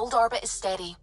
Voeld orbit is steady.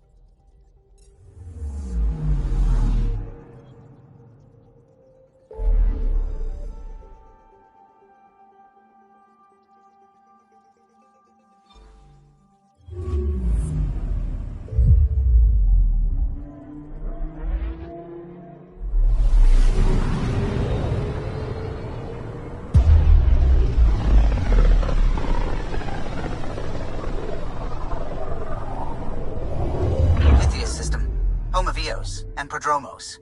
Eos and Prodromos.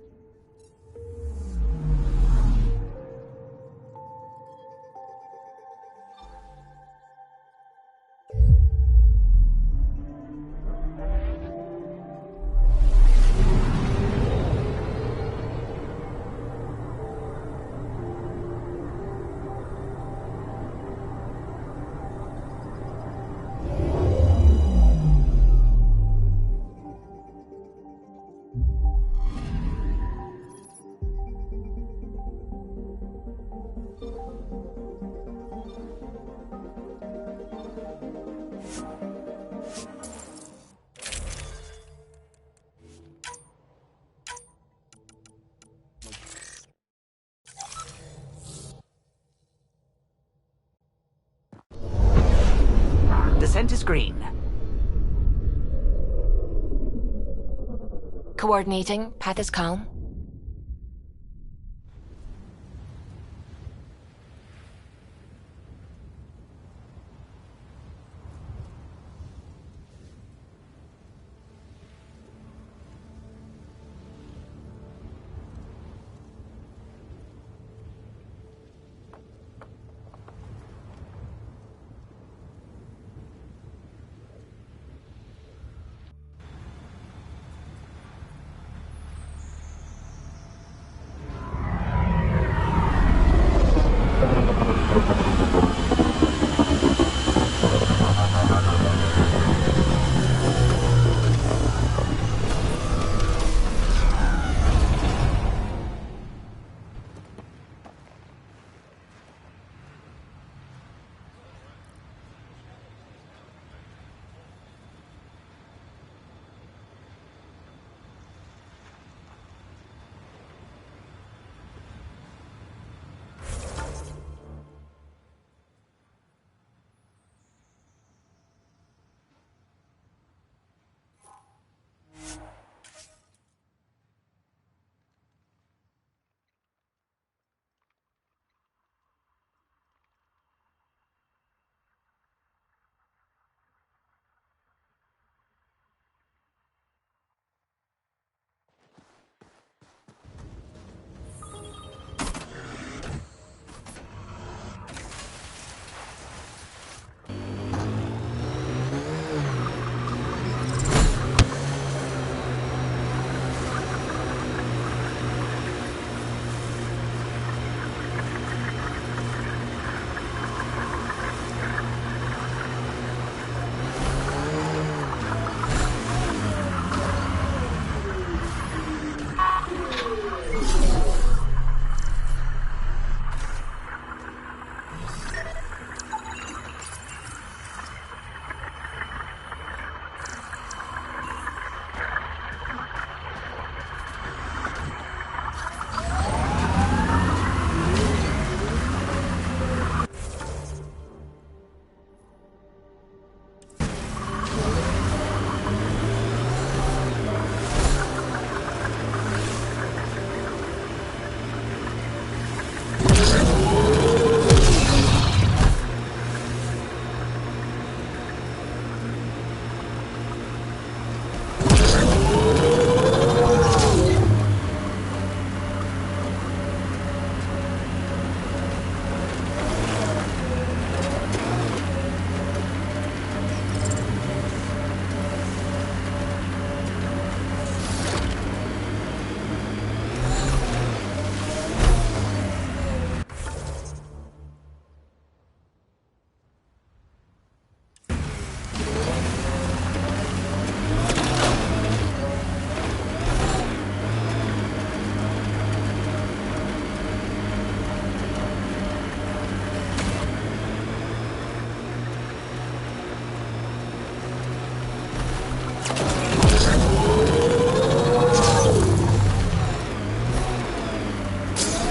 Descent is green. Coordinating. Path is calm.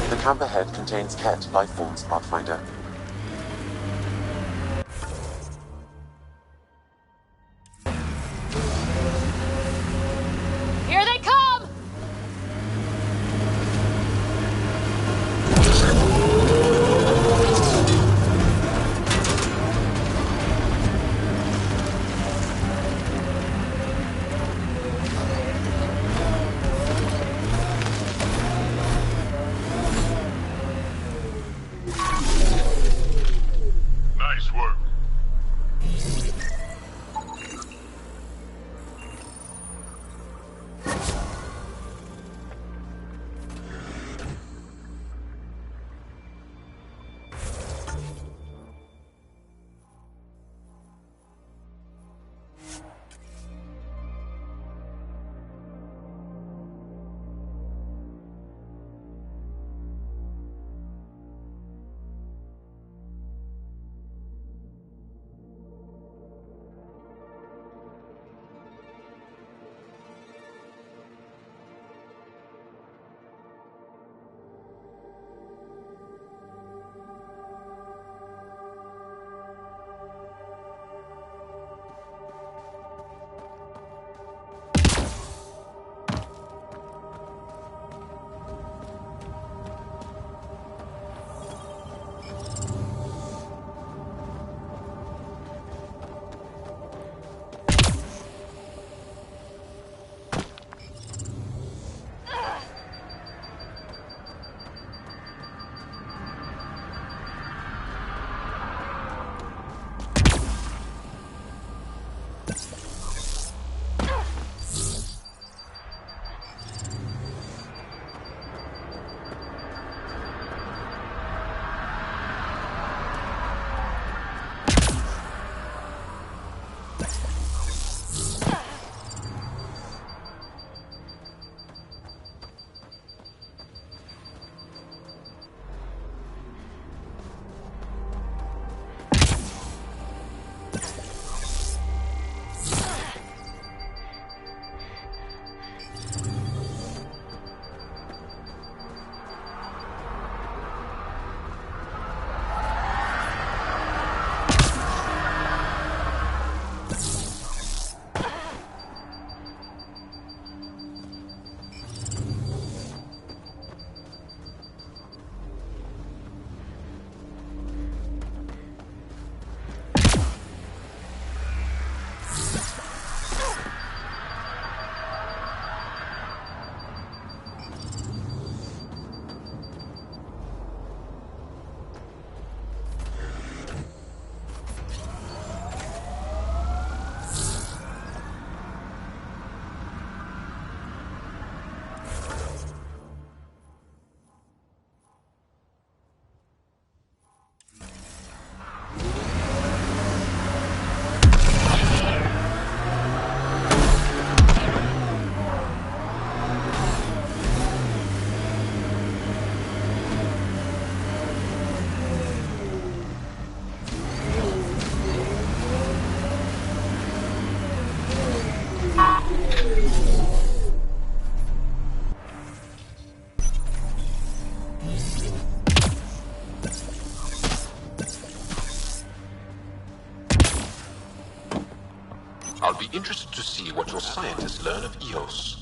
The camp ahead contains Kett, life forms pathfinder. Here they come! Nice work. I'll be interested to see what your scientists learn of Eos.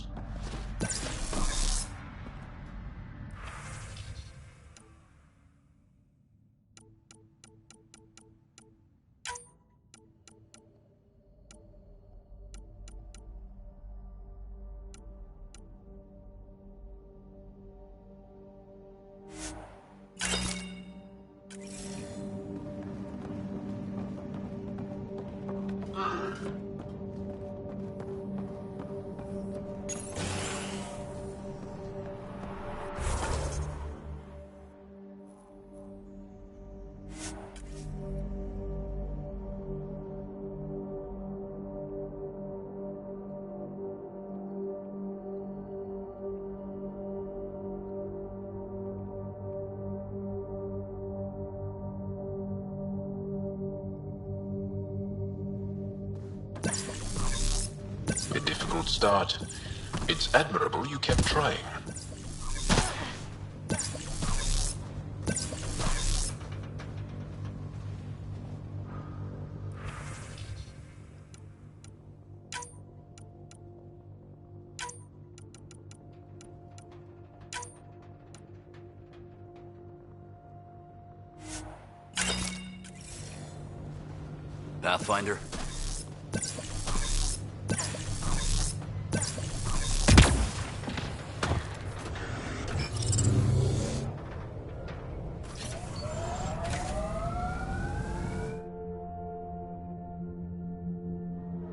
A difficult start. It's admirable you kept trying. Pathfinder?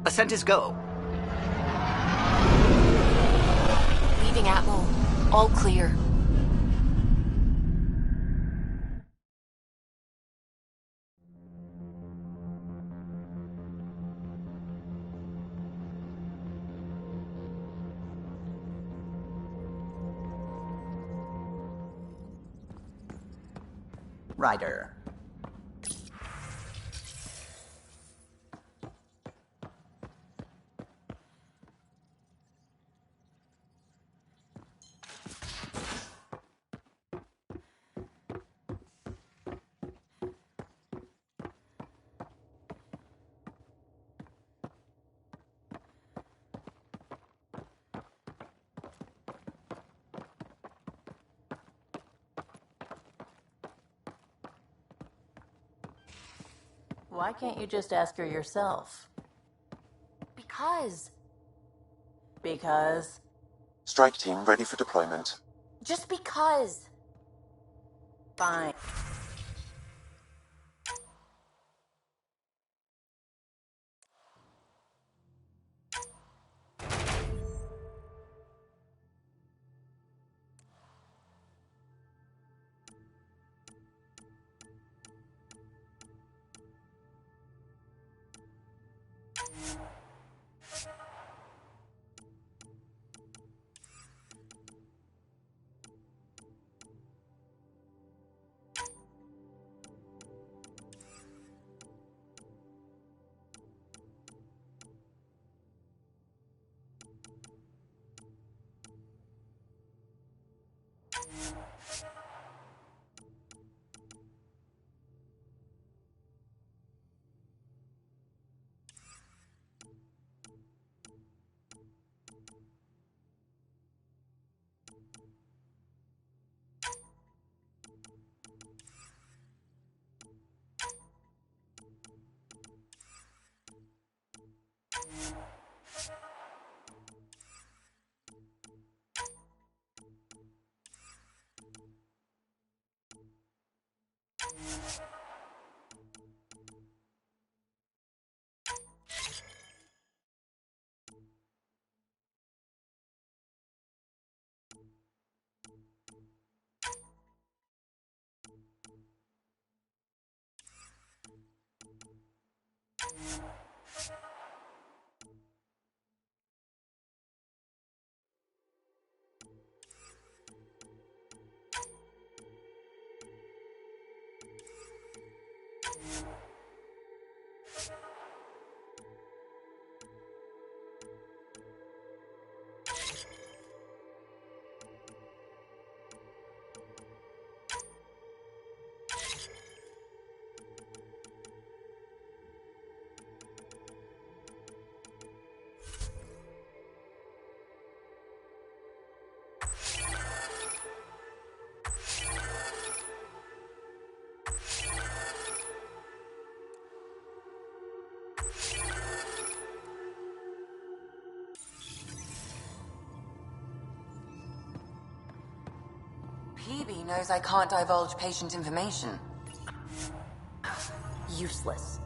Ascent is go. Leaving Atmo. All clear. Ryder. Why can't you just ask her yourself? Because. Because? Strike team ready for deployment. Just because. Fine. PB knows I can't divulge patient information. Useless.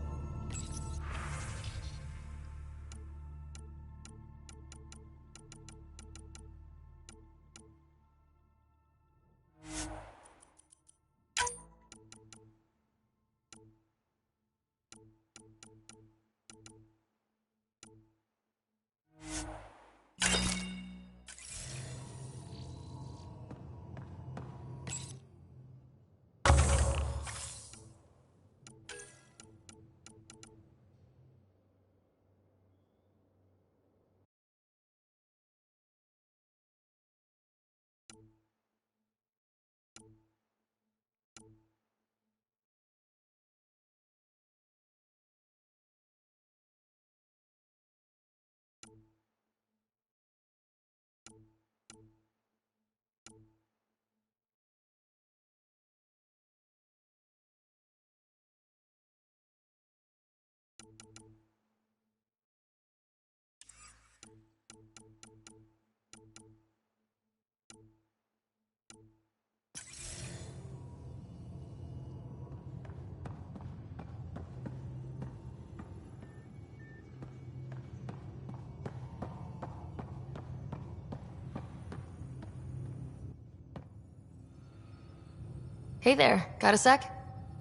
Hey there, got a sec?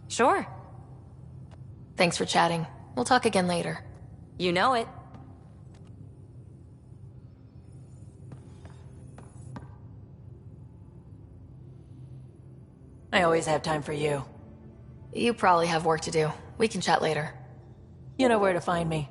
Sure. Thanks for chatting. We'll talk again later. You know it. I always have time for you. You probably have work to do. We can chat later. You know where to find me.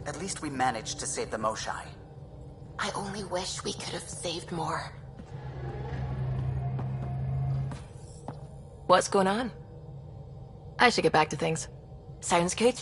At least we managed to save the Moshai. I only wish we could have saved more. What's going on? I should get back to things. Sounds good.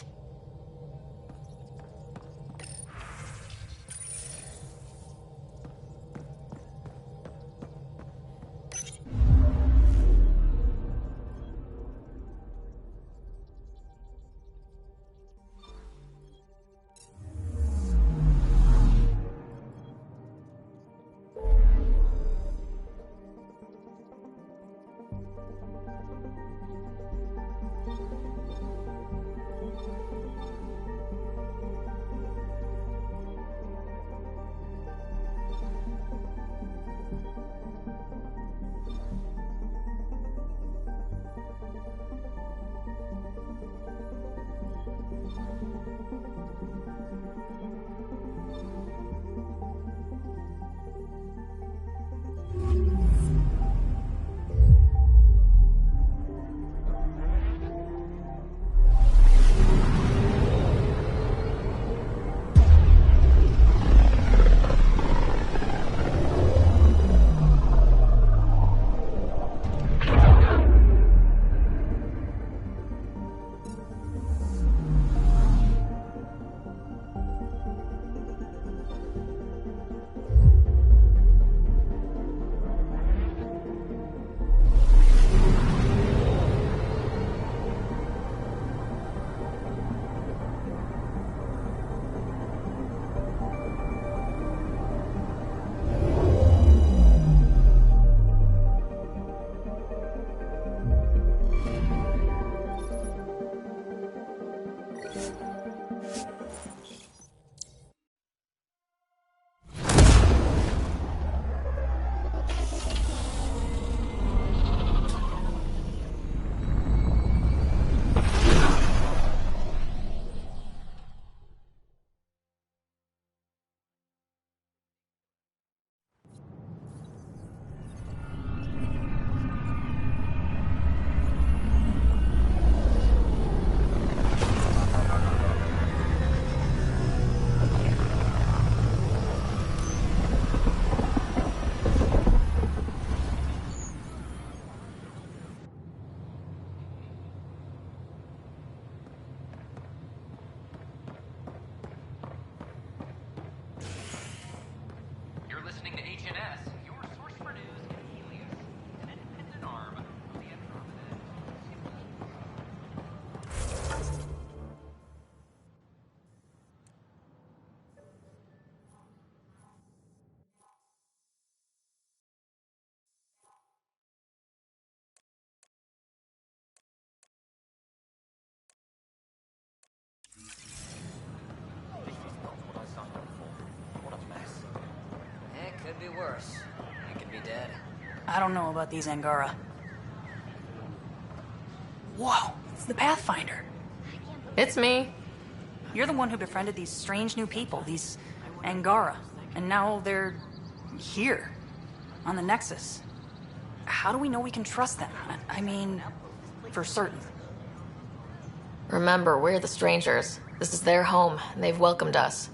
Listening to H&S, your source for news in Helios, an independent arm of the Andromeda. This is not what I signed up for. What a mess. It could be worse. I could be dead. I don't know about these Angara. Whoa, it's the Pathfinder. It's me. You're the one who befriended these strange new people, these Angara. And now they're here, on the Nexus. How do we know we can trust them? I mean, for certain. Remember, we're the strangers. This is their home, and they've welcomed us.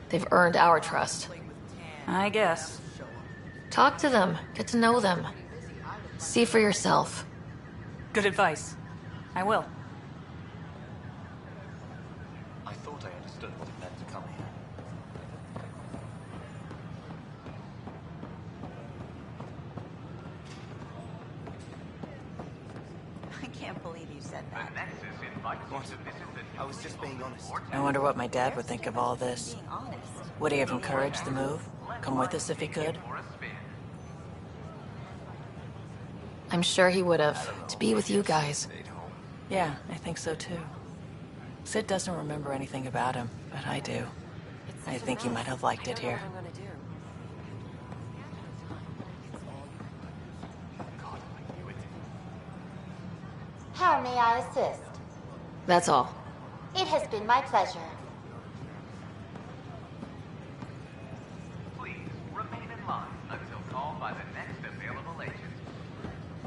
They've earned our trust. I guess. Talk to them. Get to know them. See for yourself. Good advice. I will. I thought I understood what it meant to come here. Can't believe you said The that. Nexus invites you to visit the I was just being honest. I wonder what my dad would think of all this. Being honest. Would he have encouraged the move? Come with us if he could? for a spin. I'm sure he would have. To be with you guys. Yeah, I think so too. Sid doesn't remember anything about him, but I do. I think he might have liked it here. How may I assist? That's all. It has been my pleasure. Please remain in line until called by the next available agent.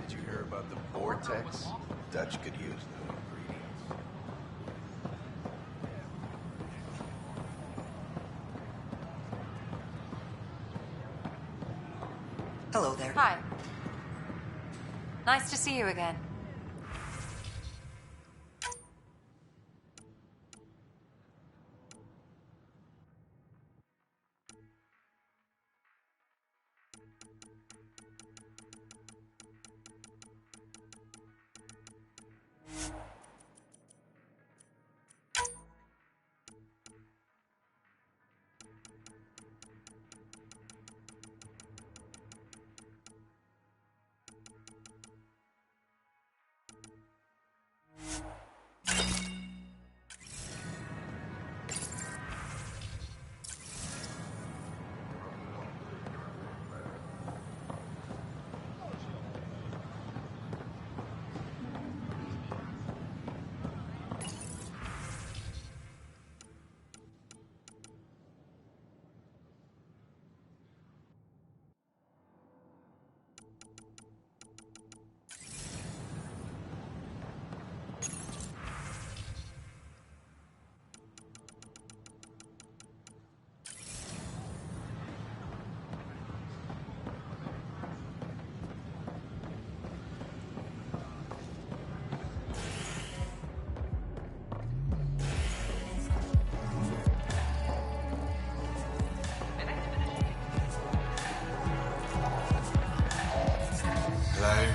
Did you hear about the vortex? Dutch could use them. Hello there. Hi. Nice to see you again. Hello?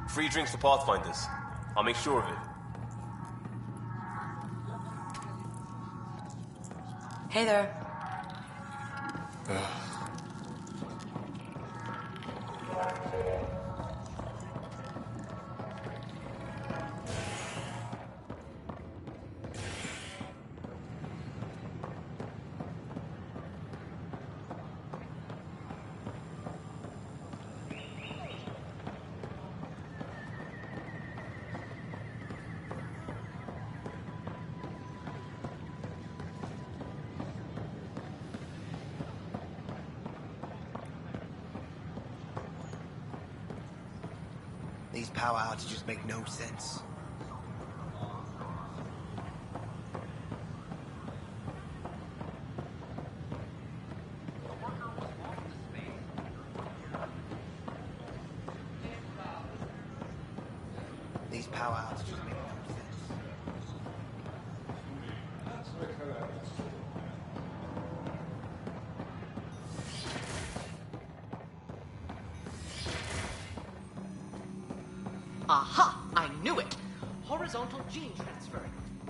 Free drinks for Pathfinders. I'll make sure of it. Hey there. These power outages make no sense. These power outages make no sense. Aha! I knew it! Horizontal gene transfer.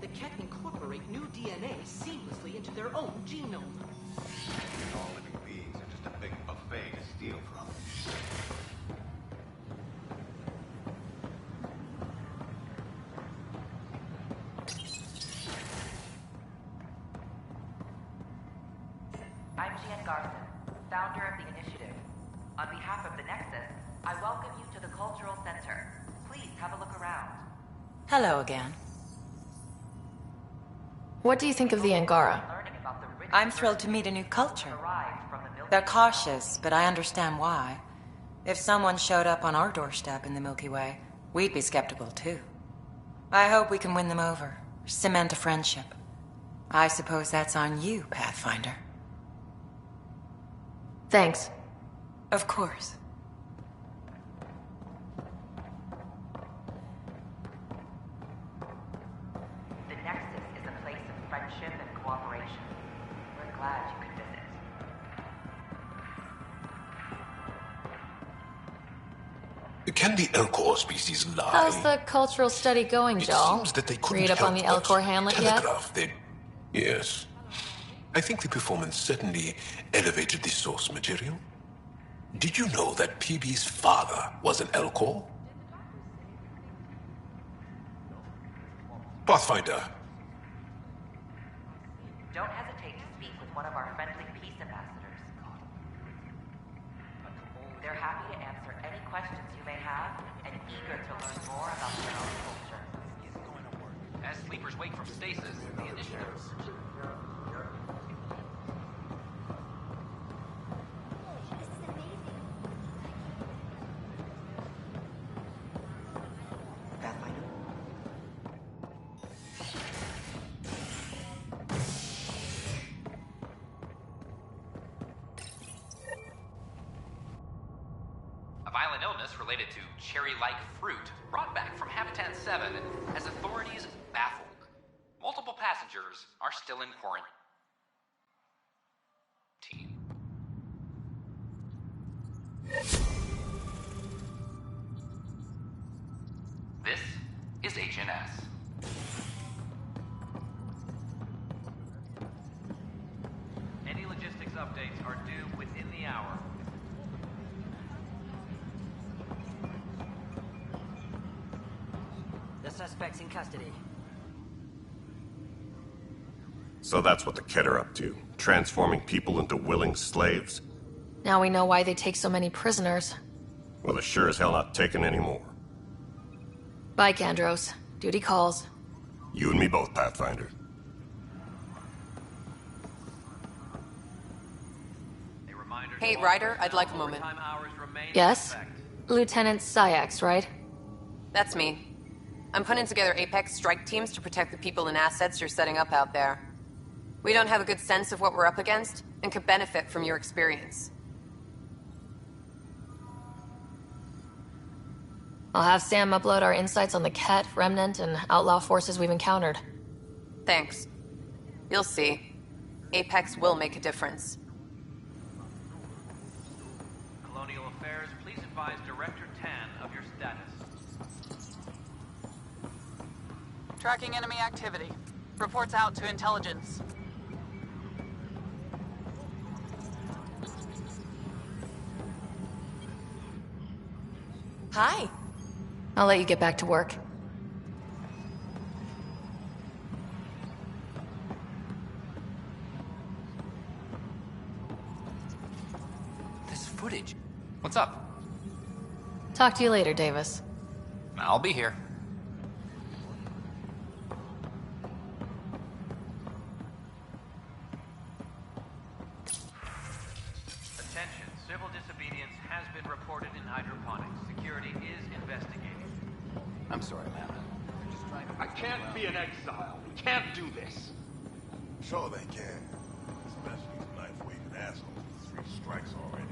The Kett incorporate new DNA seamlessly into their own genome. All living beings are just a big buffet to steal from. I'm Jan Garson, founder of the initiative. On behalf of the Nexus, I welcome you to the Cultural Center. Please have a look around. Hello again. What do you think of the Angara? I'm thrilled to meet a new culture. They're cautious, but I understand why. If someone showed up on our doorstep in the Milky Way, we'd be skeptical too. I hope we can win them over, cement a friendship. I suppose that's on you, Pathfinder. Thanks. Of course. The Nexus is a place of friendship and cooperation. We're glad you could visit. Can the Elcor species lie? How's the cultural study going, Joel? Seems that they couldn't Read up on the help Elcor but Hamlet yet? telegraph their... Yes. I think the performance certainly elevated the source material. Did you know that PB's father was an Elcor? Pathfinder. Don't hesitate to speak with one of our friendly peace ambassadors. They're happy to answer any questions you may have and eager to learn more about their own culture. As sleepers wake from stasis, the initiative. Violent illness related to cherry-like fruit brought back from Habitat 7 has authorities baffled. Multiple passengers are still in quarantine. This is HNS. Any logistics updates are due within the hour. The suspect's in custody. So that's what the Kett are up to, transforming people into willing slaves? Now we know why they take so many prisoners. Well, they're sure as hell not taking any more. Bye, Kandros. Duty calls. You and me both, Pathfinder. Hey, Ryder, I'd like a moment. Yes? Lieutenant Syax, right? That's me. I'm putting together Apex strike teams to protect the people and assets you're setting up out there. We don't have a good sense of what we're up against, and could benefit from your experience. I'll have Sam upload our insights on the Kett, Remnant, and outlaw forces we've encountered. Thanks. You'll see. Apex will make a difference. Colonial Affairs, please advise Director Tan of your status. Tracking enemy activity. Reports out to intelligence. Hi. I'll let you get back to work. This footage. What's up? Talk to you later, Davis. I'll be here. Attention, civil disobedience has been reported in hydroponics. Security is investigating. I'm sorry, man. I can't be an exile. We can't do this. Sure they can. Especially these knife-wielding assholes with 3 strikes already.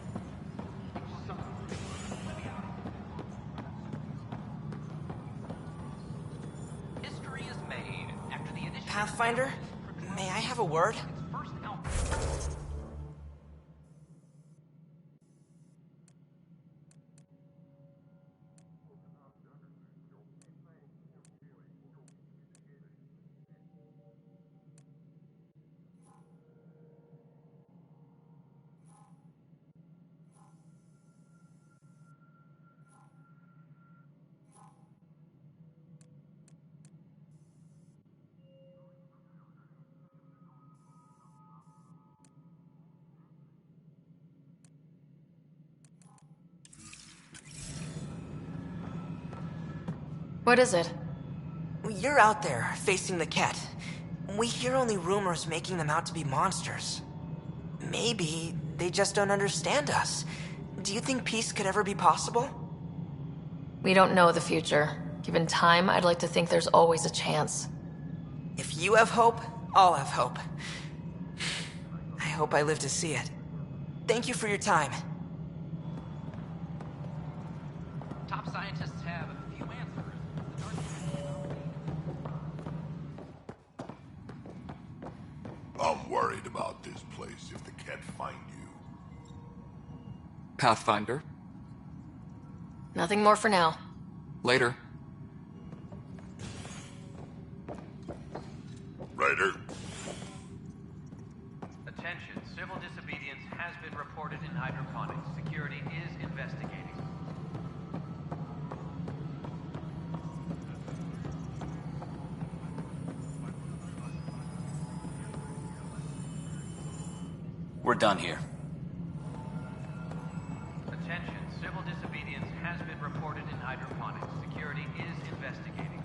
History is made after the initiative. Pathfinder, may I have a word? What is it? You're out there, facing the Kett. We hear only rumors making them out to be monsters. Maybe they just don't understand us. Do you think peace could ever be possible? We don't know the future. Given time, I'd like to think there's always a chance. If you have hope, I'll have hope. I hope I live to see it. Thank you for your time. Top scientists have a few answers. I'm worried about this place if the Kett find you. Pathfinder? Nothing more for now. Later. Ryder. Attention, civil disobedience has been reported in hydroponics. Security is investigating. We're done here. Attention, civil disobedience has been reported in hydroponics. Security is investigating.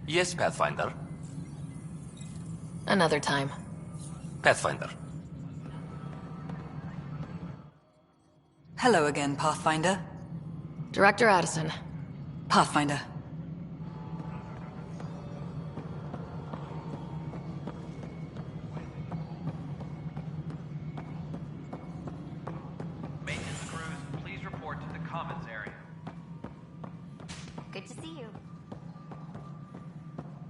Yes, Pathfinder. Another time. Pathfinder. Hello again, Pathfinder. Director Addison. Pathfinder. Maintenance crews, please report to the commons area. Good to see you.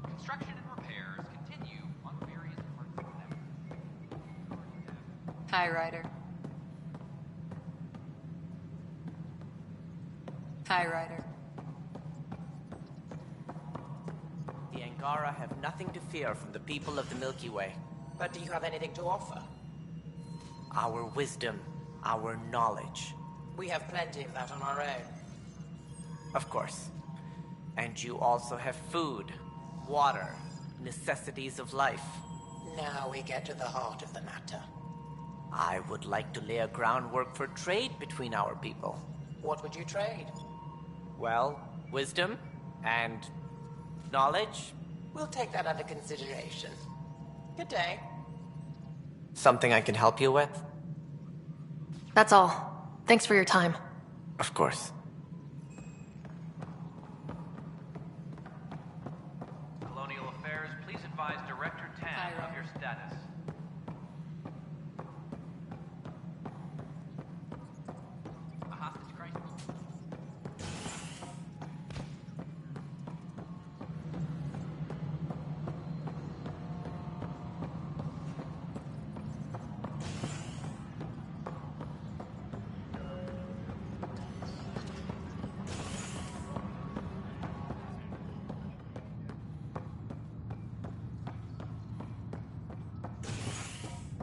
Construction and repairs continue on various parts of the network. Hi, Ryder. Hi, Ryder. The Angara have nothing to fear from the people of the Milky Way. But do you have anything to offer? Our wisdom, our knowledge. We have plenty of that on our own. Of course. And you also have food, water, necessities of life. Now we get to the heart of the matter. I would like to lay a groundwork for trade between our people. What would you trade? Well, wisdom and knowledge. We'll take that under consideration. Good day. Something I can help you with? That's all. Thanks for your time. Of course. Colonial Affairs, please advise Director Tan of your status. A hostage crisis.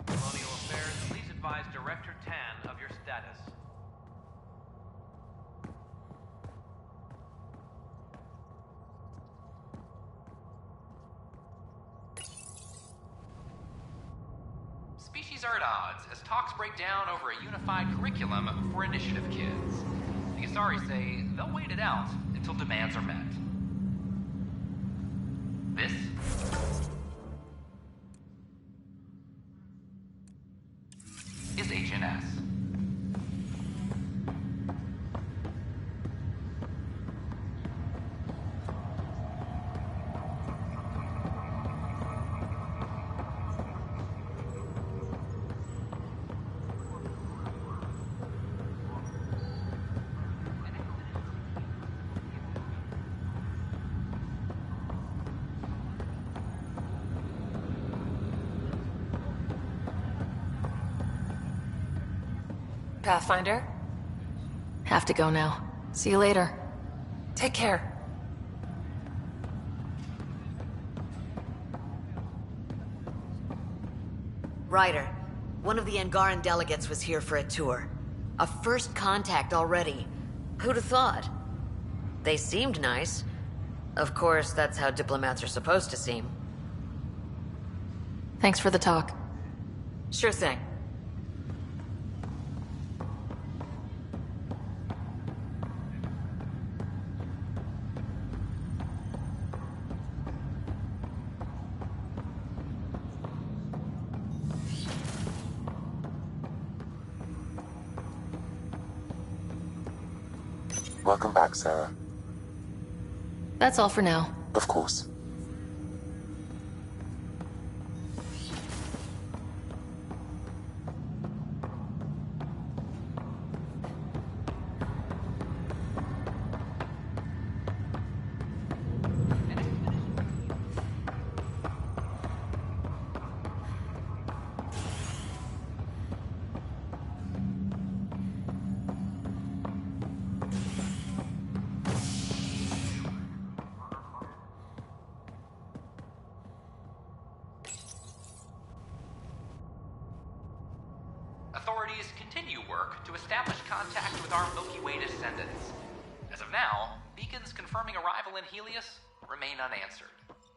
Colonial Affairs, please advise Director Tan of your status. Species are at odds as talks break down over a unified curriculum for initiative kids. The Asari say they'll wait it out until demands are met. This is HNS. Pathfinder? Have to go now. See you later. Take care. Ryder, one of the Angaran delegates was here for a tour. A first contact already. Who'd have thought? They seemed nice. Of course, that's how diplomats are supposed to seem. Thanks for the talk. Sure thing. Welcome back, Sara. That's all for now. Of course. establish contact with our Milky Way descendants. As of now, beacons confirming arrival in Helios remain unanswered.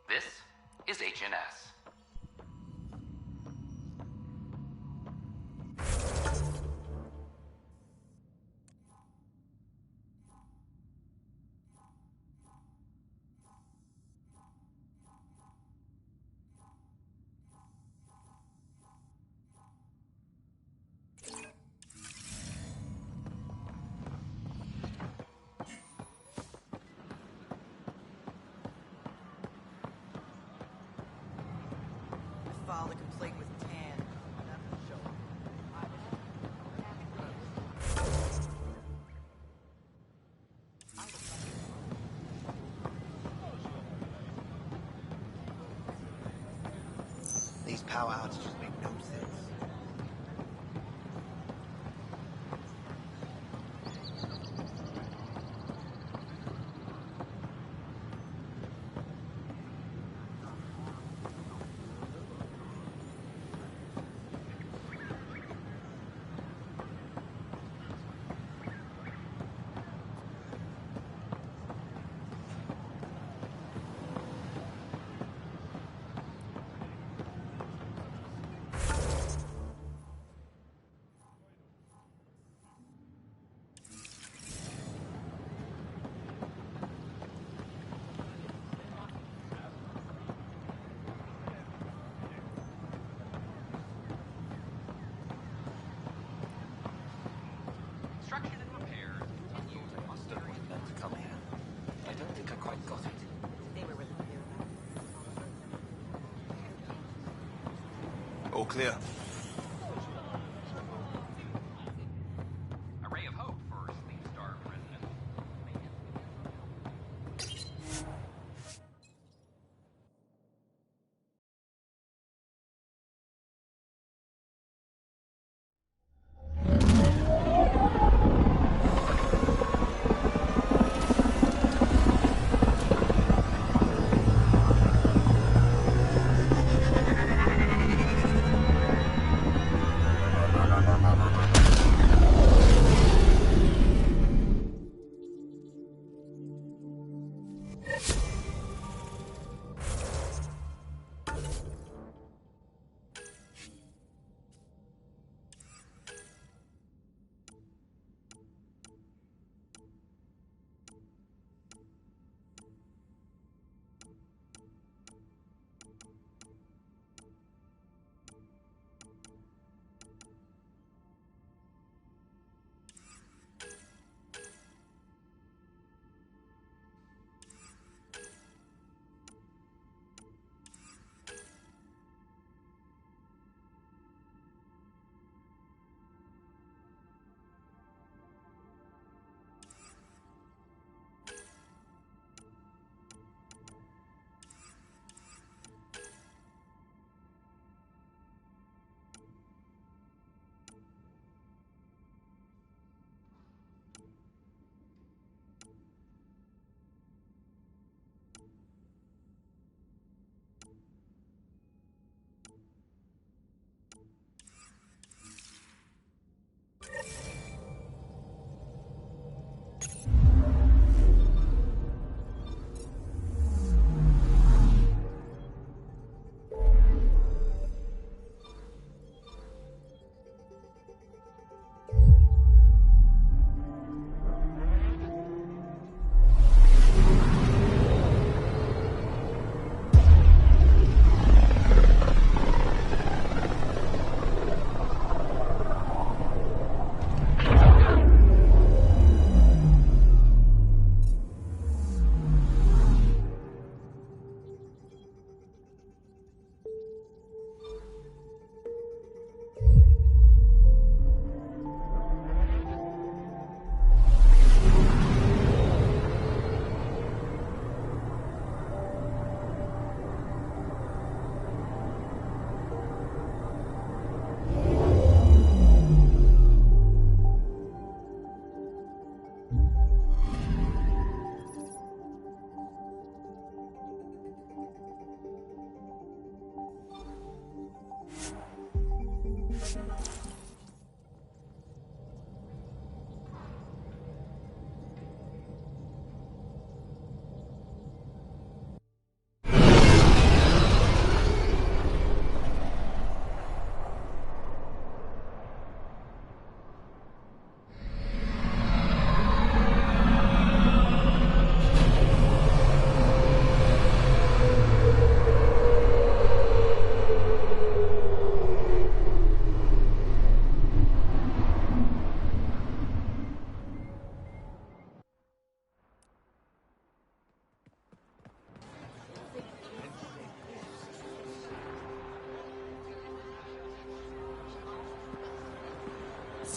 This is HNS. File the complaint with Tan. That will show. These power outages make no sense. Construction and repair continue to muster. Meant to come here. I don't think I quite got it. They were really clear. All clear. A ray of hope for Sleep Star resident.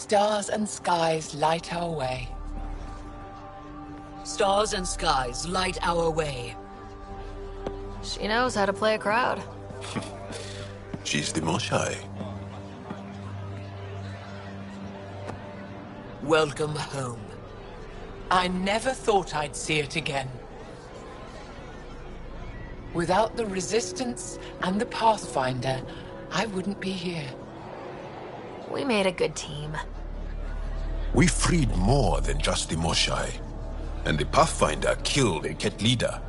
Stars and skies light our way. Stars and skies light our way. She knows how to play a crowd. She's the more shy. Welcome home. I never thought I'd see it again. Without the Resistance and the Pathfinder, I wouldn't be here. We made a good team. We freed more than just the Moshai. And the Pathfinder killed a Kett leader.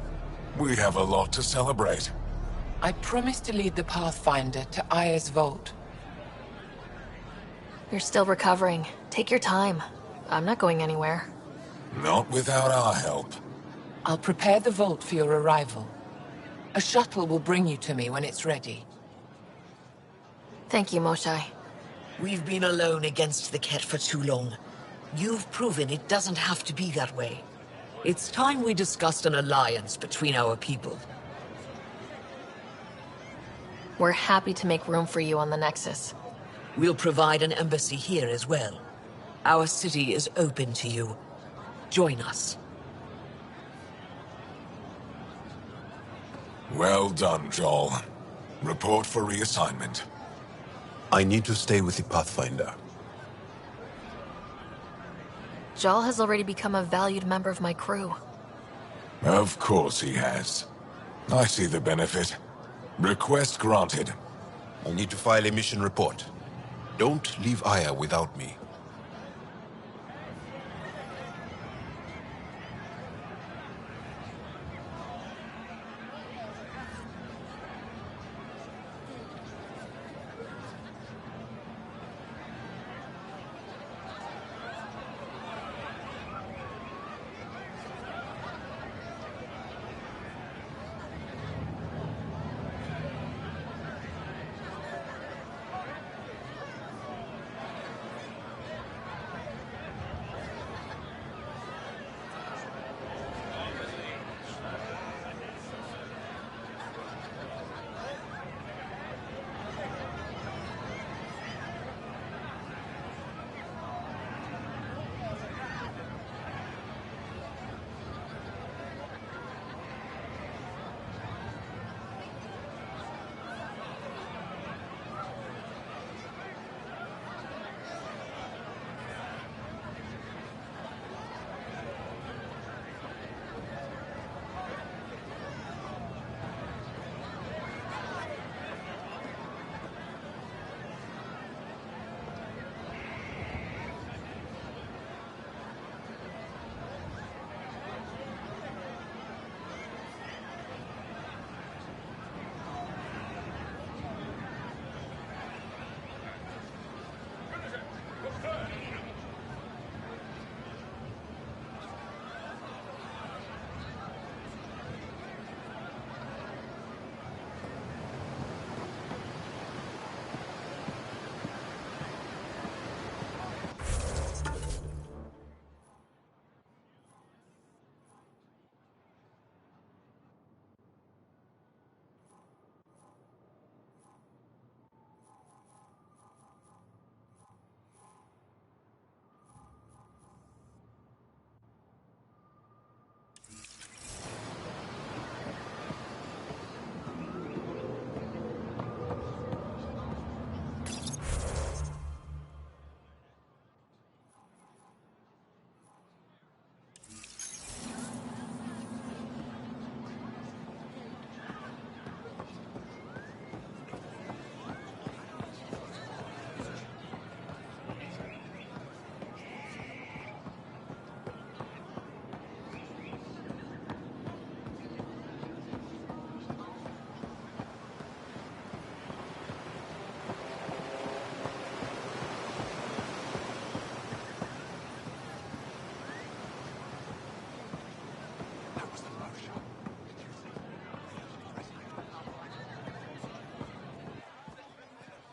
We have a lot to celebrate. I promised to lead the Pathfinder to Aya's vault. You're still recovering. Take your time. I'm not going anywhere. Not without our help. I'll prepare the vault for your arrival. A shuttle will bring you to me when it's ready. Thank you, Moshai. We've been alone against the Kett for too long. You've proven it doesn't have to be that way. It's time we discussed an alliance between our people. We're happy to make room for you on the Nexus. We'll provide an embassy here as well. Our city is open to you. Join us. Well done, Joel. Report for reassignment. I need to stay with the Pathfinder. Jal has already become a valued member of my crew. Of course he has. I see the benefit. Request granted. I need to file a mission report. Don't leave Aya without me.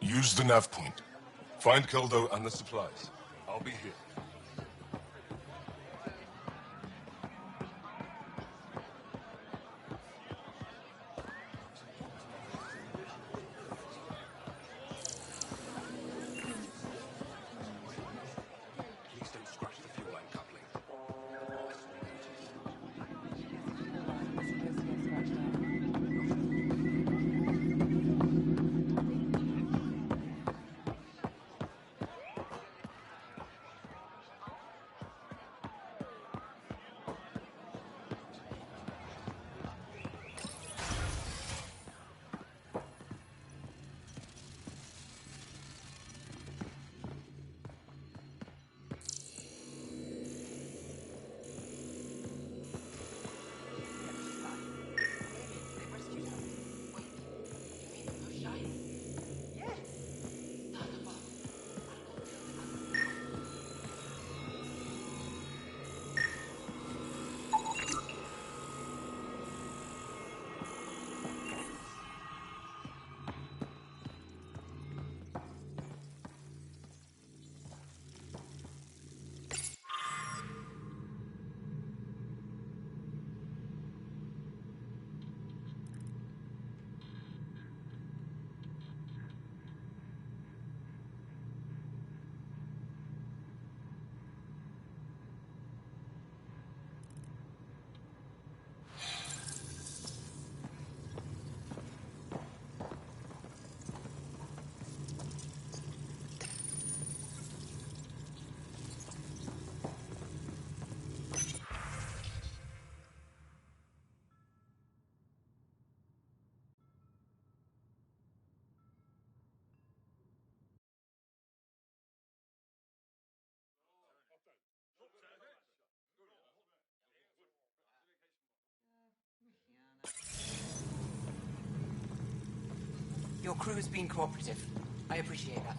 Use the nav point. Find Keldo and the supplies. I'll be here. Your crew has been cooperative. I appreciate that.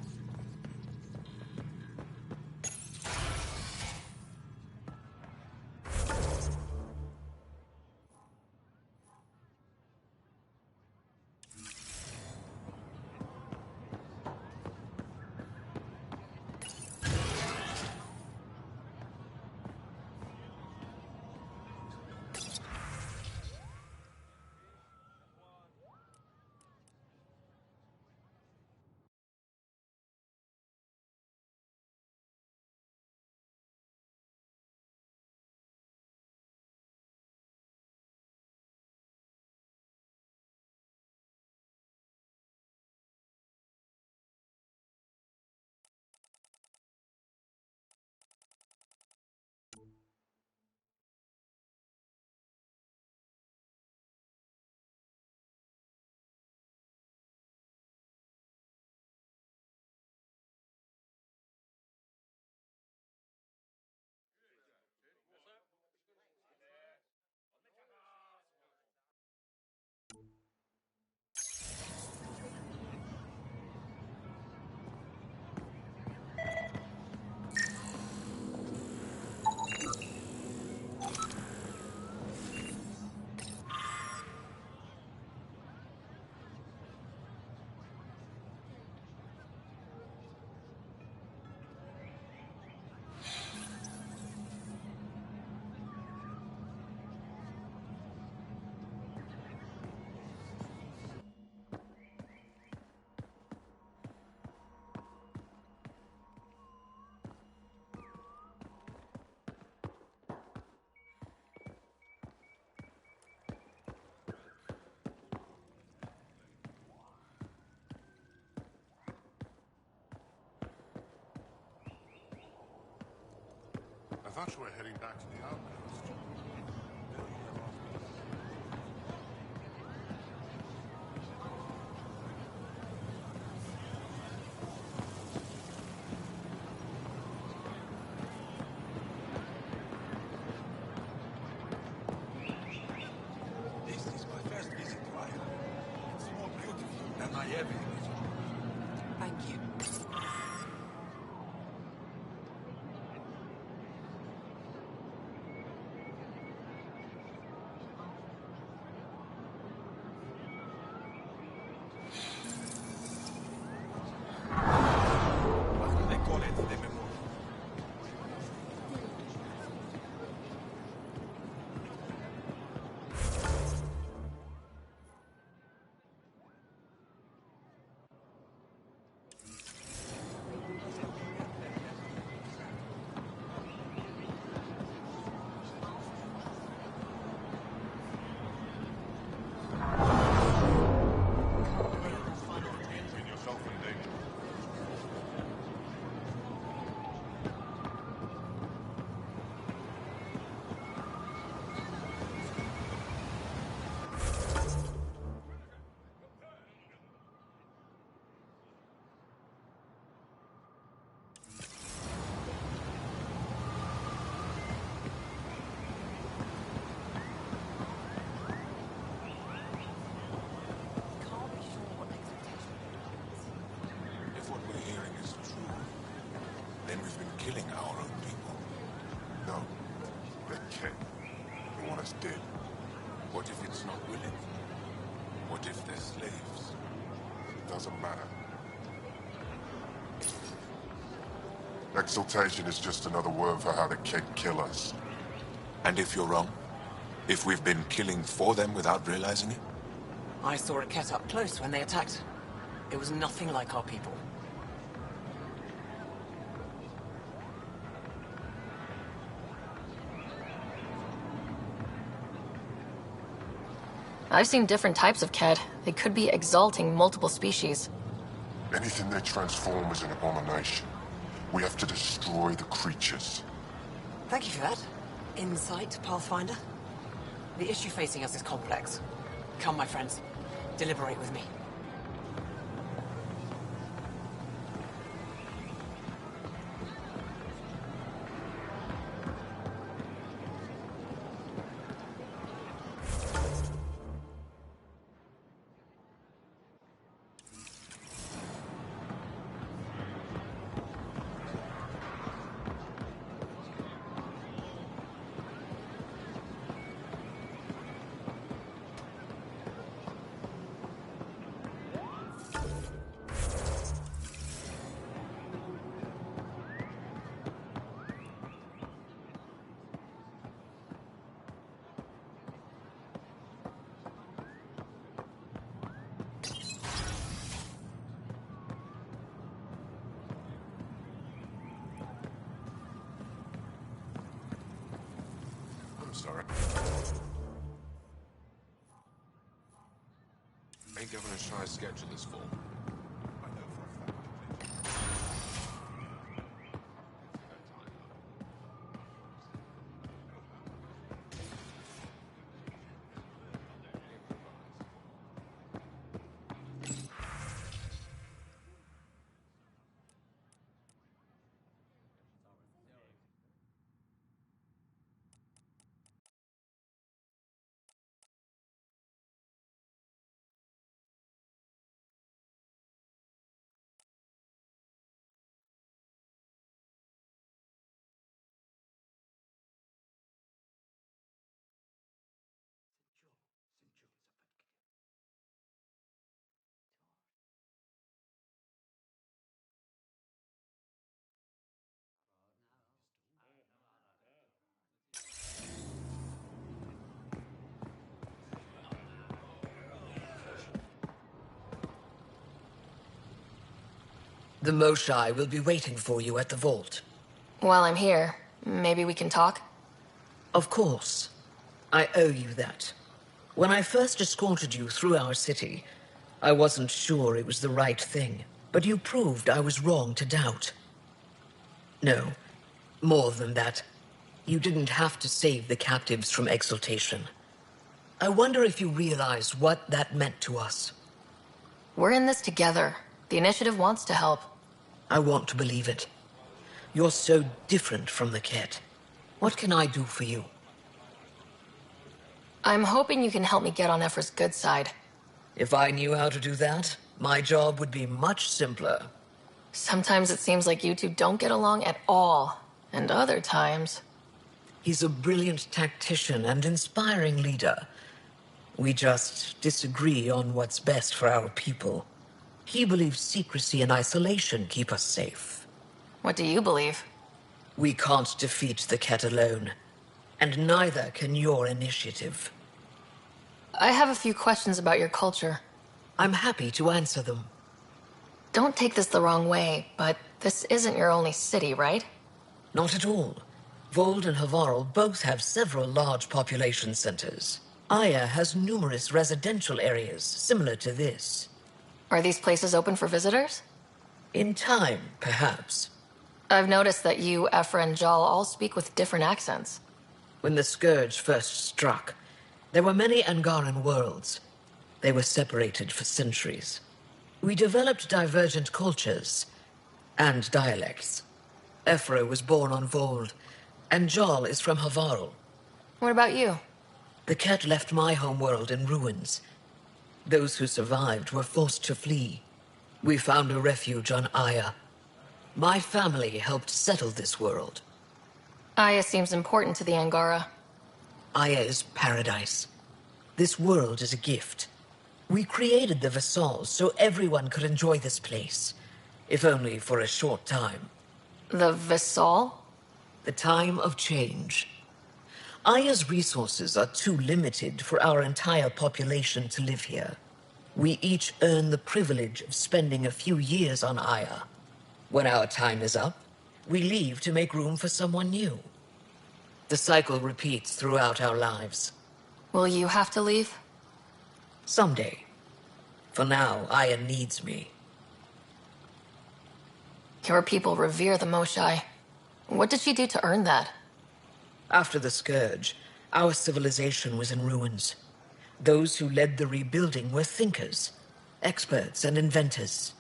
I thought you were heading back to the outpost. This is my first visit to Ryder. It's more beautiful than I ever imagined. Thank you. What do they call it? The memorial. Putting yourself in danger. If what we're hearing is true, then we've been killing our own people. No, they're Kett. They want us dead. What if it's not willing? What if they're slaves? It doesn't matter. Exaltation is just another word for how the Kett kill us. And if you're wrong? If we've been killing for them without realizing it? I saw a Kett up close when they attacked. It was nothing like our people. I've seen different types of Kett. They could be exalting multiple species. Anything they transform is an abomination. We have to destroy the creatures. Thank you for that. Insight, Pathfinder. The issue facing us is complex. Come, my friends. Deliberate with me. them, Sara. Ain't Governor Shy's schedule is full. The Moshai will be waiting for you at the vault. While I'm here, maybe we can talk? Of course. I owe you that. When I first escorted you through our city, I wasn't sure it was the right thing, but you proved I was wrong to doubt. No, more than that. You didn't have to save the captives from exaltation. I wonder if you realize what that meant to us. We're in this together. The Initiative wants to help. I want to believe it. You're so different from the Kett. What can I do for you? I'm hoping you can help me get on Ephra's good side. If I knew how to do that, my job would be much simpler. Sometimes it seems like you two don't get along at all, and other times... He's a brilliant tactician and inspiring leader. We just disagree on what's best for our people. He believes secrecy and isolation keep us safe. What do you believe? We can't defeat the Kett alone, and neither can your initiative. I have a few questions about your culture. I'm happy to answer them. Don't take this the wrong way, but this isn't your only city, right? Not at all. Voeld and Havarl both have several large population centers. Aya has numerous residential areas similar to this. Are these places open for visitors? In time, perhaps. I've noticed that you, Ephra, and Jal all speak with different accents. When the Scourge first struck, there were many Angaran worlds. They were separated for centuries. We developed divergent cultures and dialects. Ephra was born on Voeld, and Jal is from Havarl. What about you? The Kett left my homeworld in ruins. Those who survived were forced to flee. We found a refuge on Aya. My family helped settle this world. Aya seems important to the Angara. Aya is paradise. This world is a gift. We created the Vassals so everyone could enjoy this place, if only for a short time. The Vassal? The time of change. Aya's resources are too limited for our entire population to live here. We each earn the privilege of spending a few years on Aya. When our time is up, we leave to make room for someone new. The cycle repeats throughout our lives. Will you have to leave? Someday. For now, Aya needs me. Your people revere the Moshai. What did she do to earn that? After the Scourge, our civilization was in ruins. Those who led the rebuilding were thinkers, experts, and inventors.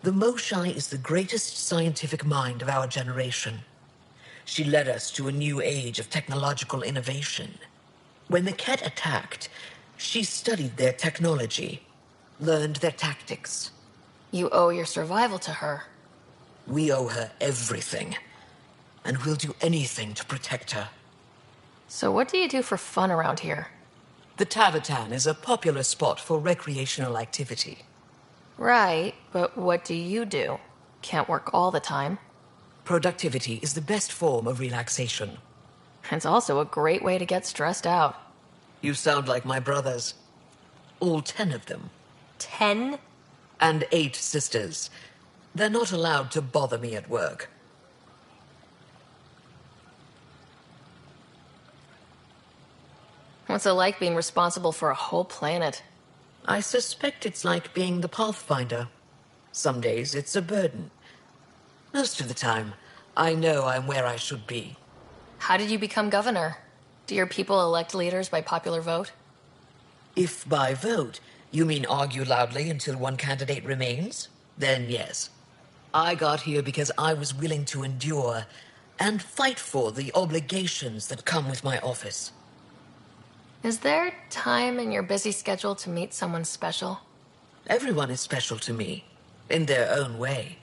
The Moshai is the greatest scientific mind of our generation. She led us to a new age of technological innovation. When the Kett attacked, she studied their technology, learned their tactics. You owe your survival to her. We owe her everything, and we'll do anything to protect her. So what do you do for fun around here? The Tavatan is a popular spot for recreational activity. Right, but what do you do? Can't work all the time. Productivity is the best form of relaxation. It's also a great way to get stressed out. You sound like my brothers. All 10 of them. 10? And 8 sisters. They're not allowed to bother me at work. What's it like being responsible for a whole planet? I suspect it's like being the Pathfinder. Some days it's a burden. Most of the time, I know I'm where I should be. How did you become governor? Do your people elect leaders by popular vote? If by vote you mean argue loudly until one candidate remains, then yes. I got here because I was willing to endure and fight for the obligations that come with my office. Is there time in your busy schedule to meet someone special? Everyone is special to me, in their own way.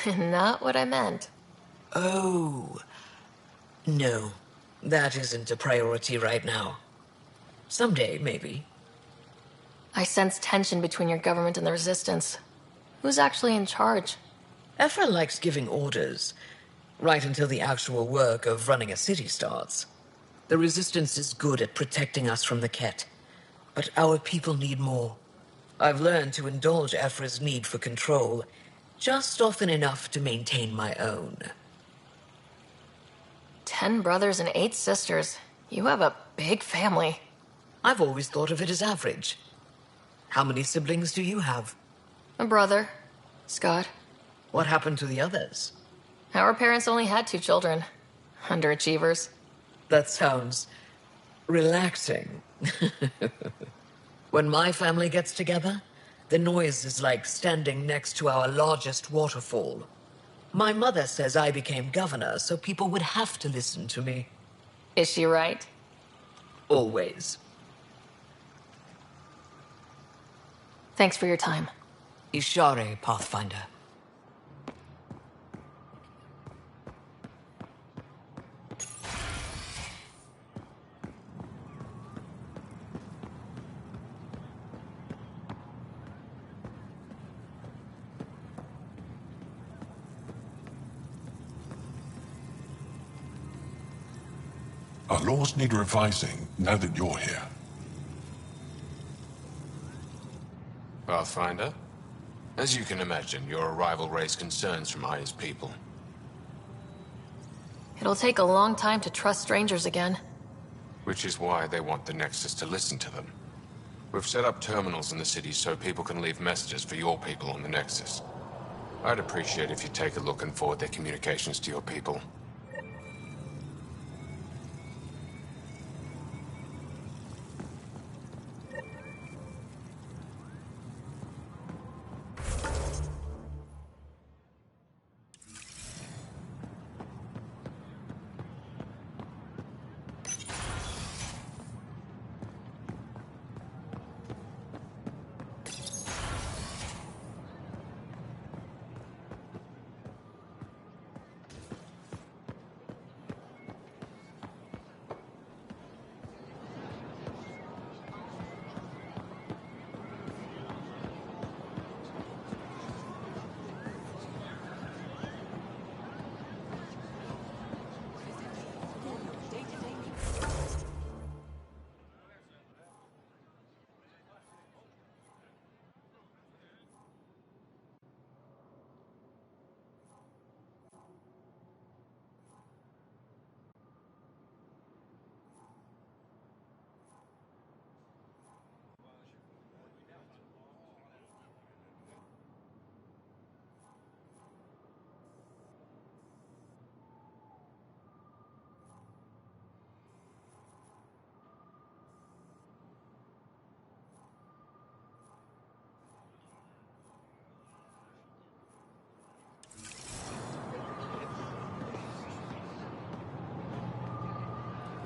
Not what I meant. Oh. No, that isn't a priority right now. Someday, maybe. I sense tension between your government and the Resistance. Who's actually in charge? Ephra likes giving orders, right until the actual work of running a city starts. The Resistance is good at protecting us from the Kett, but our people need more. I've learned to indulge Ephra's need for control, just often enough to maintain my own. 10 brothers and 8 sisters. You have a big family. I've always thought of it as average. How many siblings do you have? A brother, Scott. What happened to the others? Our parents only had 2 children. Underachievers. That sounds relaxing. When my family gets together, the noise is like standing next to our largest waterfall. My mother says I became governor so people would have to listen to me. Is she right? Always. Thanks for your time. Ishare, Pathfinder. Our laws need revising now that you're here. Pathfinder? As you can imagine, your arrival raised concerns from Aya's people. It'll take a long time to trust strangers again. Which is why they want the Nexus to listen to them. We've set up terminals in the city so people can leave messages for your people on the Nexus. I'd appreciate if you take a look and forward their communications to your people.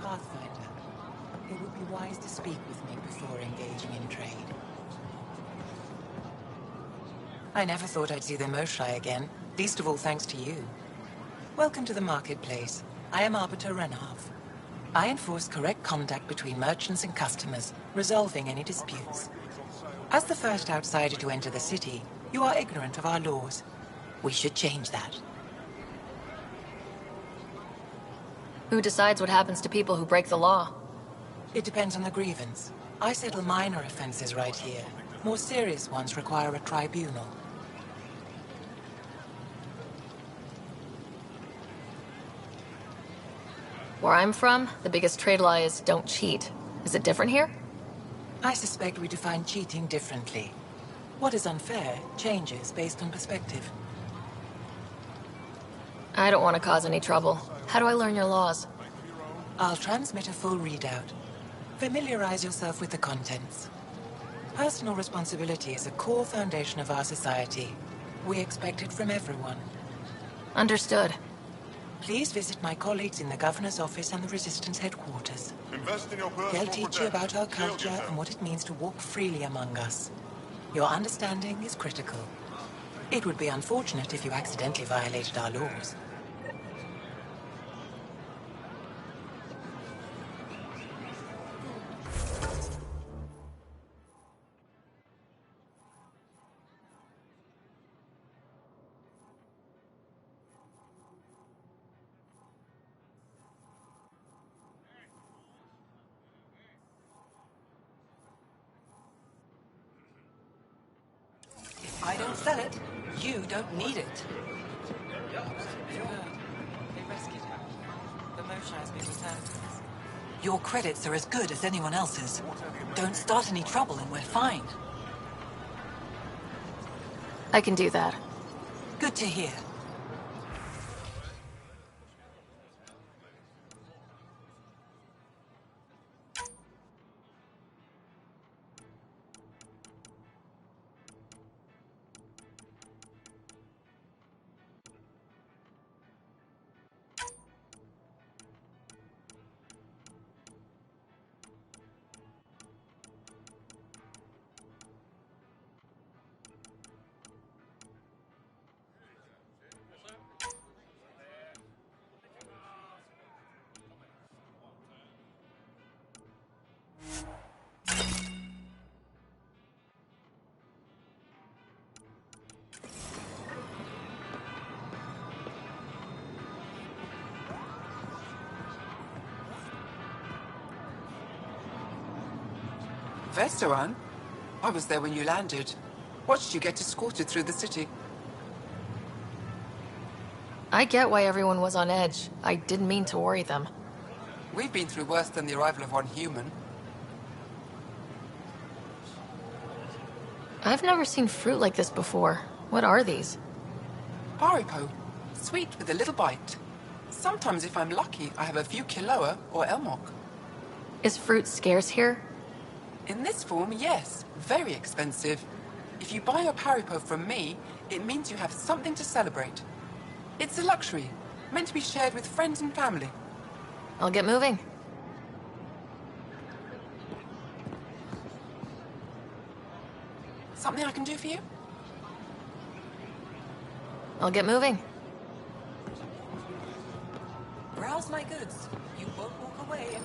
Pathfinder, it would be wise to speak with me before engaging in trade. I never thought I'd see the Moshai again, least of all thanks to you. Welcome to the marketplace. I am Arbiter Renav. I enforce correct contact between merchants and customers, resolving any disputes. As the first outsider to enter the city, you are ignorant of our laws. We should change that. Who decides what happens to people who break the law? It depends on the grievance. I settle minor offenses right here. More serious ones require a tribunal. Where I'm from, the biggest trade law is don't cheat. Is it different here? I suspect we define cheating differently. What is unfair changes based on perspective. I don't want to cause any trouble. How do I learn your laws? I'll transmit a full readout. Familiarize yourself with the contents. Personal responsibility is a core foundation of our society. We expect it from everyone. Understood. Please visit my colleagues in the Governor's office and the Resistance headquarters. Invest in your personal They'll teach you about our protection. culture and what it means to walk freely among us. Your understanding is critical. It would be unfortunate if you accidentally violated our laws. If I don't sell it, you don't need it. They rescued her. The Moshe has been returned to us. Your credits are as good as anyone else's. Don't start any trouble and we're fine. I can do that. Good to hear. Vestaran? I was there when you landed. Watched you get escorted through the city. I get why everyone was on edge. I didn't mean to worry them. We've been through worse than the arrival of one human. I've never seen fruit like this before. What are these? Haripo. Sweet with a little bite. Sometimes if I'm lucky, I have a few Kiloa or Elmok. Is fruit scarce here? In this form, yes. Very expensive. If you buy your Haripo from me, it means you have something to celebrate. It's a luxury, meant to be shared with friends and family. I'll get moving. Something I can do for you? I'll get moving. Browse my goods. You won't walk away and...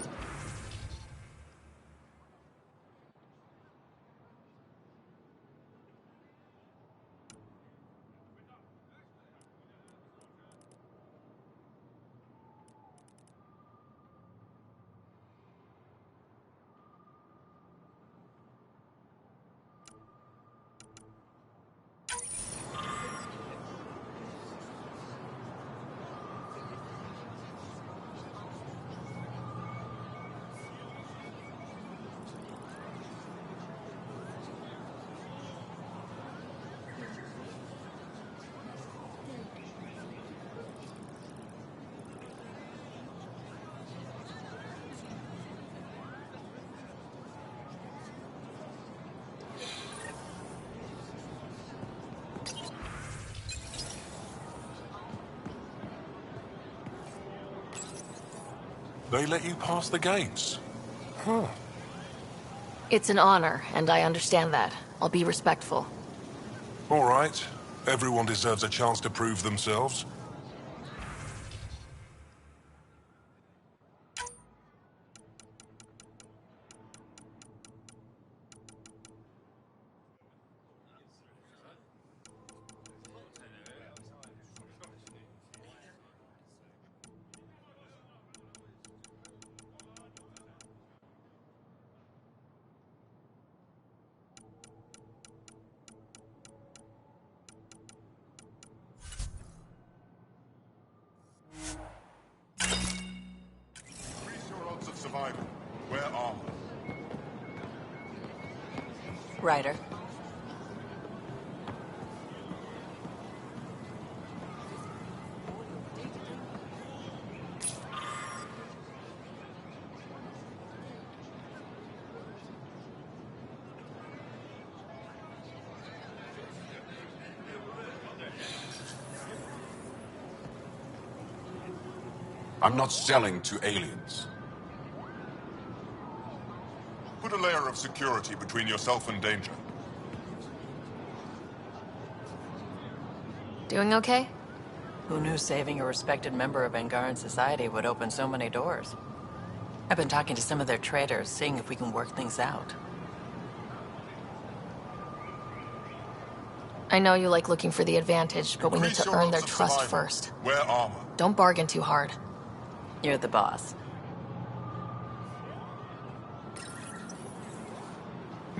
They let you pass the gates? Huh. It's an honor, and I understand that. I'll be respectful. All right. Everyone deserves a chance to prove themselves. Increase your odds of survival. Wear armor. Ryder. I'm not selling to aliens. Put a layer of security between yourself and danger. Doing okay? Who knew saving a respected member of Angaran society would open so many doors? I've been talking to some of their traders, seeing if we can work things out. I know you like looking for the advantage, but we need to earn their trust first. Wear armor. Don't bargain too hard. You're the boss.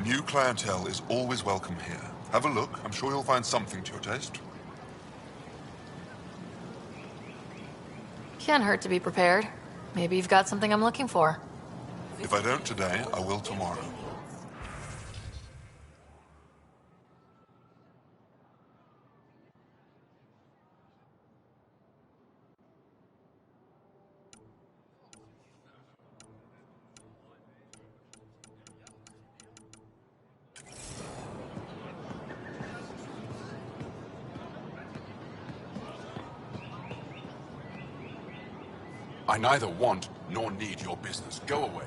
New clientele is always welcome here. Have a look. I'm sure you'll find something to your taste. Can't hurt to be prepared. Maybe you've got something I'm looking for. If I don't today, I will tomorrow. I neither want nor need your business. Go away.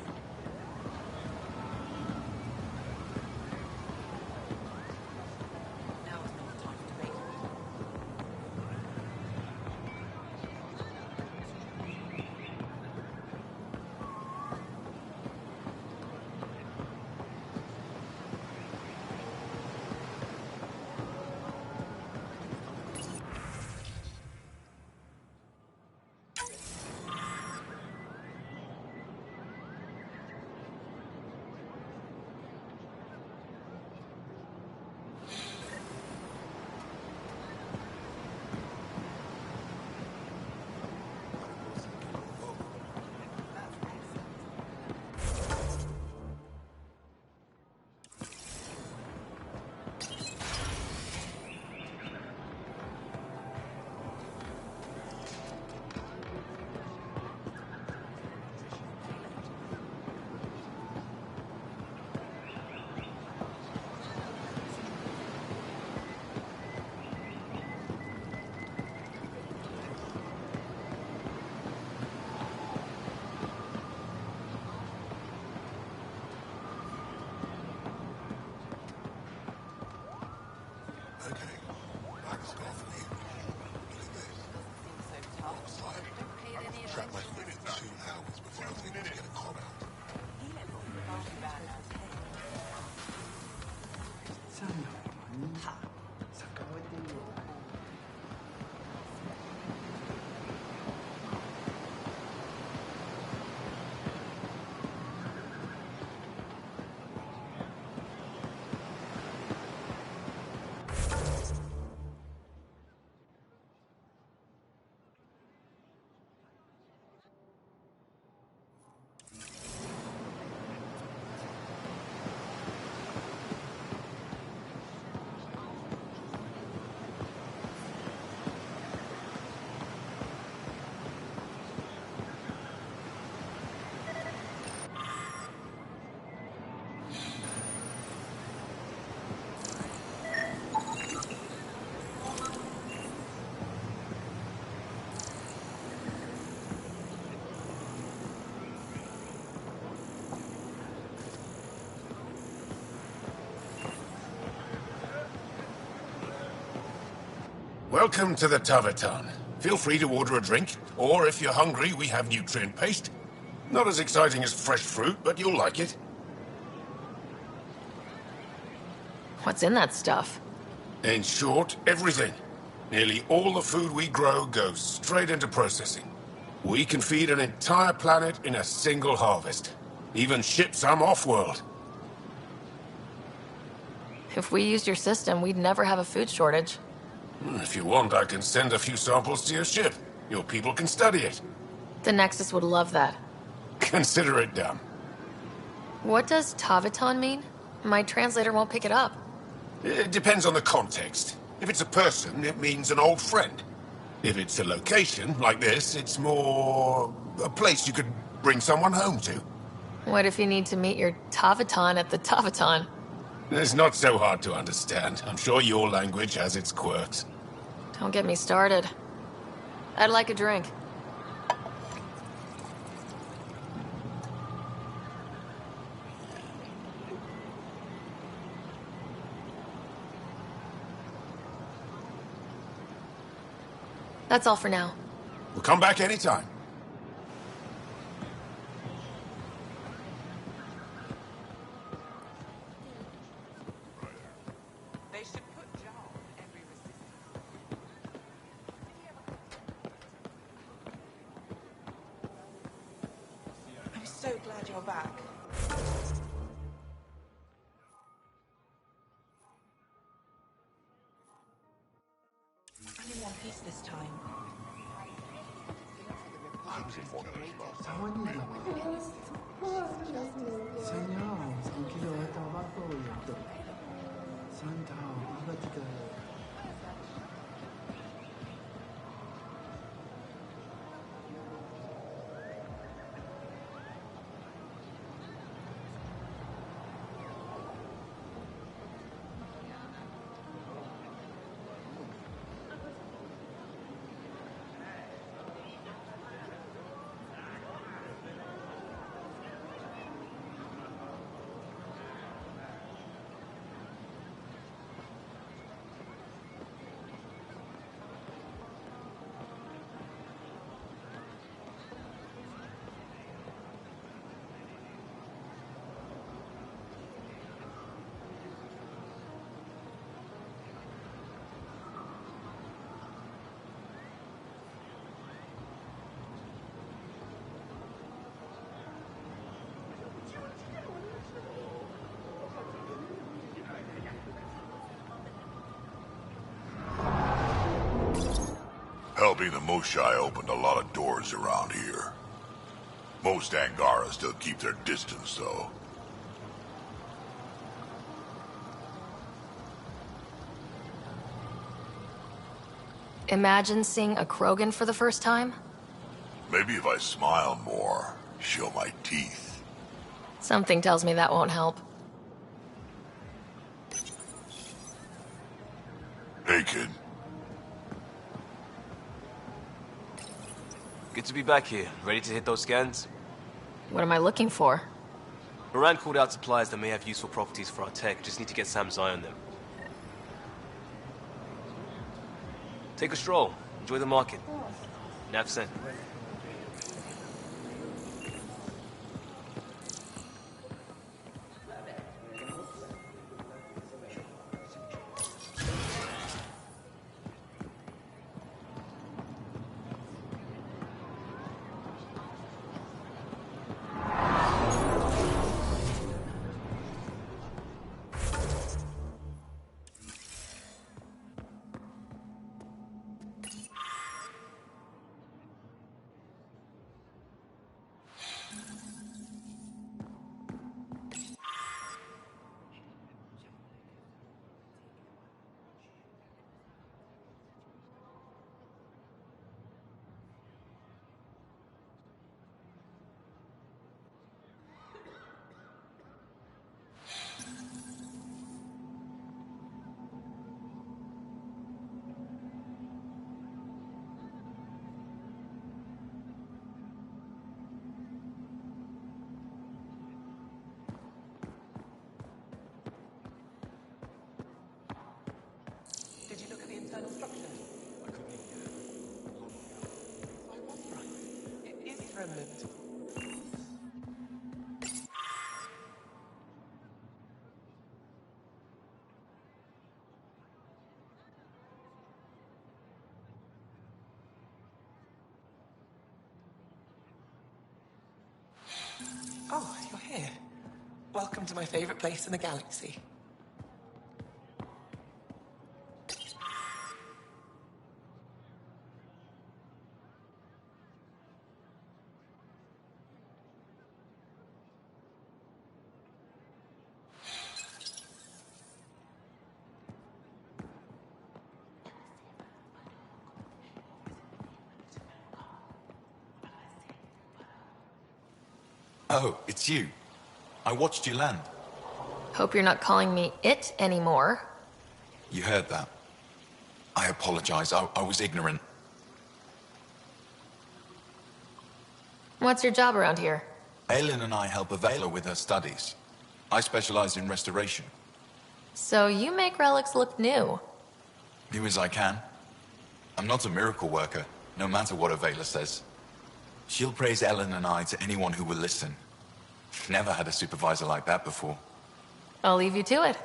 Welcome to the Taverton. Feel free to order a drink, or if you're hungry, we have nutrient paste. Not as exciting as fresh fruit, but you'll like it. What's in that stuff? In short, everything. Nearly all the food we grow goes straight into processing. We can feed an entire planet in a single harvest. Even ship some off-world. If we used your system, we'd never have a food shortage. If you want, I can send a few samples to your ship. Your people can study it. The Nexus would love that. Consider it done. What does Taverton mean? My translator won't pick it up. It depends on the context. If it's a person, it means an old friend. If it's a location, like this, it's more a place you could bring someone home to. What if you need to meet your Tavaton at the Tavaton? It's not so hard to understand. I'm sure your language has its quirks. Don't get me started. I'd like a drink. That's all for now. We'll come back anytime. I'm so glad you're back. I'm in one piece this time. Helping the Moshai opened a lot of doors around here. Most Angara still keep their distance, though. Imagine seeing a Krogan for the first time? Maybe if I smile more, show my teeth. Something tells me that won't help. Hey, kid. Good to be back here. Ready to hit those scans? What am I looking for? Moran called out supplies that may have useful properties for our tech. Just need to get Sam's eye on them. Take a stroll. Enjoy the market. Nav sent. Did you look at the internal structure? I couldn't even get it. I was right. It is remnant. Oh, you're here. Welcome to my favorite place in the galaxy. Oh, it's you. I watched you land. Hope you're not calling me it anymore. You heard that. I apologize. I was ignorant. What's your job around here? Aelin and I help Avela with her studies. I specialize in restoration. So you make relics look new. New as I can. I'm not a miracle worker, no matter what Avela says. She'll praise Ellen and I to anyone who will listen. Never had a supervisor like that before. I'll leave you to it.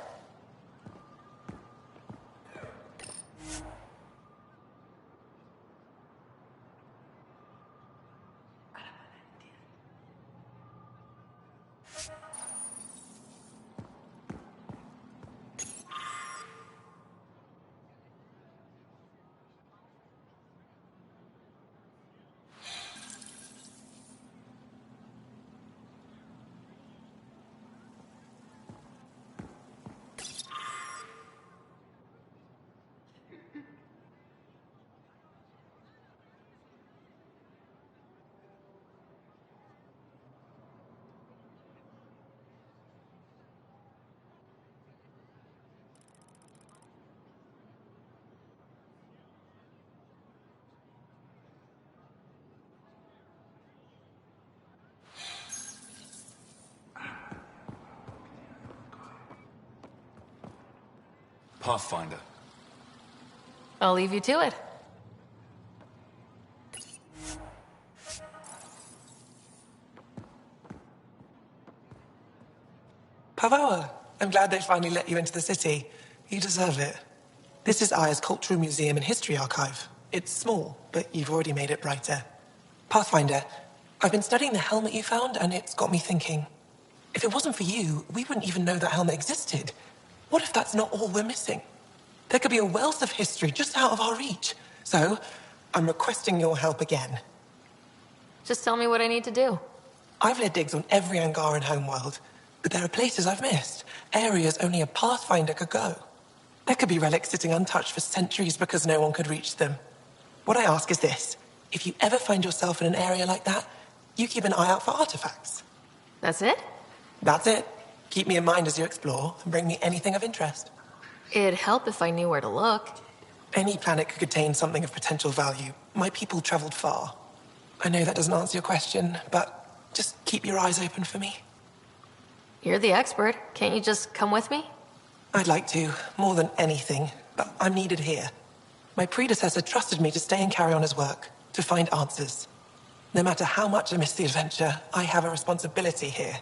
Pathfinder. I'll leave you to it. Pavawa, I'm glad they finally let you into the city. You deserve it. This is Aya's Cultural Museum and History Archive. It's small, but you've already made it brighter. Pathfinder, I've been studying the helmet you found, and it's got me thinking. If it wasn't for you, we wouldn't even know that helmet existed. What if that's not all we're missing? There could be a wealth of history just out of our reach. So, I'm requesting your help again. Just tell me what I need to do. I've led digs on every Angaran homeworld, but there are places I've missed, areas only a Pathfinder could go. There could be relics sitting untouched for centuries because no one could reach them. What I ask is this. If you ever find yourself in an area like that, you keep an eye out for artifacts. That's it? That's it. Keep me in mind as you explore, and bring me anything of interest. It'd help if I knew where to look. Any planet could contain something of potential value. My people traveled far. I know that doesn't answer your question, but just keep your eyes open for me. You're the expert. Can't you just come with me? I'd like to, more than anything, but I'm needed here. My predecessor trusted me to stay and carry on his work, to find answers. No matter how much I miss the adventure, I have a responsibility here.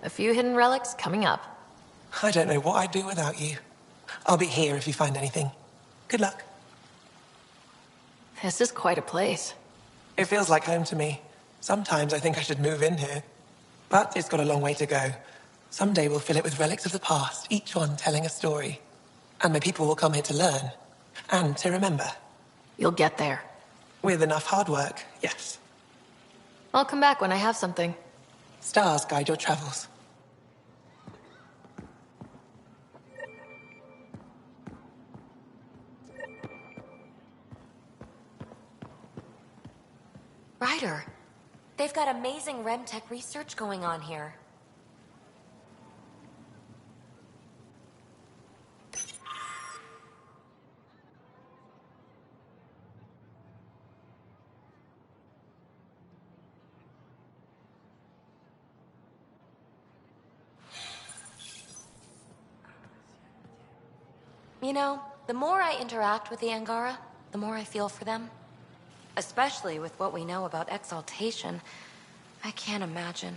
A few hidden relics coming up. I don't know what I'd do without you. I'll be here if you find anything. Good luck. This is quite a place. It feels like home to me. Sometimes I think I should move in here. But it's got a long way to go. Someday we'll fill it with relics of the past, each one telling a story. And my people will come here to learn. And to remember. You'll get there. With enough hard work, yes. I'll come back when I have something. Stars guide your travels. Ryder, they've got amazing Remtech research going on here. You know, the more I interact with the Angara, the more I feel for them. Especially with what we know about exaltation. I can't imagine.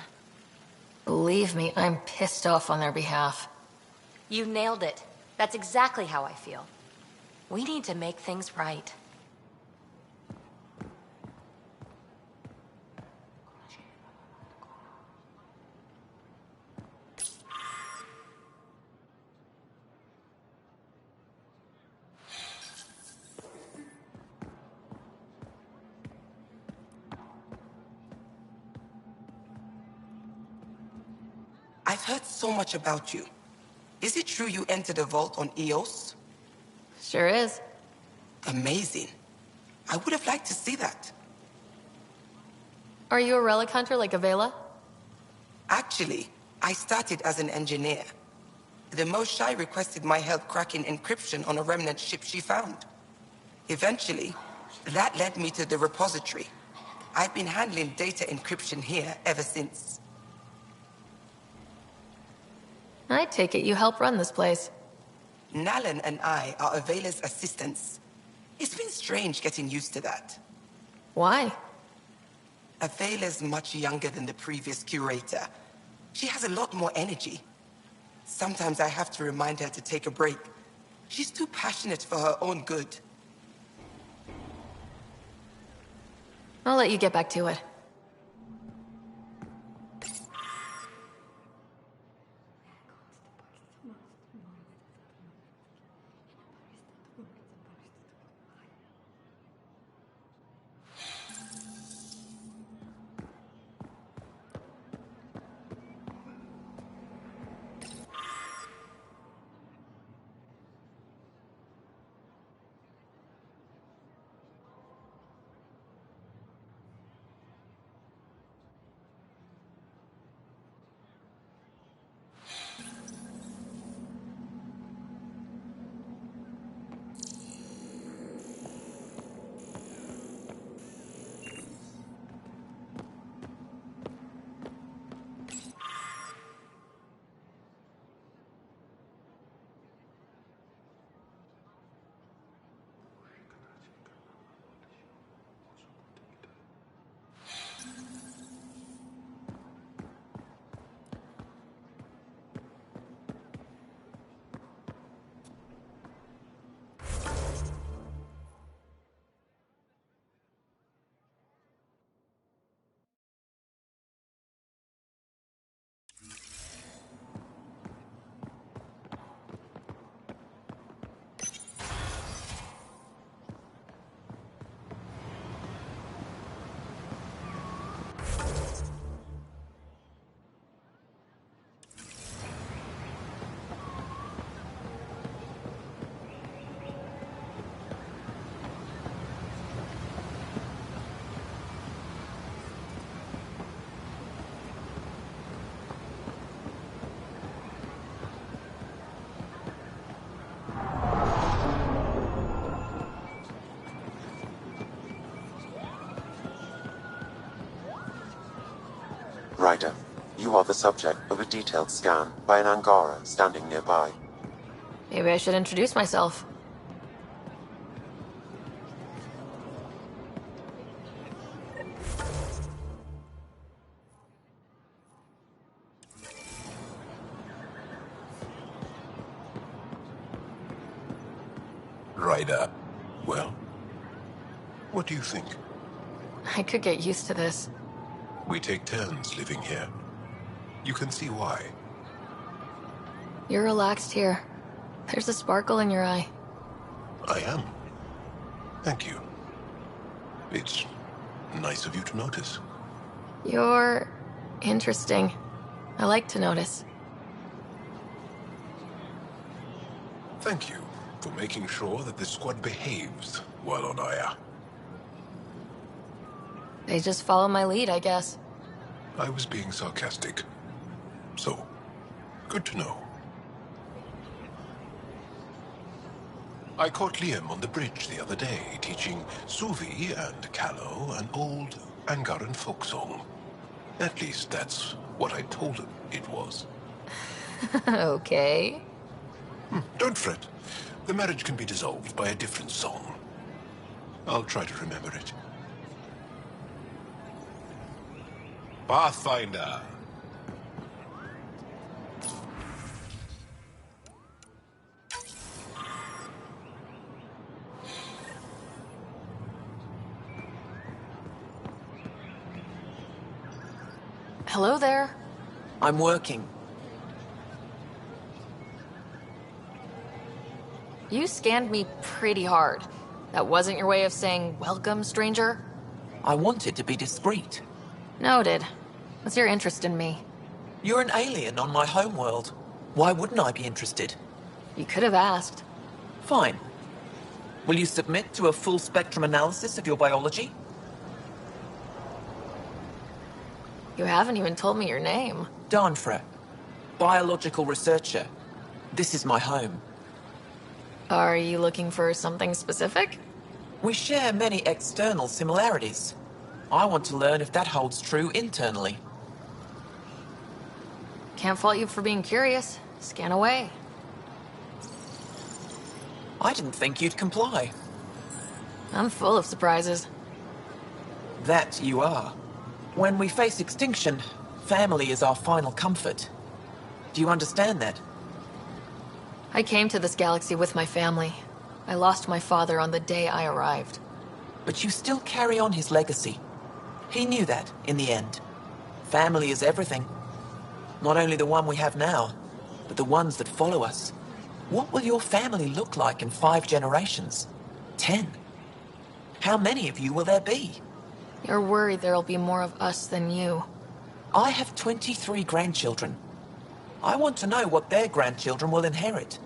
Believe me, I'm pissed off on their behalf. You nailed it. That's exactly how I feel. We need to make things right. I've heard so much about you. Is it true you entered a vault on Eos? Sure is. Amazing. I would have liked to see that. Are you a relic hunter like Avela? Actually, I started as an engineer. The Moshai requested my help cracking encryption on a remnant ship she found. Eventually, that led me to the repository. I've been handling data encryption here ever since. I take it you help run this place. Nalan and I are Avela's assistants. It's been strange getting used to that. Why? Avela's much younger than the previous curator. She has a lot more energy. Sometimes I have to remind her to take a break. She's too passionate for her own good. I'll let you get back to it. Ryder, you are the subject of a detailed scan by an Angara standing nearby. Maybe I should introduce myself. Ryder, well, what do you think? I could get used to this. We take turns living here. You can see why. You're relaxed here. There's a sparkle in your eye. I am. Thank you. It's nice of you to notice. You're interesting. I like to notice. Thank you for making sure that the squad behaves while on Aya. They just follow my lead, I guess. I was being sarcastic. So, good to know. I caught Liam on the bridge the other day, teaching Suvi and Callow an old Angaran folk song. At least that's what I told him it was. Okay. Don't fret. The marriage can be dissolved by a different song. I'll try to remember it. Pathfinder. Hello there. I'm working. You scanned me pretty hard. That wasn't your way of saying, welcome, stranger? I wanted to be discreet. Noted. What's your interest in me? You're an alien on my homeworld. Why wouldn't I be interested? You could have asked. Fine. Will you submit to a full-spectrum analysis of your biology? You haven't even told me your name. Darnfra. Biological researcher. This is my home. Are you looking for something specific? We share many external similarities. I want to learn if that holds true internally. Can't fault you for being curious. Scan away. I didn't think you'd comply. I'm full of surprises. That you are. When we face extinction, family is our final comfort. Do you understand that? I came to this galaxy with my family. I lost my father on the day I arrived. But you still carry on his legacy. He knew that, in the end. Family is everything. Not only the one we have now, but the ones that follow us. What will your family look like in 5 generations? 10? How many of you will there be? You're worried there'll be more of us than you. I have 23 grandchildren. I want to know what their grandchildren will inherit.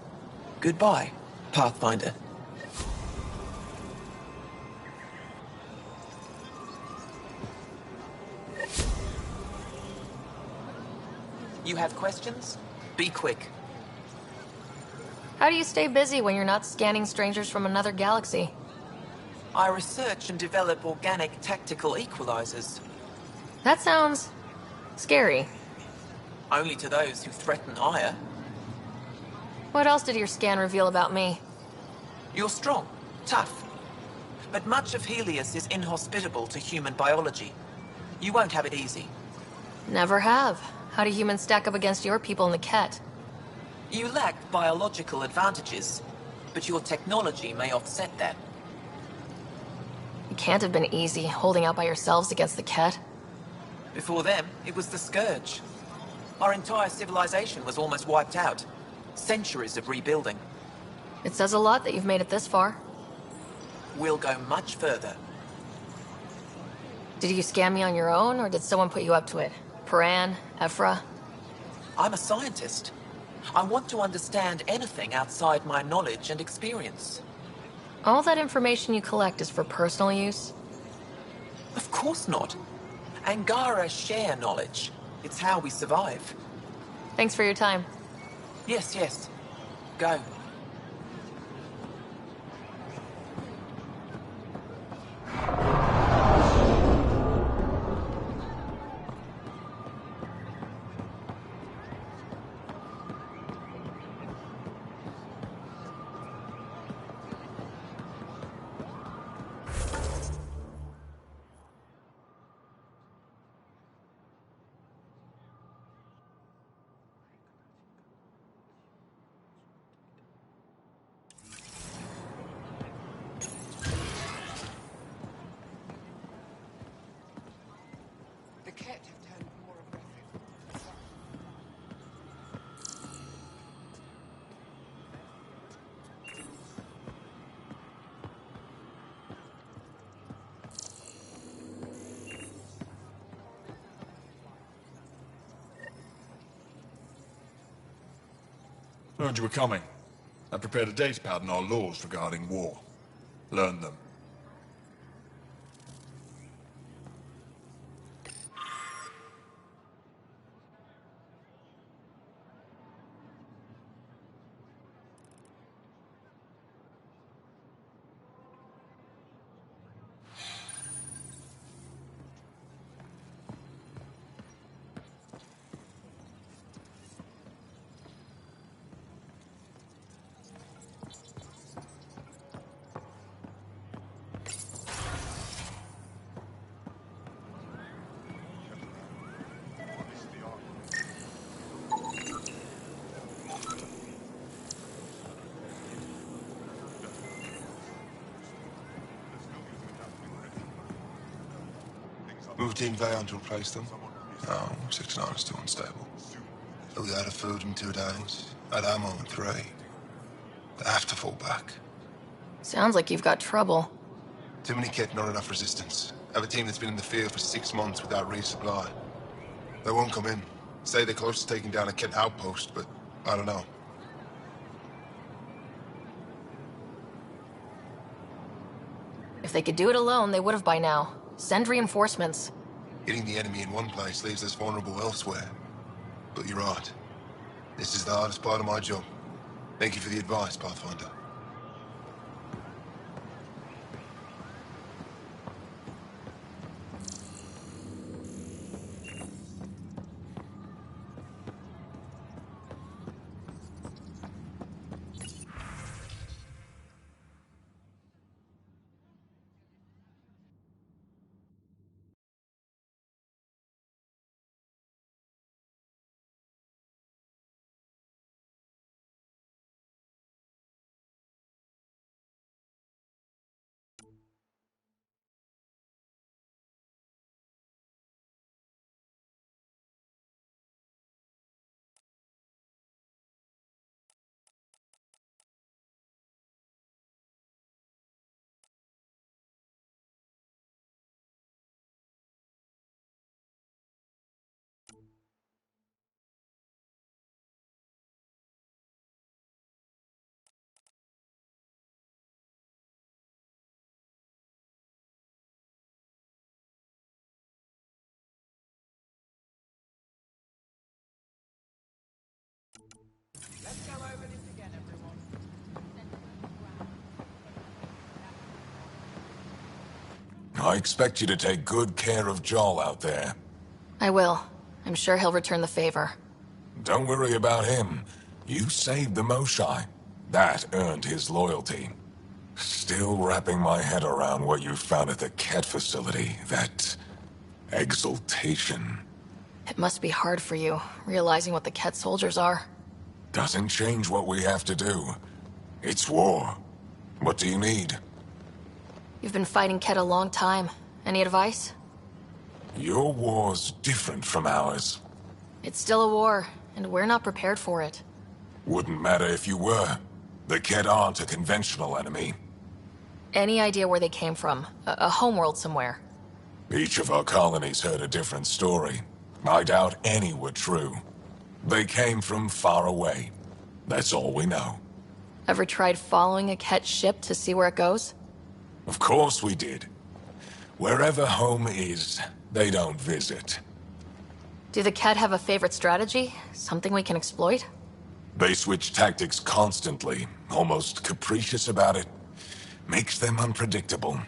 Goodbye, Pathfinder. You have questions? Be quick. How do you stay busy when you're not scanning strangers from another galaxy? I research and develop organic tactical equalizers. That sounds scary. Only to those who threaten Aya. What else did your scan reveal about me? You're strong, tough. But much of Helios is inhospitable to human biology. You won't have it easy. Never have. How do humans stack up against your people in the Kett? You lack biological advantages, but your technology may offset that. It can't have been easy, holding out by yourselves against the Kett. Before them, it was the Scourge. Our entire civilization was almost wiped out. Centuries of rebuilding. It says a lot that you've made it this far. We'll go much further. Did you scan me on your own, or did someone put you up to it? Paran, Ephra? I'm a scientist. I want to understand anything outside my knowledge and experience. All that information you collect is for personal use? Of course not. Angara share knowledge. It's how we survive. Thanks for your time. Yes, yes. Go. Heard you were coming. I prepared a datapad on our laws regarding war. Learn them. Moved in Vayon to replace them? No, 6-9 is too unstable. They'll be out of food in 2 days, out of ammo in 3. They have to fall back. Sounds like you've got trouble. Too many Kett, not enough resistance. I have a team that's been in the field for 6 months without resupply. They won't come in. Say they're close to taking down a Kett outpost, but I don't know. If they could do it alone, they would have by now. Send reinforcements. Hitting the enemy in one place leaves us vulnerable elsewhere. But you're right. This is the hardest part of my job. Thank you for the advice, Pathfinder. I expect you to take good care of Joel out there. I will. I'm sure he'll return the favor. Don't worry about him. You saved the Moshai. That earned his loyalty. Still wrapping my head around what you found at the Kett facility. That exaltation. It must be hard for you, realizing what the Kett soldiers are. Doesn't change what we have to do. It's war. What do you need? You've been fighting Kett a long time. Any advice? Your war's different from ours. It's still a war, and we're not prepared for it. Wouldn't matter if you were. The Kett aren't a conventional enemy. Any idea where they came from? A homeworld somewhere? Each of our colonies heard a different story. I doubt any were true. They came from far away. That's all we know. Ever tried following a Kett ship to see where it goes? Of course we did. Wherever home is, they don't visit. Do the Kett have a favorite strategy? Something we can exploit? They switch tactics constantly, almost capricious about it. Makes them unpredictable.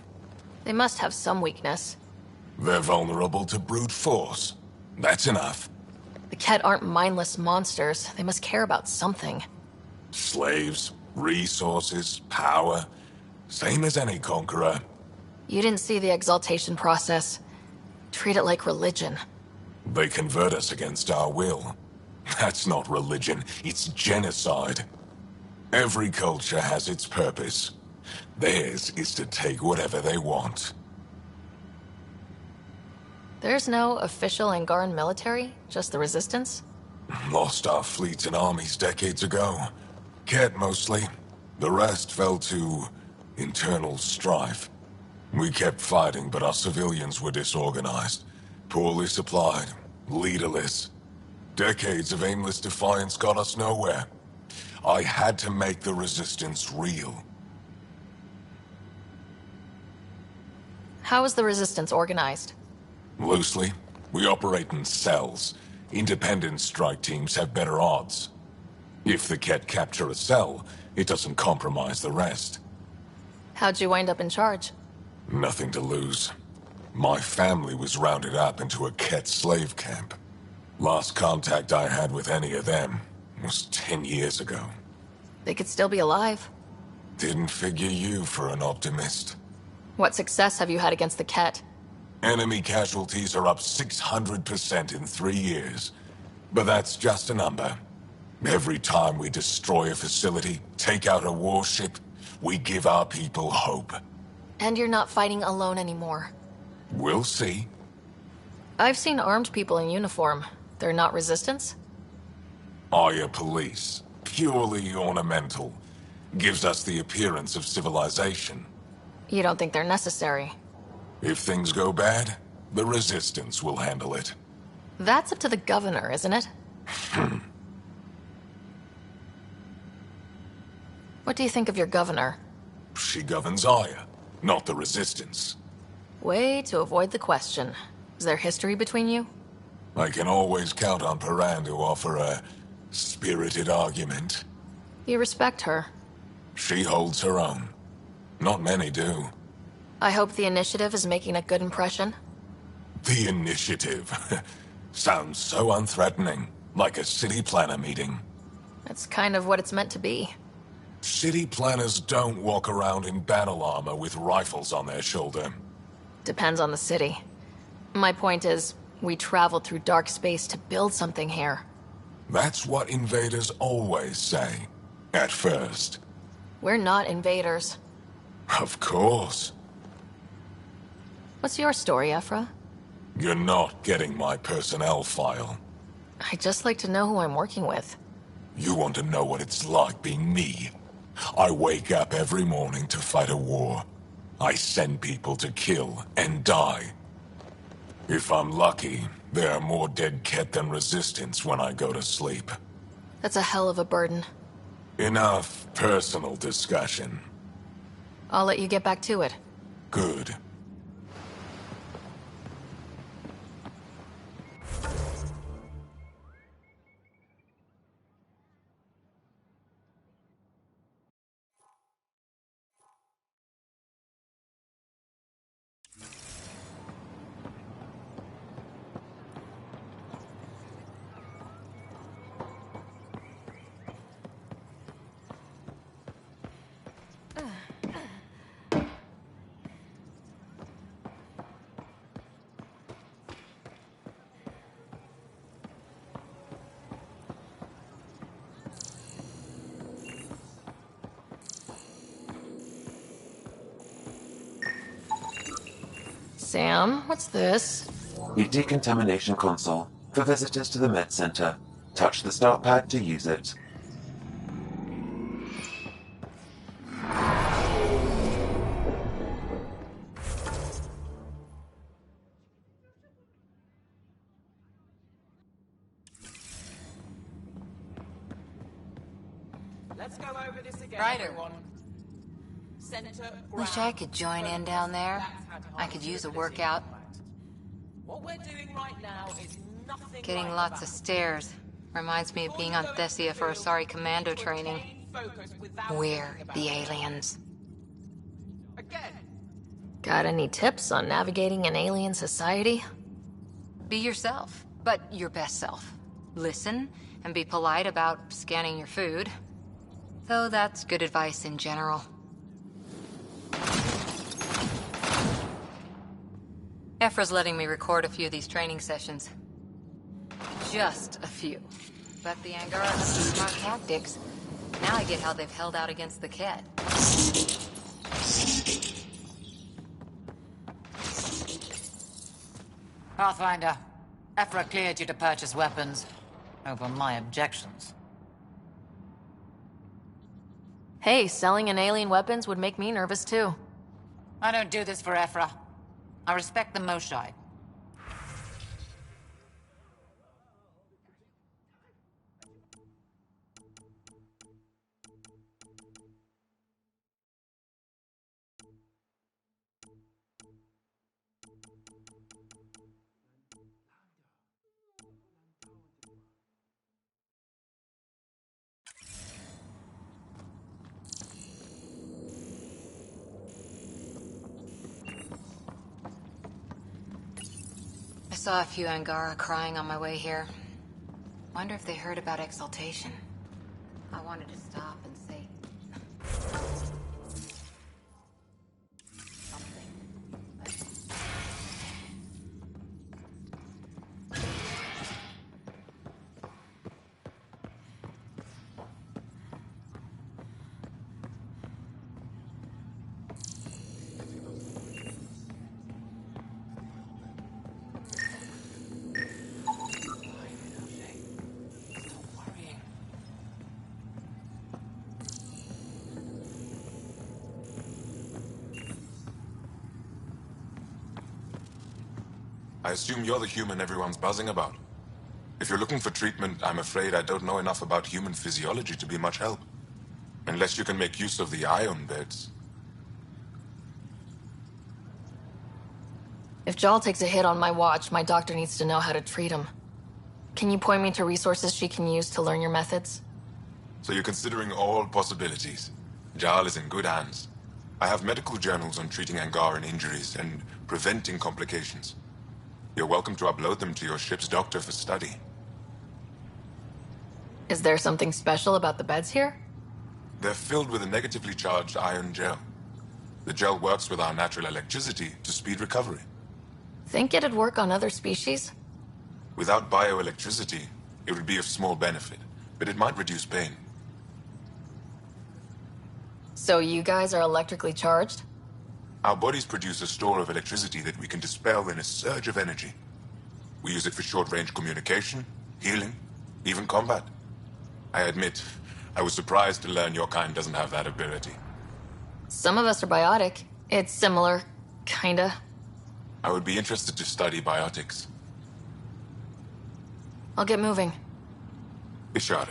They must have some weakness. They're vulnerable to brute force. That's enough. The Kett aren't mindless monsters. They must care about something. Slaves, resources, power. Same as any conqueror. You didn't see the exaltation process. Treat it like religion. They convert us against our will. That's not religion, it's genocide. Every culture has its purpose. Theirs is to take whatever they want. There's no official Angaran military? Just the Resistance? Lost our fleets and armies decades ago. Kett mostly. The rest fell to internal strife. We kept fighting, but our civilians were disorganized. Poorly supplied. Leaderless. Decades of aimless defiance got us nowhere. I had to make the Resistance real. How is the Resistance organized? Loosely, we operate in cells. Independent strike teams have better odds. If the Kett capture a cell, it doesn't compromise the rest. How'd you wind up in charge? Nothing to lose. My family was rounded up into a Kett slave camp. Last contact I had with any of them was 10 years ago. They could still be alive. Didn't figure you for an optimist. What success have you had against the Kett? Enemy casualties are up 600% in 3 years. But that's just a number. Every time we destroy a facility, take out a warship, we give our people hope. And you're not fighting alone anymore. We'll see. I've seen armed people in uniform. They're not Resistance? Aya police. Purely ornamental. Gives us the appearance of civilization. You don't think they're necessary? If things go bad, the Resistance will handle it. That's up to the governor, isn't it? What do you think of your governor? She governs Aya, not the Resistance. Way to avoid the question. Is there history between you? I can always count on Paran to offer a spirited argument. You respect her. She holds her own. Not many do. I hope the initiative is making a good impression. The initiative. Sounds so unthreatening. Like a city planner meeting. That's kind of what it's meant to be. City planners don't walk around in battle armor with rifles on their shoulder. Depends on the city. My point is, we traveled through dark space to build something here. That's what invaders always say. At first. We're not invaders. Of course. What's your story, Ephra? You're not getting my personnel file. I'd just like to know who I'm working with. You want to know what it's like being me? I wake up every morning to fight a war. I send people to kill and die. If I'm lucky, there are more dead Kett than resistance when I go to sleep. That's a hell of a burden. Enough personal discussion. I'll let you get back to it. Good. Sam, what's this? The decontamination console for visitors to the med center. Touch the start pad to use it. Let's go over this again, Ryder. everyone. Center Wish I could join in down there. I could use a workout. What we're doing right now is nothing Getting like lots that. of stairs. Reminds me of being on Thessia for Asari commando training. We're the aliens. Got any tips on navigating an alien society? Be yourself, but your best self. Listen, and be polite about scanning your food. Though that's good advice in general. Ephra's letting me record a few of these training sessions. Just a few. But the Angara have some smart tactics. Now I get how they've held out against the Kett. Pathfinder, Ephra cleared you to purchase weapons. Over my objections. Hey, selling an alien weapons would make me nervous too. I don't do this for Ephra. I respect the Moshai. I saw a few Angara crying on my way here. Wonder if they heard about exaltation. I wanted to stop and say... I assume you're the human everyone's buzzing about. If you're looking for treatment, I'm afraid I don't know enough about human physiology to be much help. Unless you can make use of the ion beds. If Jal takes a hit on my watch, my doctor needs to know how to treat him. Can you point me to resources she can use to learn your methods? So you're considering all possibilities. Jal is in good hands. I have medical journals on treating Angaran injuries and preventing complications. You're welcome to upload them to your ship's doctor for study. Is there something special about the beds here? They're filled with a negatively charged iron gel. The gel works with our natural electricity to speed recovery. Think it'd work on other species? Without bioelectricity, it would be of small benefit, but it might reduce pain. So you guys are electrically charged? Our bodies produce a store of electricity that we can dispel in a surge of energy. We use it for short-range communication, healing, even combat. I admit, I was surprised to learn your kind doesn't have that ability. Some of us are biotic. It's similar, kinda. I would be interested to study biotics. I'll get moving. Ishare.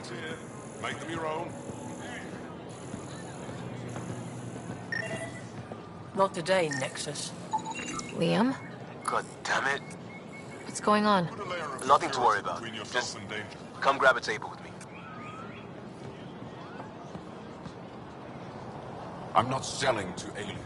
Here. Make them your own. Not today, Nexus. Liam? God damn it. What's going on? Nothing to worry about. Just come grab a table with me. I'm not selling to aliens.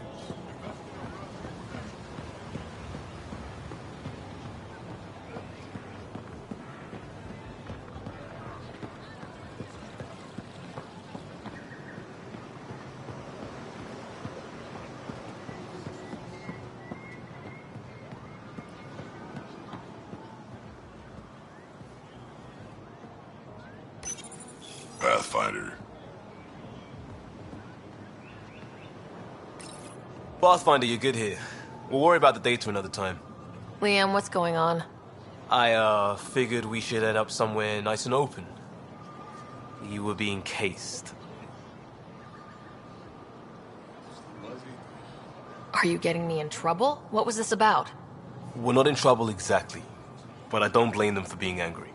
Pathfinder. Pathfinder, you're good here. We'll worry about the data another time. Liam, what's going on? I, figured we should head up somewhere nice and open. You were being cased. Are you getting me in trouble? What was this about? We're not in trouble exactly, but I don't blame them for being angry.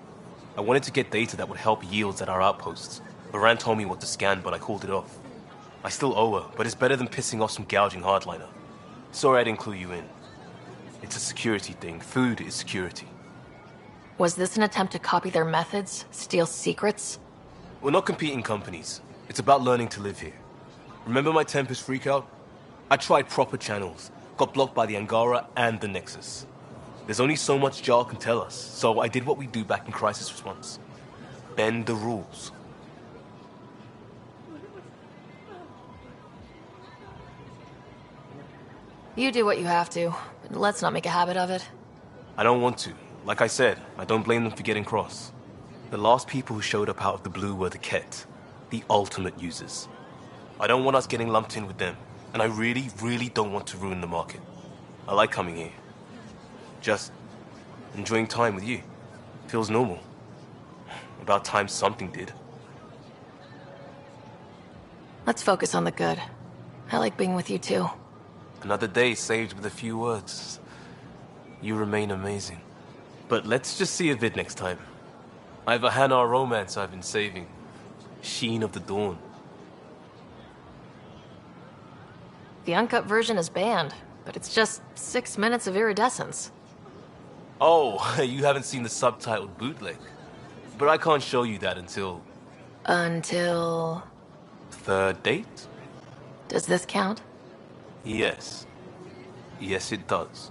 I wanted to get data that would help yields at our outposts. Loran told me what to scan, but I called it off. I still owe her, but it's better than pissing off some gouging hardliner. Sorry I didn't clue you in. It's a security thing. Food is security. Was this an attempt to copy their methods? Steal secrets? We're not competing companies. It's about learning to live here. Remember my Tempest freakout? I tried proper channels. Got blocked by the Angara and the Nexus. There's only so much Jarl can tell us, so I did what we do back in crisis response. Bend the rules. You do what you have to, but let's not make a habit of it. I don't want to. Like I said, I don't blame them for getting cross. The last people who showed up out of the blue were the Kett, the ultimate users. I don't want us getting lumped in with them, and I really, really don't want to ruin the market. I like coming here. Just enjoying time with you. Feels normal. About time something did. Let's focus on the good. I like being with you too. Another day saved with a few words. You remain amazing. But let's just see a vid next time. I have a Hanar romance I've been saving. Sheen of the Dawn. The uncut version is banned, but it's just 6 minutes of iridescence. Oh, you haven't seen the subtitled bootleg. But I can't show you that until... Until... Third date? Does this count? Yes. Yes, it does.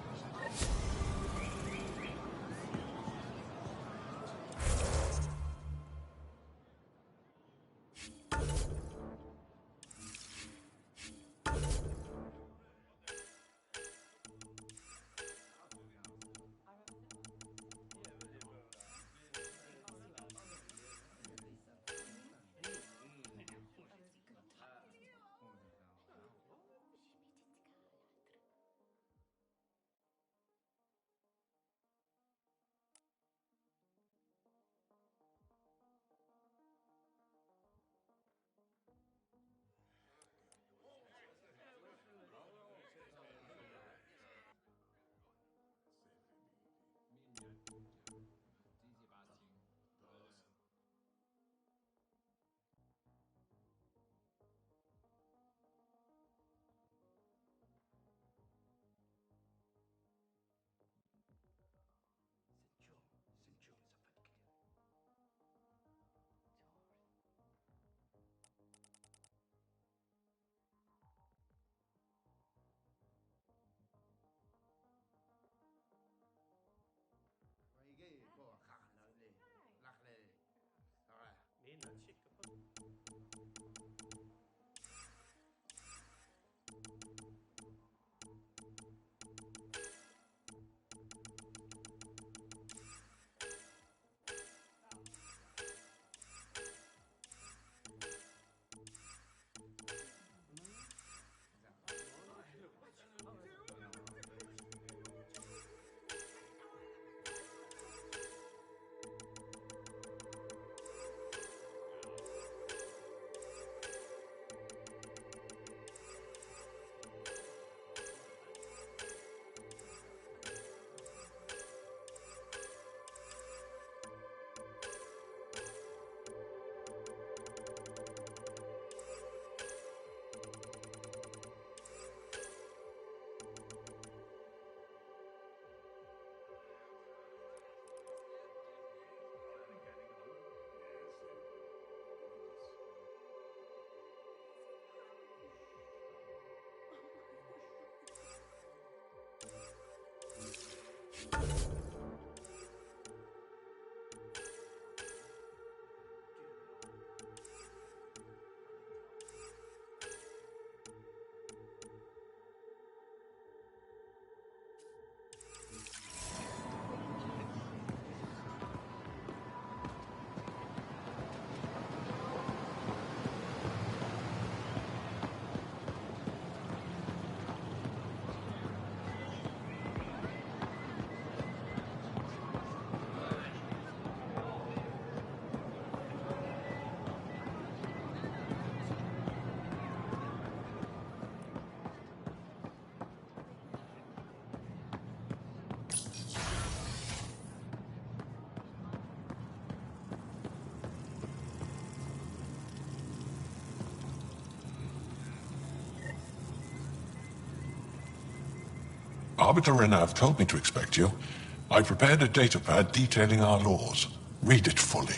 Arbiter Renav told me to expect you. I prepared a datapad detailing our laws. Read it fully.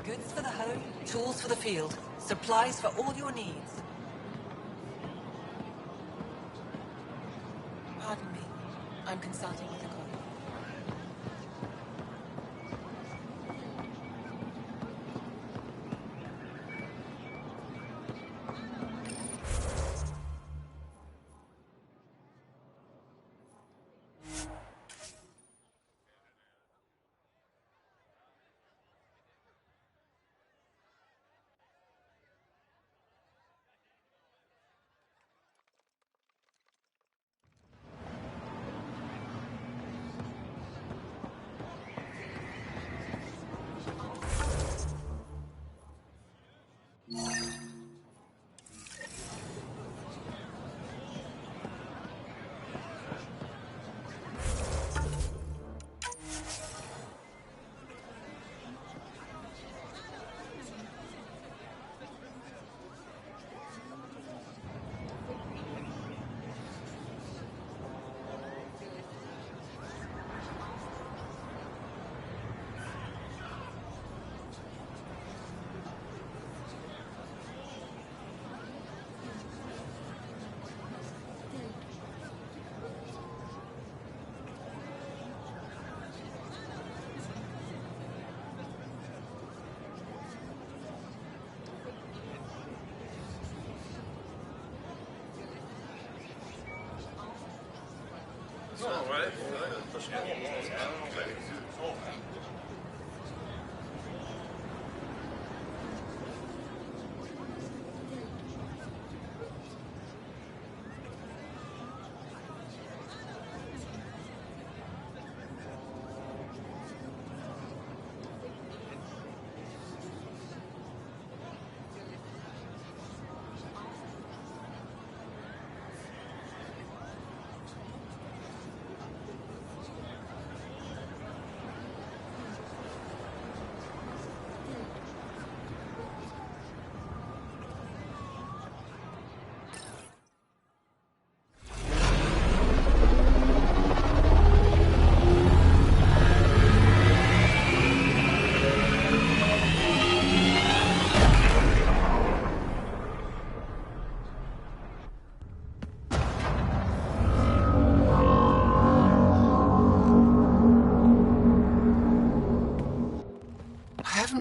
Goods for the home, tools for the field, supplies for all your needs. Pardon me. I'm consulting with a colleague.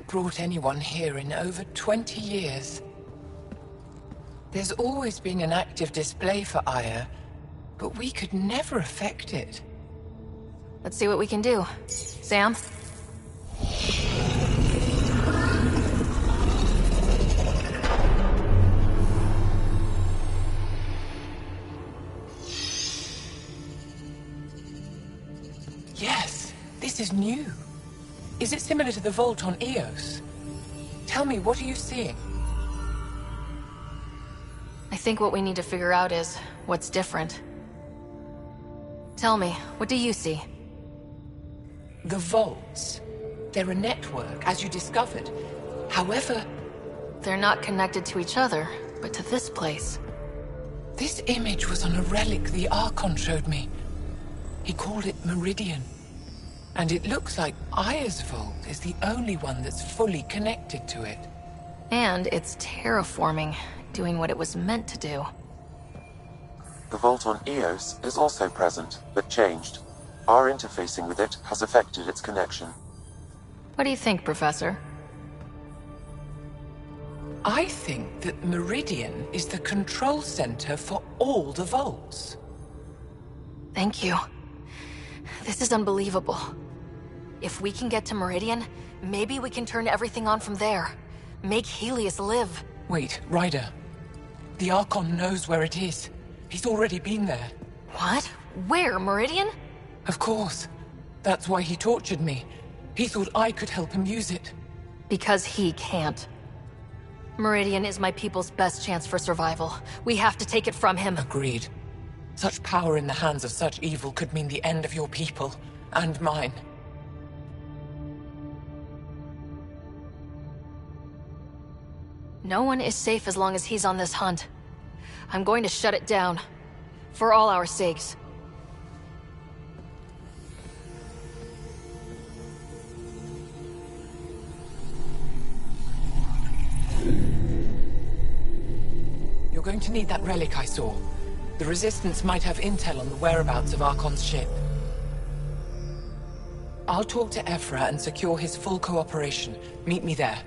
Brought anyone here in over 20 years. There's always been an active display for Aya, but we could never affect it. Let's see what we can do. Sam? Yes, this is new. Is it similar to the vault on Eos? Tell me, what are you seeing? I think what we need to figure out is what's different. Tell me, what do you see? The vaults. They're a network, as you discovered. However... They're not connected to each other, but to this place. This image was on a relic the Archon showed me. He called it Meridian. And it looks like Aya's vault is the only one that's fully connected to it. And it's terraforming, doing what it was meant to do. The vault on Eos is also present, but changed. Our interfacing with it has affected its connection. What do you think, Professor? I think that Meridian is the control center for all the vaults. Thank you. This is unbelievable. If we can get to Meridian, maybe we can turn everything on from there. Make Helios live. Wait, Ryder. The Archon knows where it is. He's already been there. What? Where? Meridian? Of course. That's why he tortured me. He thought I could help him use it. Because he can't. Meridian is my people's best chance for survival. We have to take it from him. Agreed. Such power in the hands of such evil could mean the end of your people, and mine. No one is safe as long as he's on this hunt. I'm going to shut it down. For all our sakes. going to need that relic I saw. The Resistance might have intel on the whereabouts of Archon's ship. I'll talk to Ephra and secure his full cooperation. Meet me there.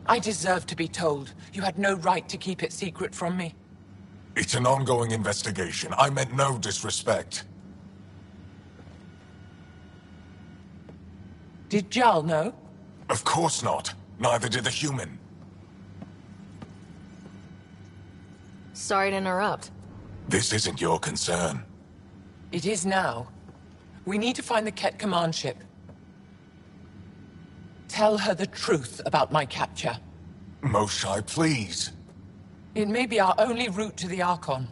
I deserve to be told. You had no right to keep it secret from me. It's an ongoing investigation. I meant no disrespect. Did Jarl know? Of course not. Neither did the human. Sorry to interrupt. This isn't your concern. It is now. We need to find the Kett command ship. Tell her the truth about my capture. Moshai, please. It may be our only route to the Archon.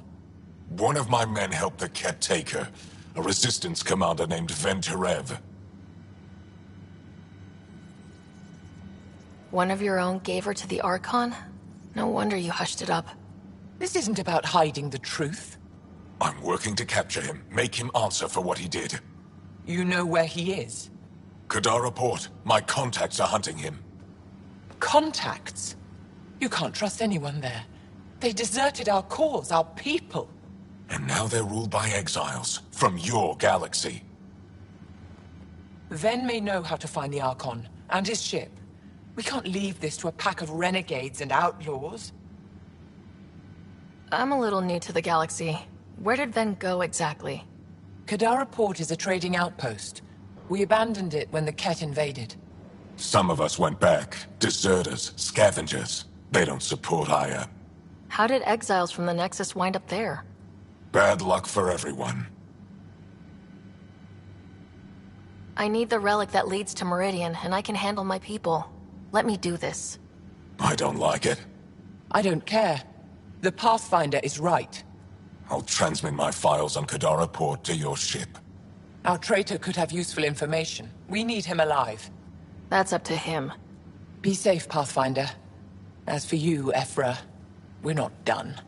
One of my men helped the Kett take her. A resistance commander named Venturev. One of your own gave her to the Archon? No wonder you hushed it up. This isn't about hiding the truth. I'm working to capture him, make him answer for what he did. You know where he is? Kadara Port. My contacts are hunting him. Contacts? You can't trust anyone there. They deserted our cause, our people. And now they're ruled by exiles from your galaxy. Ven may know how to find the Archon and his ship. We can't leave this to a pack of renegades and outlaws. I'm a little new to the galaxy. Where did Ven go exactly? Kadara Port is a trading outpost. We abandoned it when the Kett invaded. Some of us went back. Deserters, scavengers. They don't support Aya. How did exiles from the Nexus wind up there? Bad luck for everyone. I need the relic that leads to Meridian, and I can handle my people. Let me do this. I don't like it. I don't care. The Pathfinder is right. I'll transmit my files on Kadara Port to your ship. Our traitor could have useful information. We need him alive. That's up to him. Be safe, Pathfinder. As for you, Ephra, we're not done.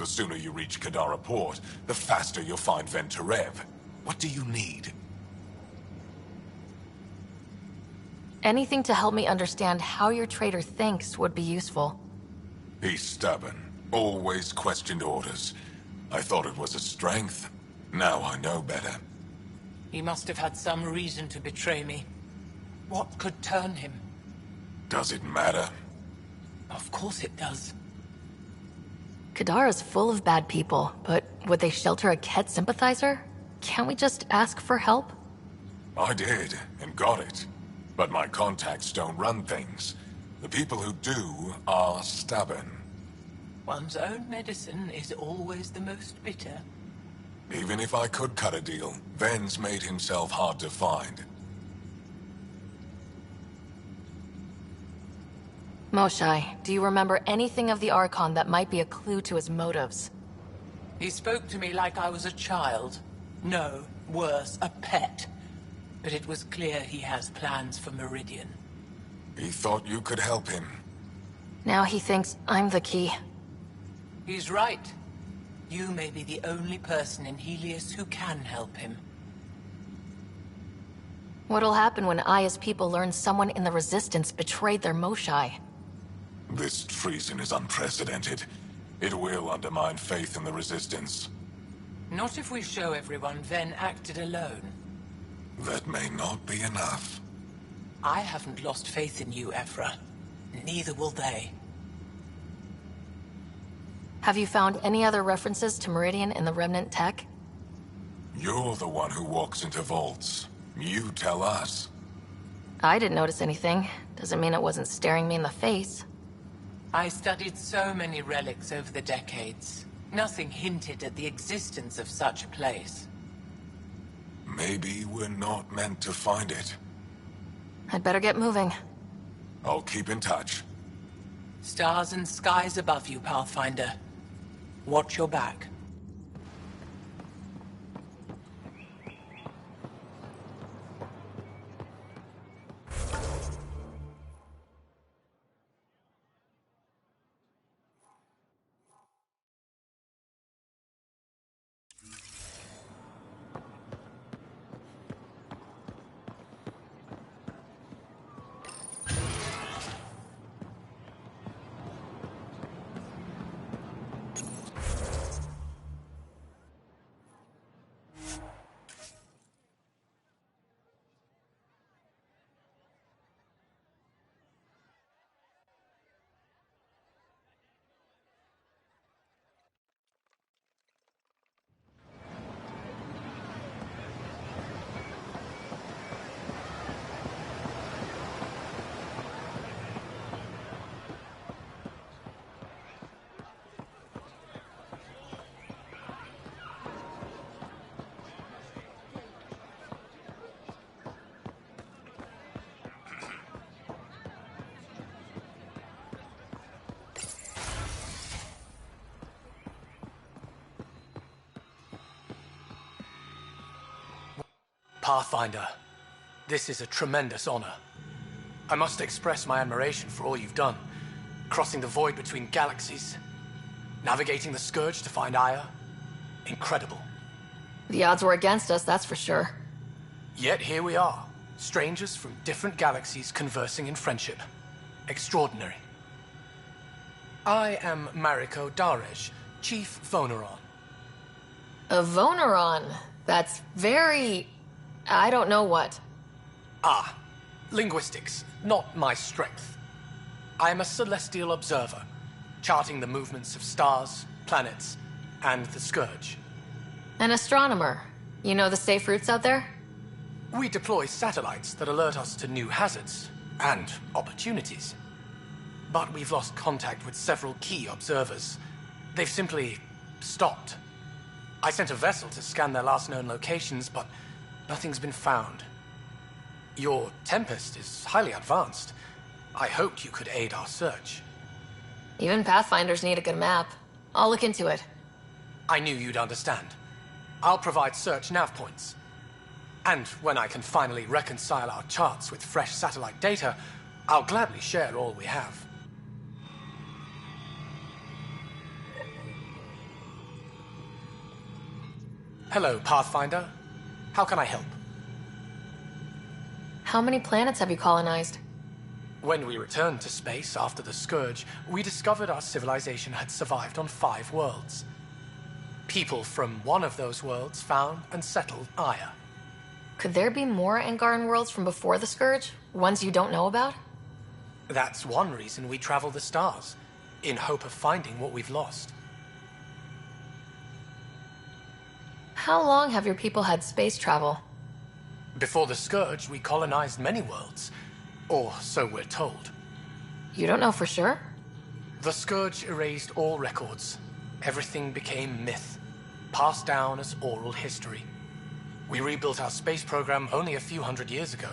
The sooner you reach Kadara Port, the faster you'll find Venturev. What do you need? Anything to help me understand how your traitor thinks would be useful. He's stubborn. Always questioned orders. I thought it was a strength. Now I know better. He must have had some reason to betray me. What could turn him? Does it matter? Of course it does. Kadara's full of bad people, but would they shelter a Kett sympathizer? Can't we just ask for help? I did, and got it. But my contacts don't run things. The people who do are stubborn. One's own medicine is always the most bitter. Even if I could cut a deal, Ven's made himself hard to find. Moshai, do you remember anything of the Archon that might be a clue to his motives? He spoke to me like I was a child. No, worse, a pet. But it was clear he has plans for Meridian. He thought you could help him. Now he thinks I'm the key. He's right. You may be the only person in Helios who can help him. What'll happen when Aya's people learn someone in the Resistance betrayed their Moshai? This treason is unprecedented. It will undermine faith in the Resistance. Not if we show everyone Ven acted alone. That may not be enough. I haven't lost faith in you, Evra. Neither will they. Have you found any other references to Meridian in the Remnant tech? You're the one who walks into vaults. You tell us. I didn't notice anything. Doesn't mean it wasn't staring me in the face. I studied so many relics over the decades. Nothing hinted at the existence of such a place. Maybe we're not meant to find it. I'd better get moving. I'll keep in touch. Stars and skies above you, Pathfinder. Watch your back. Pathfinder, this is a tremendous honor. I must express my admiration for all you've done. Crossing the void between galaxies, navigating the Scourge to find Aya. Incredible. The odds were against us, that's for sure. Yet here we are, strangers from different galaxies conversing in friendship. Extraordinary. I am Mariko Darej, Chief Voneron. A Voneron? That's very... I don't know what. Ah, linguistics, not my strength. I am a celestial observer, charting the movements of stars, planets, and the Scourge. An astronomer. You know the safe routes out there? We deploy satellites that alert us to new hazards and opportunities. But we've lost contact with several key observers. They've simply stopped. I sent a vessel to scan their last known locations, but nothing's been found. Your Tempest is highly advanced. I hoped you could aid our search. Even Pathfinders need a good map. I'll look into it. I knew you'd understand. I'll provide search nav points. And when I can finally reconcile our charts with fresh satellite data, I'll gladly share all we have. Hello, Pathfinder. How can I help? How many planets have you colonized? When we returned to space after the Scourge, we discovered our civilization had survived on 5 worlds. People from one of those worlds found and settled Aya. Could there be more Angaran worlds from before the Scourge? Ones you don't know about? That's one reason we travel the stars, in hope of finding what we've lost. How long have your people had space travel? Before the Scourge, we colonized many worlds. Or so we're told. You don't know for sure? The Scourge erased all records. Everything became myth, passed down as oral history. We rebuilt our space program only a few hundred years ago.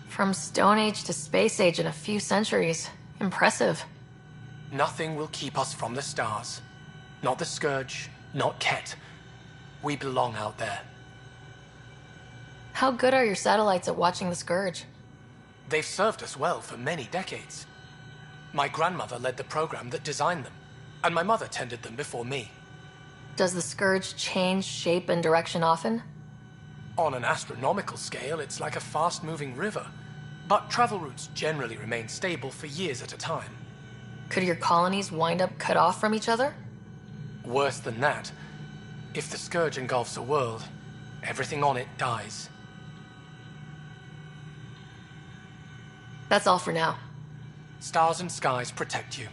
From Stone Age to Space Age in a few centuries. Impressive. Nothing will keep us from the stars. Not the Scourge, not Kett. We belong out there. How good are your satellites at watching the Scourge? They've served us well for many decades. My grandmother led the program that designed them, and my mother tended them before me. Does the Scourge change shape and direction often? On an astronomical scale, it's like a fast-moving river, but travel routes generally remain stable for years at a time. Could your colonies wind up cut off from each other? Worse than that, if the Scourge engulfs a world, everything on it dies. That's all for now. Stars and skies protect you.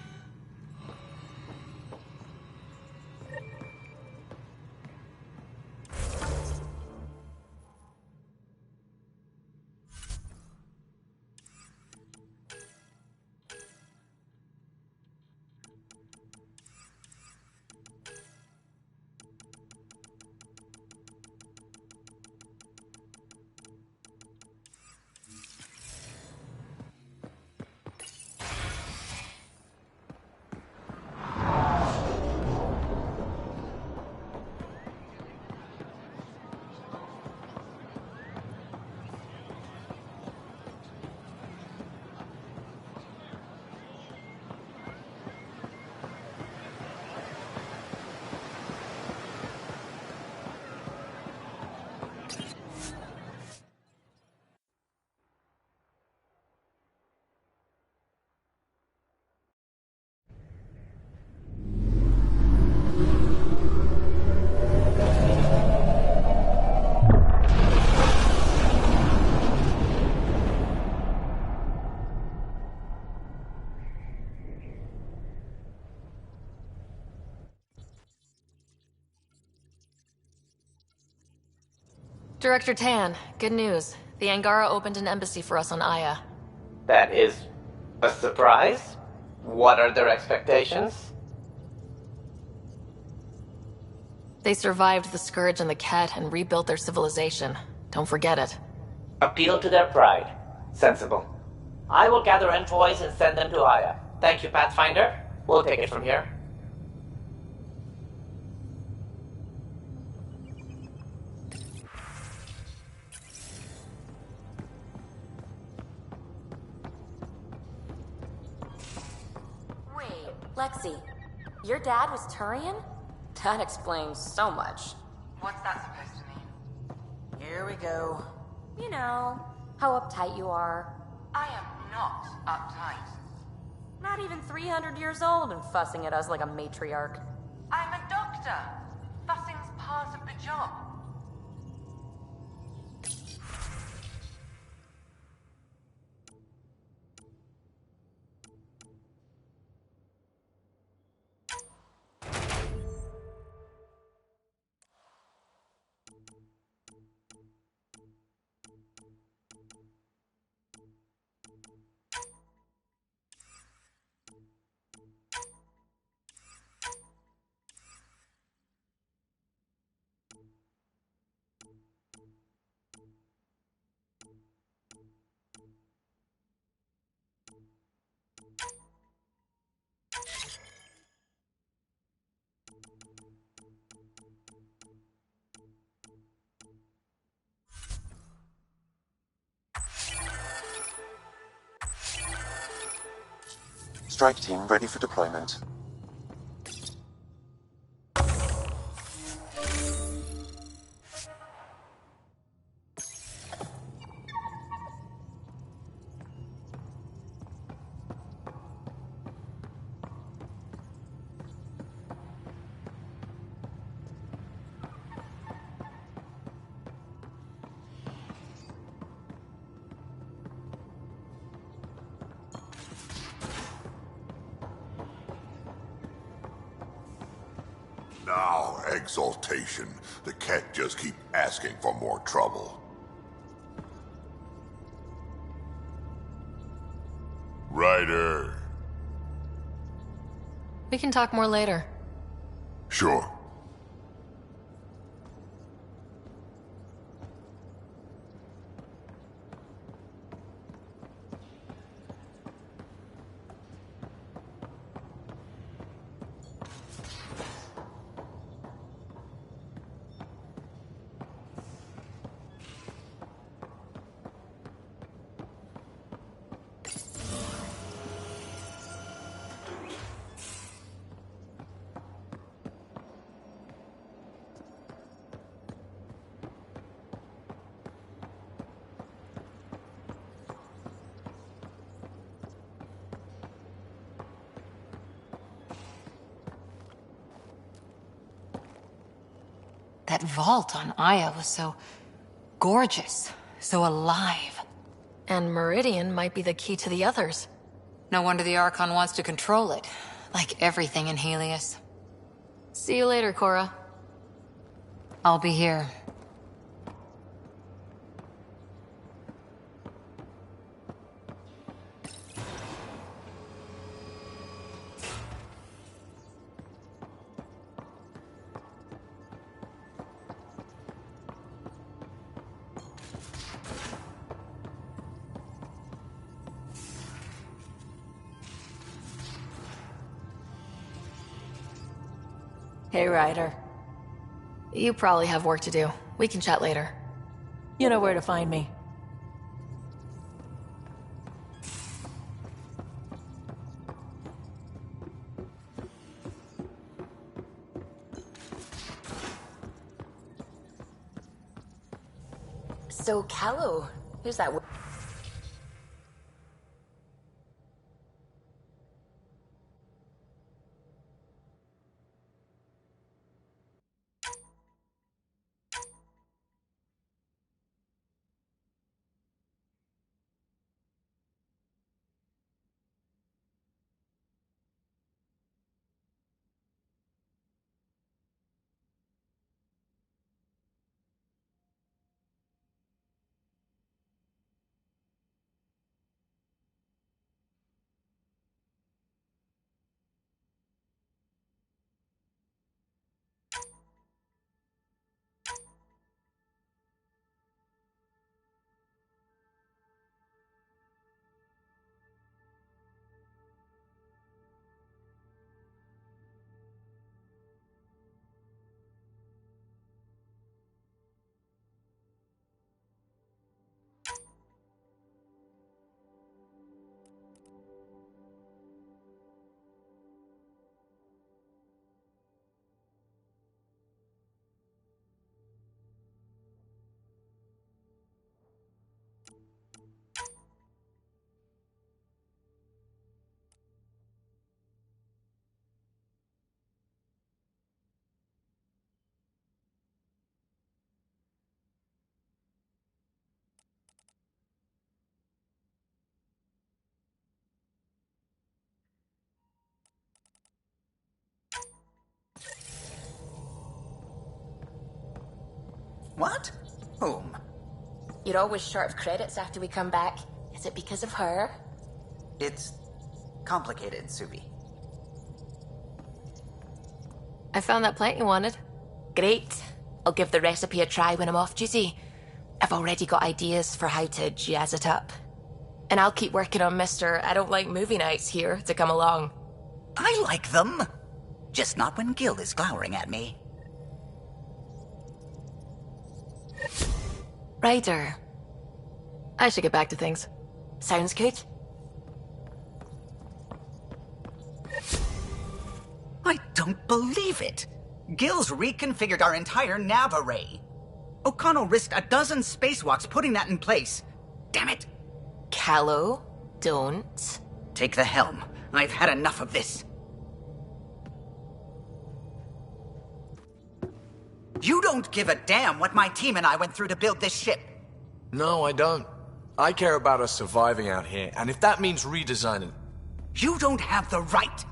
Director Tan, good news. The Angara opened an embassy for us on Aya. That is a surprise? What are their expectations? They survived the Scourge and the Kett and rebuilt their civilization. Don't forget it. Appeal to their pride. Sensible. I will gather envoys and send them to Aya. Thank you, Pathfinder. We'll take it from here. Lexi, your dad was Turian? That explains so much. What's that supposed to mean? Here we go. You know, how uptight you are. I am not uptight. Not even 300 years old and fussing at us like a matriarch. I'm a doctor. Fussing's part of the job. Strike team ready for deployment. Now, exaltation. The Kett just keep asking for more trouble. Ryder. We can talk more later. Sure. That vault on Aya was so gorgeous, so alive. And Meridian might be the key to the others. No wonder the Archon wants to control it, like everything in Helios. See you later, Cora. I'll be here. Hey, Ryder. You probably have work to do. We can chat later. You know where to find me. So, Callow, who's that? What? Whom? You're always short of credits after we come back. Is it because of her? It's complicated, Subi. I found that plant you wanted. Great. I'll give the recipe a try when I'm off duty. I've already got ideas for how to jazz it up. And I'll keep working on Mr. I don't like movie nights here to come along. I like them. Just not when Gil is glowering at me. Ryder. I should get back to things. Sounds good. I don't believe it. Gil's reconfigured our entire nav array. O'Connell risked a dozen spacewalks putting that in place. Damn it. Callow, don't. Take the helm. I've had enough of this. You don't give a damn what my team and I went through to build this ship. No, I don't. I care about us surviving out here, and if that means redesigning... You don't have the right.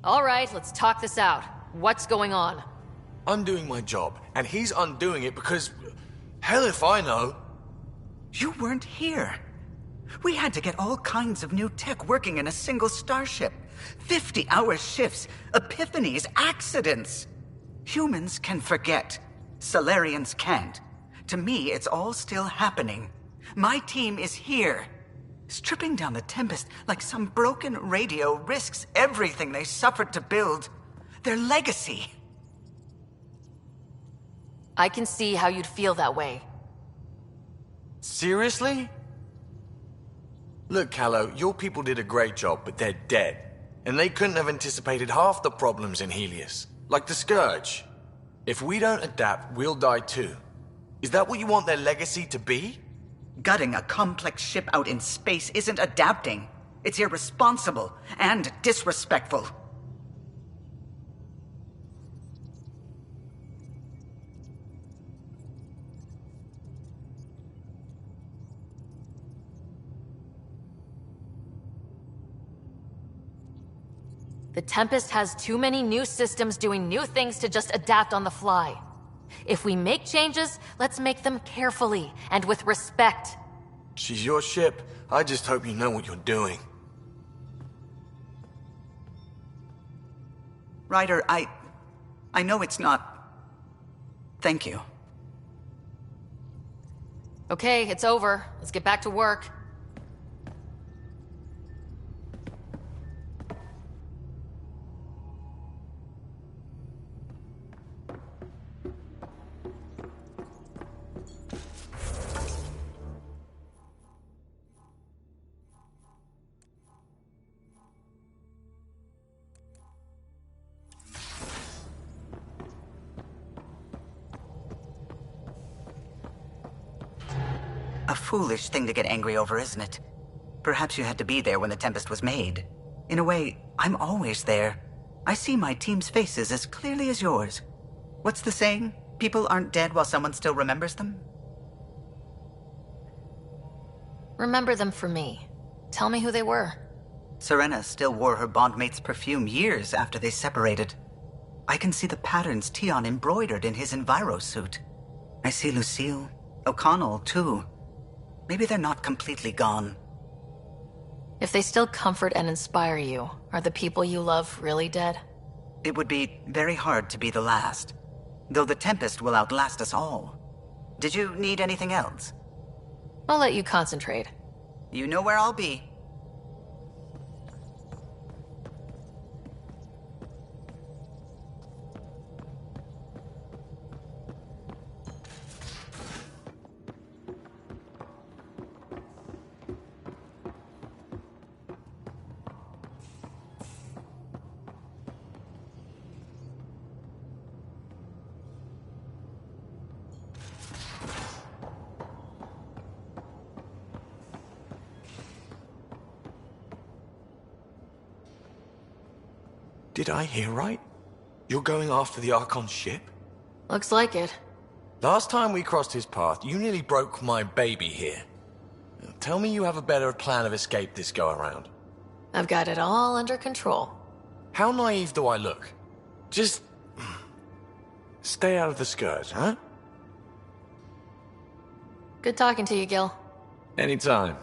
All right, let's talk this out. What's going on? I'm doing my job, and he's undoing it because... Hell if I know. You weren't here. We had to get all kinds of new tech working in a single starship. 50-hour shifts, epiphanies, accidents. Humans can forget. Solarians can't. To me, it's all still happening. My team is here. Stripping down the Tempest like some broken radio risks everything they suffered to build. Their legacy. I can see how you'd feel that way. Seriously? Look, Callow, your people did a great job, but they're dead. And they couldn't have anticipated half the problems in Helios. Like the Scourge. If we don't adapt, we'll die too. Is that what you want their legacy to be? Gutting a complex ship out in space isn't adapting. It's irresponsible and disrespectful. The Tempest has too many new systems doing new things to just adapt on the fly. If we make changes, let's make them carefully and with respect. She's your ship. I just hope you know what you're doing. Ryder, I know it's not... Thank you. Okay, it's over. Let's get back to work. A foolish thing to get angry over, isn't it? Perhaps you had to be there when the Tempest was made. In a way, I'm always there. I see my team's faces as clearly as yours. What's the saying? People aren't dead while someone still remembers them? Remember them for me. Tell me who they were. Serena still wore her bondmate's perfume years after they separated. I can see the patterns Tion embroidered in his Enviro suit. I see Lucille, O'Connell, too. Maybe they're not completely gone. If they still comfort and inspire you, are the people you love really dead? It would be very hard to be the last. Though the Tempest will outlast us all. Did you need anything else? I'll let you concentrate. You know where I'll be. Did I hear right? You're going after the Archon's ship? Looks like it. Last time we crossed his path, you nearly broke my baby here. Now, tell me you have a better plan of escape this go-around. I've got it all under control. How naive do I look? Just... stay out of the Scourge, huh? Good talking to you, Gil. Anytime.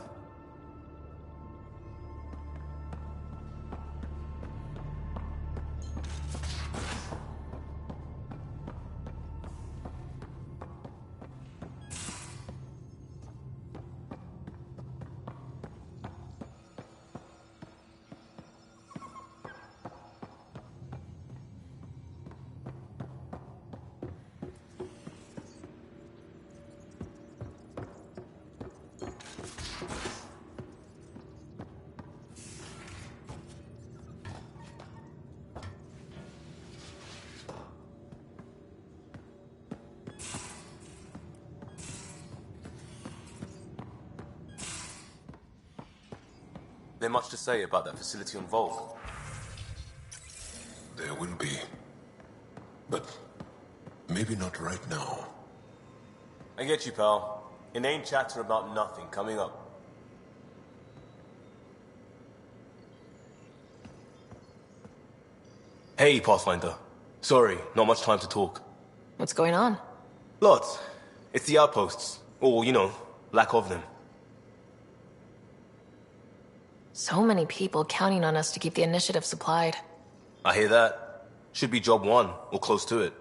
There much to say about that facility on Voeld? There will be. But maybe not right now. I get you, pal. Inane chatter about nothing coming up. Hey, Pathfinder. Sorry, not much time to talk. What's going on? Lots. It's the outposts. Or, lack of them. So many people counting on us to keep the initiative supplied. I hear that. Should be job 1, or close to it.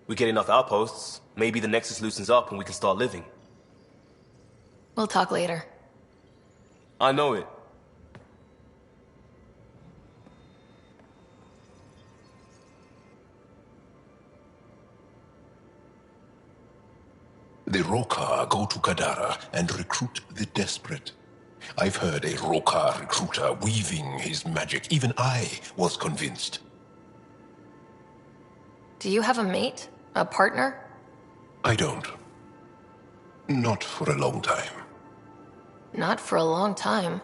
We get enough outposts, maybe the Nexus loosens up and we can start living. We'll talk later. I know it. The Rokar go to Kadara and recruit the desperate. I've heard a Rokar recruiter weaving his magic. Even I was convinced. Do you have a mate? A partner? I don't. Not for a long time. Not for a long time.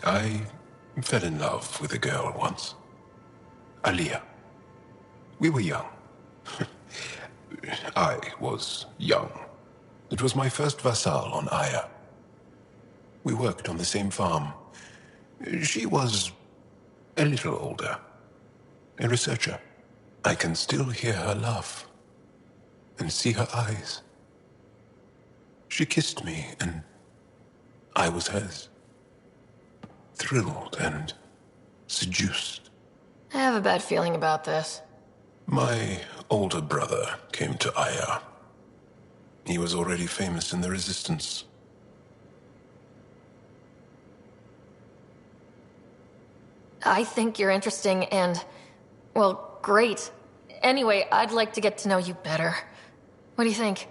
I fell in love with a girl once. Aliyah. We were young. I was young. It was my first vassal on Aya. We worked on the same farm. She was a little older. A researcher. I can still hear her laugh and see her eyes. She kissed me and I was hers. Thrilled and seduced. I have a bad feeling about this. My older brother came to Aya. He was already famous in the Resistance. I think you're interesting and, well, great. Anyway, I'd like to get to know you better. What do you think?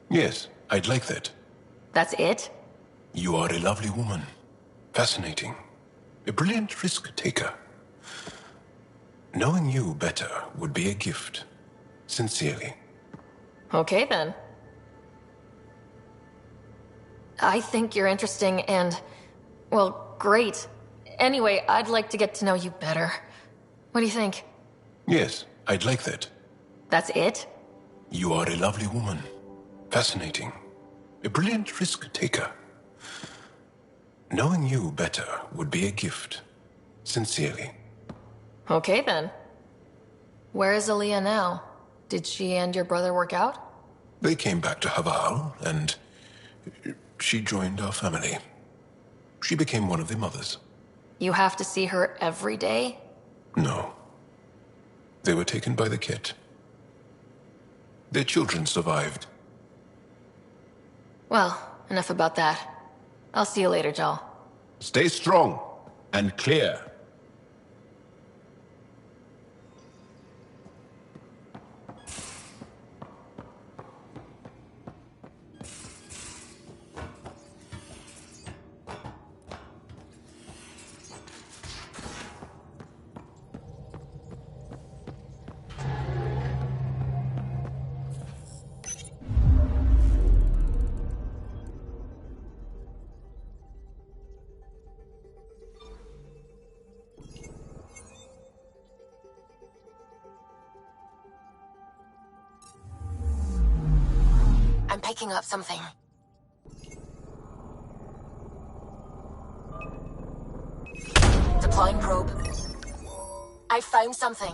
Yes, I'd like that. That's it? You are a lovely woman. Fascinating. A brilliant risk-taker. Knowing you better would be a gift. Sincerely. Okay, then. I think you're interesting and, well, great. Anyway, I'd like to get to know you better. What do you think? Yes, I'd like that. That's it? You are a lovely woman. Fascinating. A brilliant risk-taker. Knowing you better would be a gift. Sincerely. Okay, then. Where is Aliyah now? Did she and your brother work out? They came back to Haval, and she joined our family. She became one of the mothers. You have to see her every day? No. They were taken by the Kett. Their children survived. Well, enough about that. I'll see you later, Jal. Stay strong and clear. I'm picking up something. Deploying probe. I found something.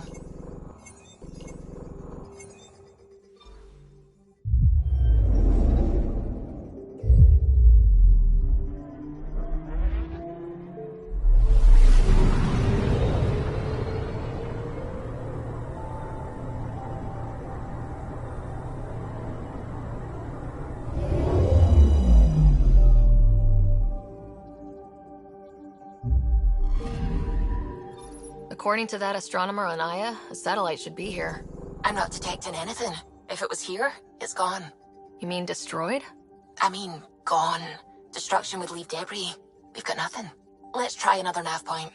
According to that astronomer on Aya, a satellite should be here. I'm not detecting anything. If it was here, it's gone. You mean destroyed? I mean, gone. Destruction would leave debris. We've got nothing. Let's try another nav point.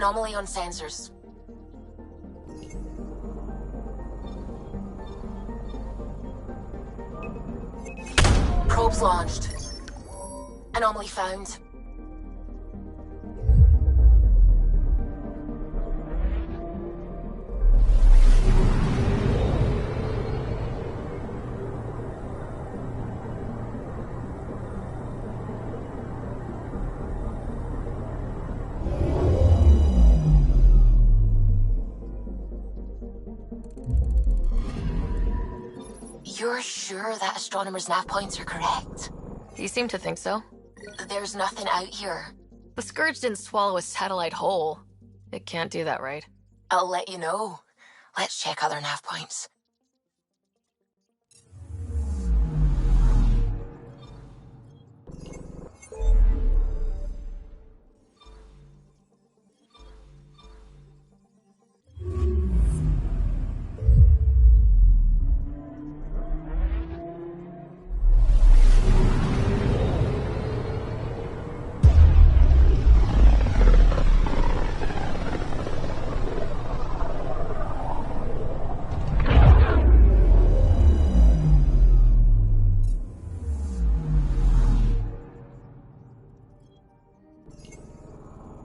Anomaly on sensors. Probes launched. Anomaly found. You're sure that astronomers' nav points are correct? You seem to think so. There's nothing out here. The Scourge didn't swallow a satellite whole. It can't do that, right? I'll let you know. Let's check other nav points.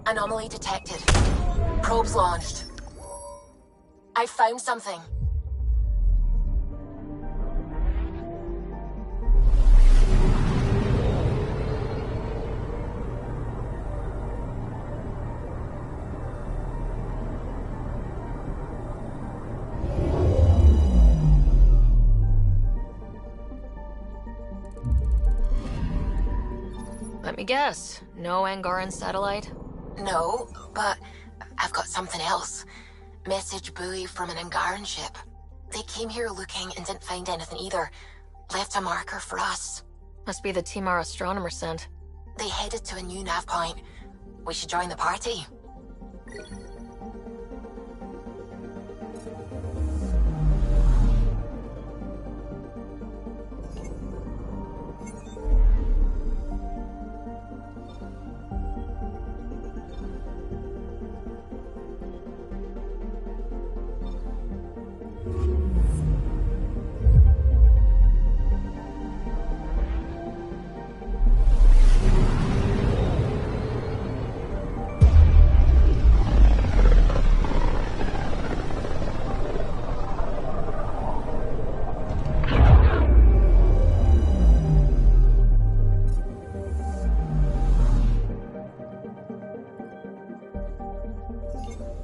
Anomaly detected. Probes launched. I found something. Let me guess. No Angaran satellite? No, but I've got something else. Message buoy from an Angaran ship. They came here looking and didn't find anything either. Left a marker for us. Must be the team our astronomer sent. They headed to a new nav point. We should join the party.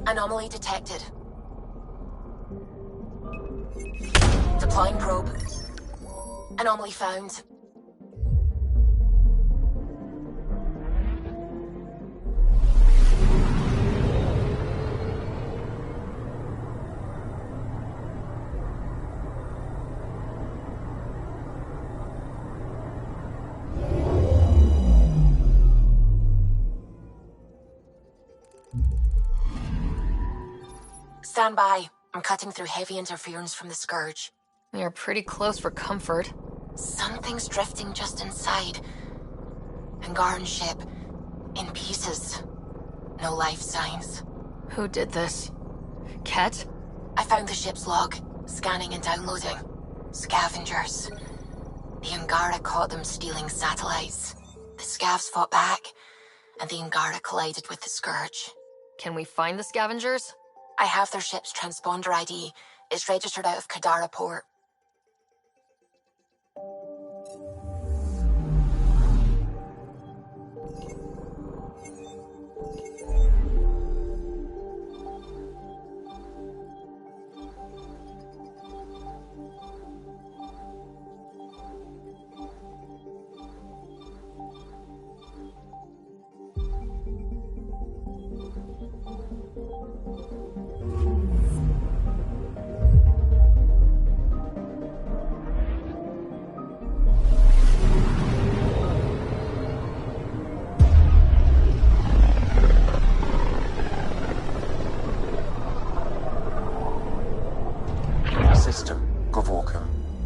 Anomaly detected. Deploying probe. Anomaly found. Stand by. I'm cutting through heavy interference from the Scourge. We are pretty close for comfort. Something's drifting just inside. Angaran ship. In pieces. No life signs. Who did this? Kett? I found the ship's log. Scanning and downloading. Scavengers. The Angara caught them stealing satellites. The Scavs fought back, and the Angara collided with the Scourge. Can we find the scavengers? I have their ship's transponder ID. It's registered out of Kadara port.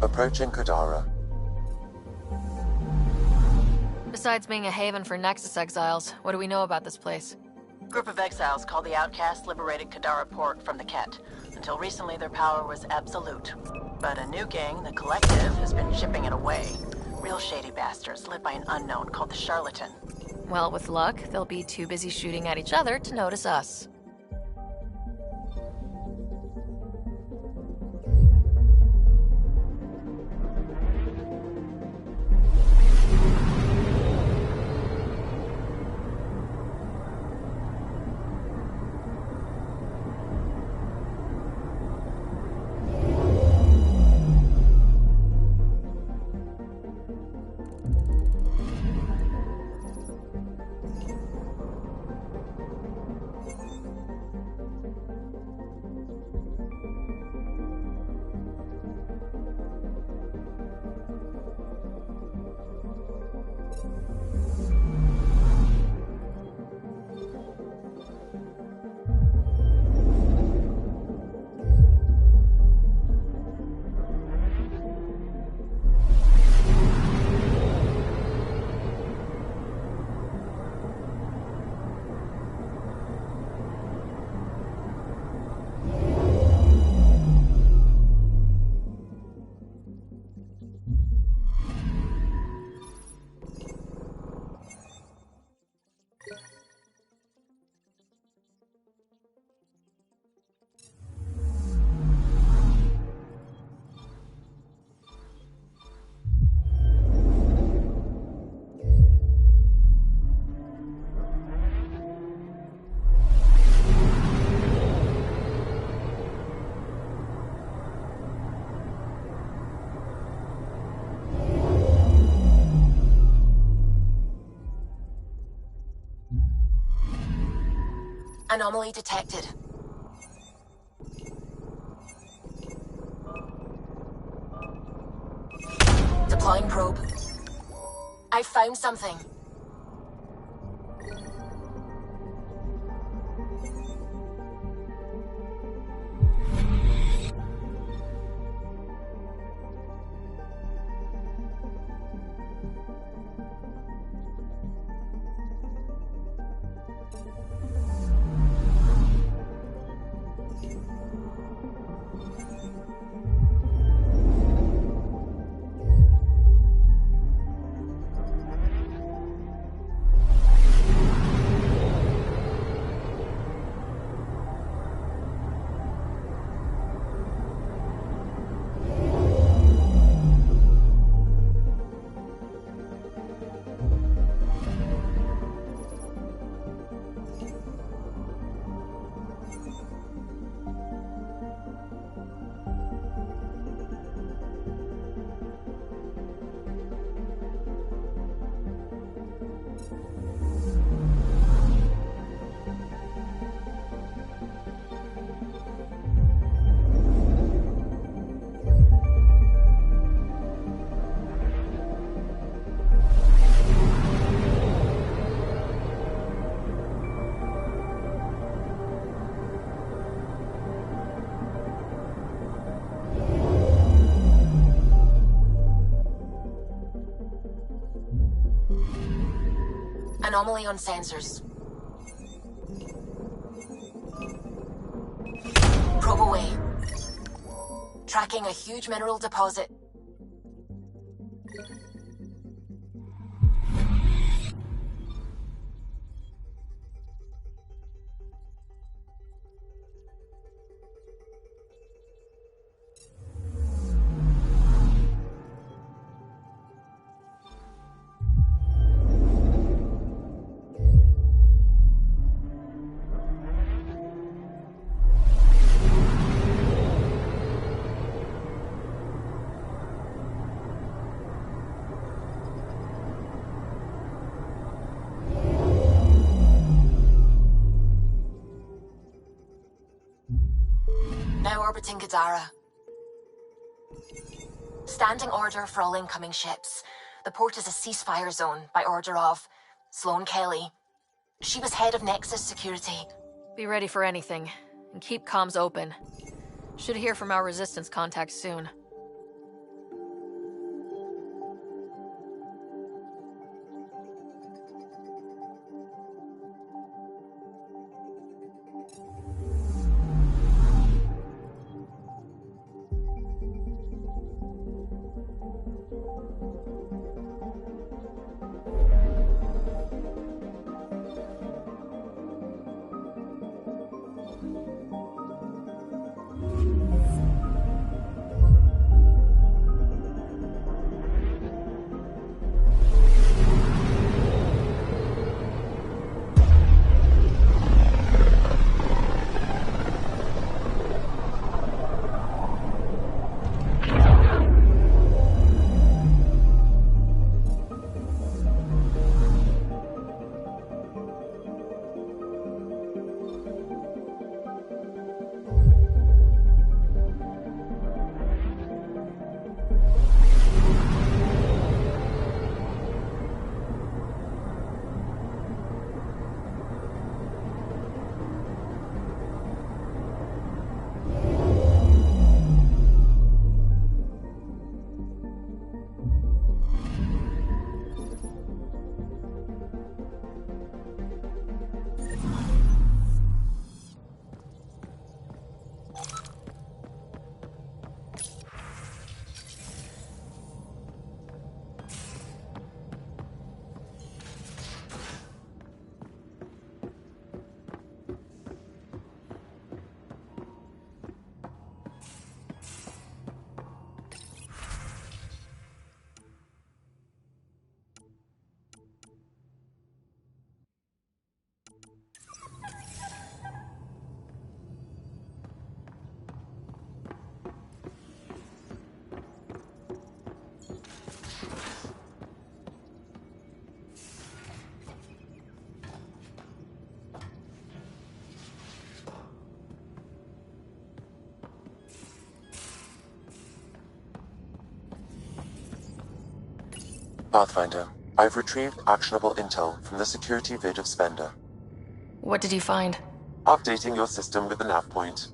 Approaching Kadara. Besides being a haven for Nexus exiles, what do we know about this place? Group of exiles called the Outcasts liberated Kadara Port from the Kett. Until recently, their power was absolute. But a new gang, the Collective, has been chipping it away. Real shady bastards led by an unknown called the Charlatan. Well, with luck, they'll be too busy shooting at each other to notice us. Anomaly detected. Deploying probe. I found something. Anomaly on sensors. Probe away. Tracking a huge mineral deposit. Now orbiting Kadara. Standing order for all incoming ships. The port is a ceasefire zone by order of Sloane Kelly. She was head of Nexus security. Be ready for anything, and keep comms open. Should hear from our resistance contacts soon. Pathfinder, I've retrieved actionable intel from the security vid of Spender. What did you find? Updating your system with the nav point.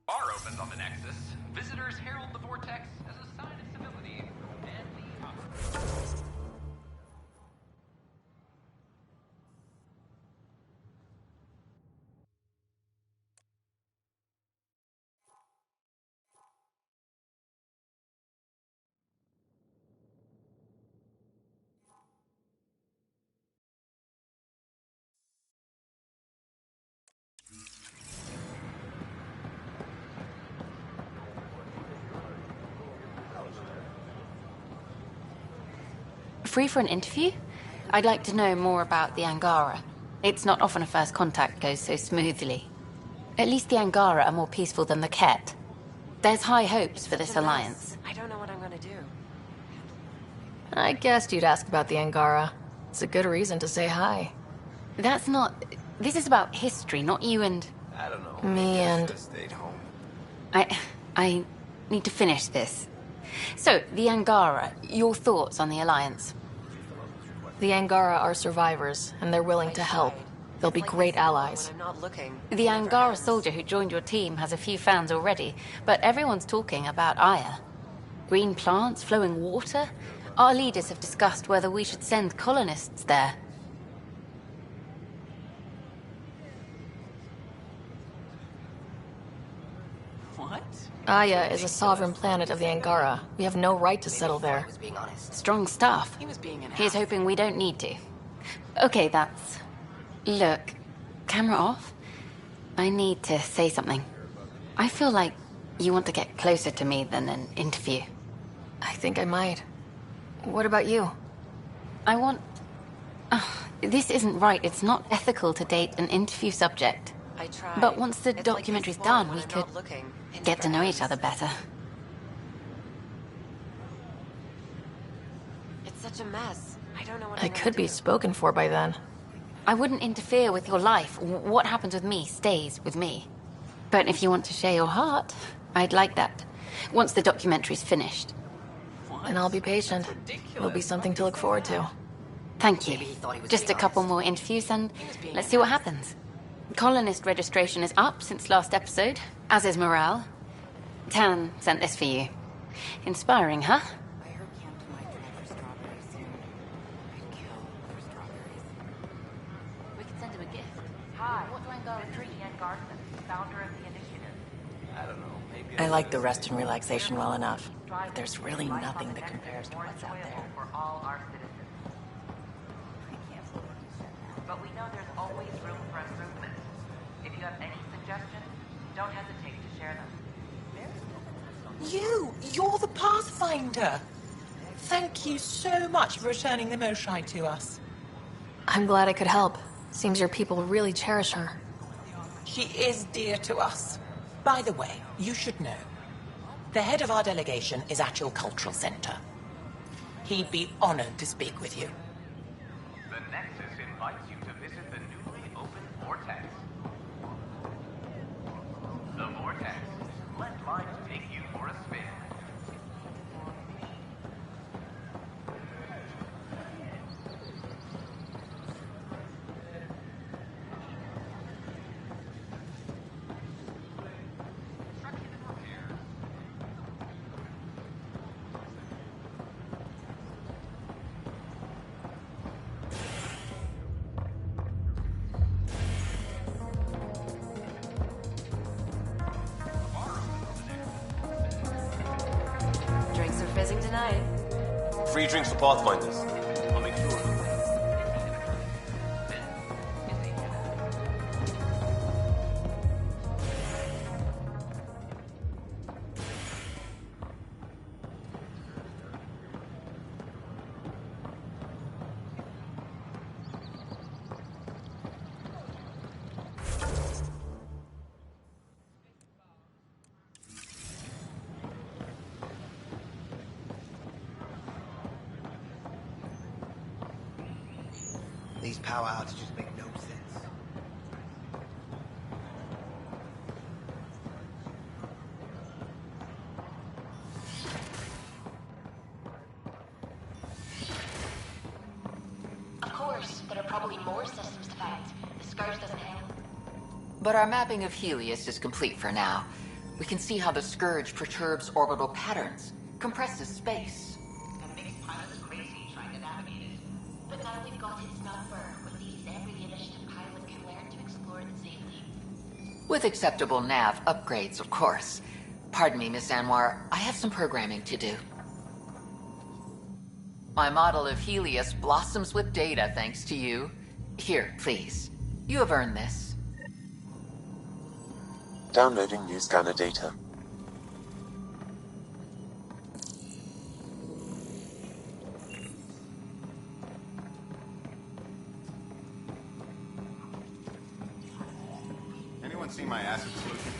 Bar opens on the Nexus. Visitors herald the vortex as a sign of civility and the... Free for an interview? I'd like to know more about the Angara. It's not often a first contact goes so smoothly. At least the Angara are more peaceful than the Kett. There's high hopes for this alliance. I don't know what I'm gonna do. I guessed you'd ask about the Angara. It's a good reason to say hi. That's not... This is about history, not you and... I don't know. Me and... Stayed home. I need to finish this. So, the Angara, your thoughts on the alliance? The Angara are survivors, and they're willing to help. They'll be great allies. I'm not looking. The Angara soldier who joined your team has a few fans already, but everyone's talking about Aya. Green plants, flowing water? Our leaders have discussed whether we should send colonists there. What? Aya is a sovereign planet of the Angara. We have no right to settle there. Strong stuff. He was being an Here's hoping we don't need to. Okay, that's... Look, camera off. I need to say something. I feel like You want to get closer to me than an interview? I think I might. What about you? I want... this isn't right. It's not ethical to date an interview subject. I tried. But once the It's documentary's like you're done, born we when I'm could not looking. get to know each other better. It's such a mess. I don't know what I I'm gonna could be do. spoken for by then. I wouldn't interfere with your life. What happens with me stays with me. But if you want to share your heart, I'd like that. Once the documentary's finished. And I'll be patient. It'll be something to look forward to. Thank you. Just a couple more interviews and let's see what happens. Colonist registration is up since last episode, as is morale. Tan sent this for you. Inspiring, huh? We could send him a gift. Hi, this is Ian Garson, founder of the initiative. I don't know, maybe... I like the rest and relaxation well enough, but there's really nothing that compares to what's out there. For all our citizens. But we know there's always room for improvement. If you have any suggestions, don't hesitate to share them. You're the Pathfinder! Thank you so much for returning the Moshai to us. I'm glad I could help. Seems your people really cherish her. She is dear to us. By the way, you should know. The head of our delegation is at your cultural center. He'd be honored to speak with you. The Nexus invites you to visit the newly opened Vortex. The Vortex. Let life take you for a spin. Drinks are fizzing tonight. Free drinks for Pathfinders. I'll make sure of it. These power outages make no sense. Of course, there are probably more systems to find. The Scourge doesn't help. But our mapping of Helios is complete for now. We can see how the Scourge perturbs orbital patterns, compresses space. And makes pilots crazy trying to navigate it. But now we've got its number. With these, every initiative pilot can learn to explore it safely. With acceptable nav upgrades, of course. Pardon me, Miss Anwar, I have some programming to do. My model of Helios blossoms with data thanks to you. Here, please. You have earned this. Downloading new scanner data. Anyone see my acid solution?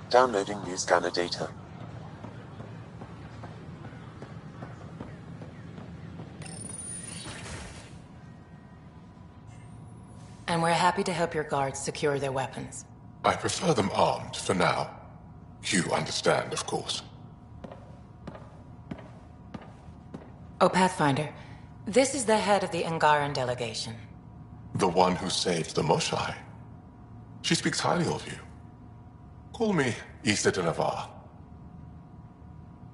Downloading new scanner data. And we're happy to help your guards secure their weapons. I prefer them armed for now. You understand, of course. Oh, Pathfinder, this is the head of the Angaran delegation. The one who saved the Moshai. She speaks highly of you. Call me Issa de Navarre.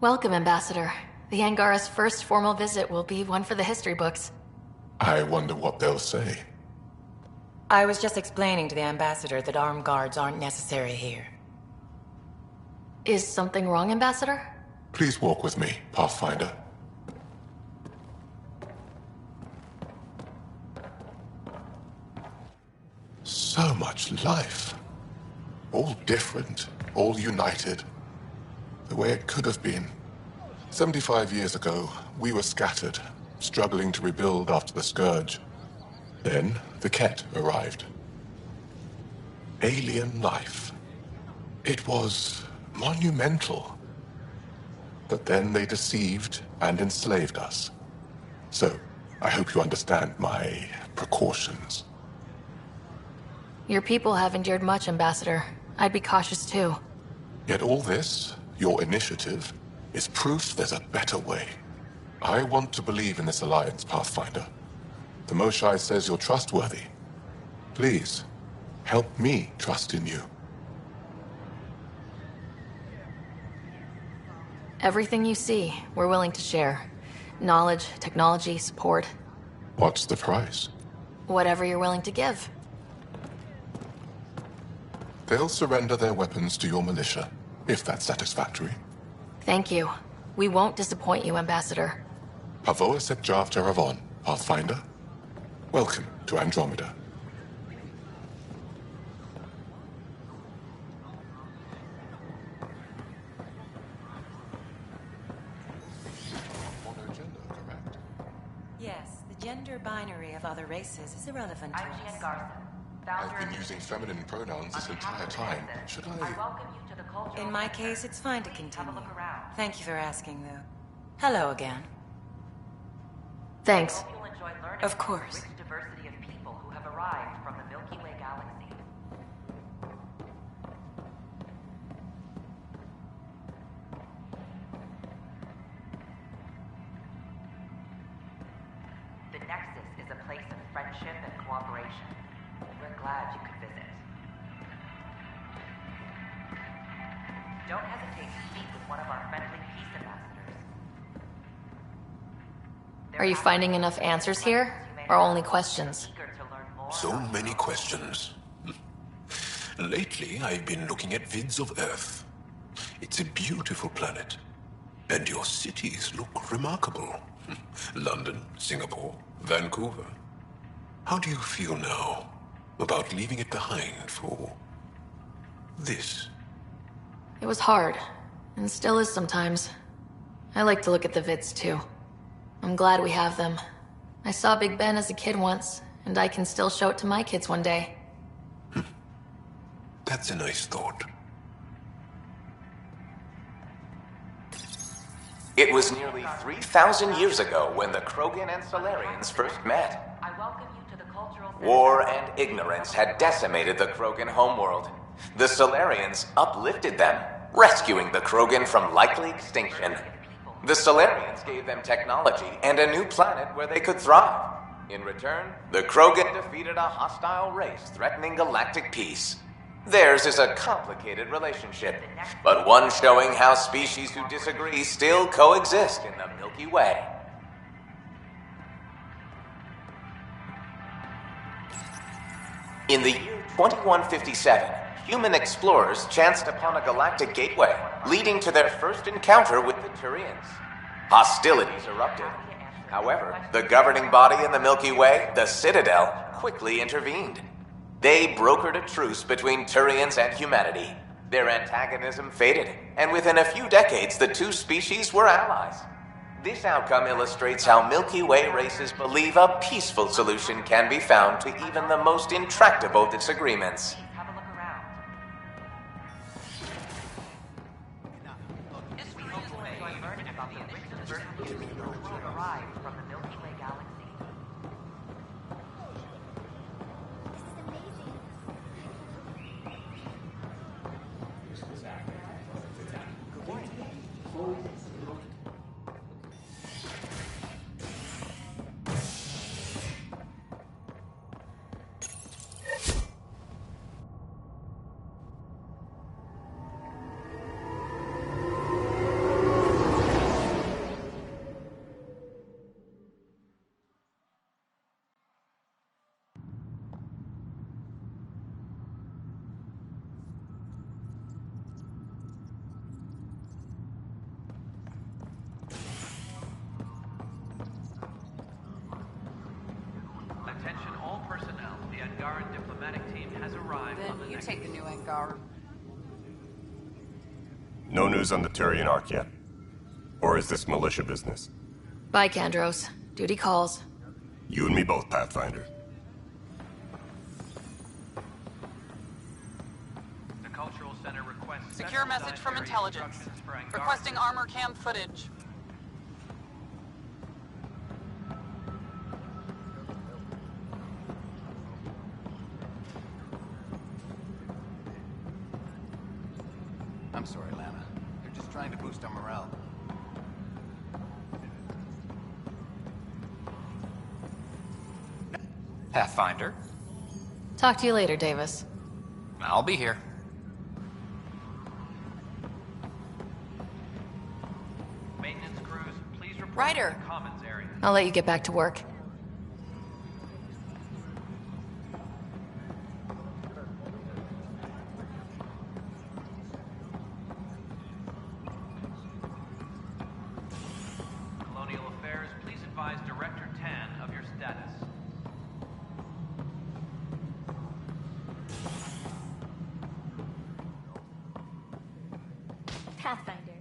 Welcome, Ambassador. The Angara's first formal visit will be one for the history books. I wonder what they'll say. I was just explaining to the Ambassador that armed guards aren't necessary here. Is something wrong, Ambassador? Please walk with me, Pathfinder. So much life. All different, all united. The way it could have been. 75 years ago, we were scattered, struggling to rebuild after the Scourge. Then, the Kett arrived. Alien life. It was monumental. But then they deceived and enslaved us. So, I hope you understand my precautions. Your people have endured much, Ambassador. I'd be cautious too. Yet all this, your initiative, is proof there's a better way. I want to believe in this alliance, Pathfinder. The Moshai says you're trustworthy. Please, help me trust in you. Everything you see, we're willing to share. Knowledge, technology, support. What's the price? Whatever you're willing to give. They'll surrender their weapons to your militia, if that's satisfactory. Thank you. We won't disappoint you, Ambassador. Pavoa set Jav Teravon, Pathfinder. Welcome to Andromeda. Yes, the gender binary of other races is irrelevant to us. I've been using feminine pronouns this entire time. Should I? In my case, it's fine to continue. Thank you for asking, though. Hello again. Thanks. Of course. Diversity of people who have arrived from the Milky Way galaxy. The Nexus is a place of friendship and cooperation. We're glad you could visit. Don't hesitate to speak with one of our friendly peace ambassadors. Are you finding enough answers here, or only questions? So many questions. Lately, I've been looking at vids of Earth. It's a beautiful planet. And your cities look remarkable. London, Singapore, Vancouver. How do you feel now about leaving it behind for this? It was hard, and still is sometimes. I like to look at the vids too. I'm glad we have them. I saw Big Ben as a kid once, and I can still show it to my kids one day. That's a nice thought. It was nearly 3,000 years ago when the Krogan and Solarians first met. I welcome you to the cultural War and ignorance had decimated the Krogan homeworld. The Solarians uplifted them, rescuing the Krogan from likely extinction. The Solarians gave them technology and a new planet where they could thrive. In return, the Krogan defeated a hostile race threatening galactic peace. Theirs is a complicated relationship, but one showing how species who disagree still coexist in the Milky Way. In the year 2157, human explorers chanced upon a galactic gateway, leading to their first encounter with the Turians. Hostilities erupted. However, the governing body in the Milky Way, the Citadel, quickly intervened. They brokered a truce between Turians and humanity. Their antagonism faded, and within a few decades, the two species were allies. This outcome illustrates how Milky Way races believe a peaceful solution can be found to even the most intractable disagreements. learning about the richest version of fuels derived from the Milky Way galaxy. Attention all personnel. The Angaran diplomatic team has arrived on the Then you Nexus. take the new Angara. No news on the Turian Ark yet? Or is this militia business? Bye, Kandros. Duty calls. You and me both, Pathfinder. The Cultural Center requests Secure message from intelligence. Requesting armor cam footage. I'm sorry, Lana. They're just trying to boost our morale. Pathfinder. Talk to you later, Davis. I'll be here. Maintenance crews, please report Ryder. to the commons area. I'll let you get back to work. Colonial Affairs, please advise Director Tan of your status. Pathfinder.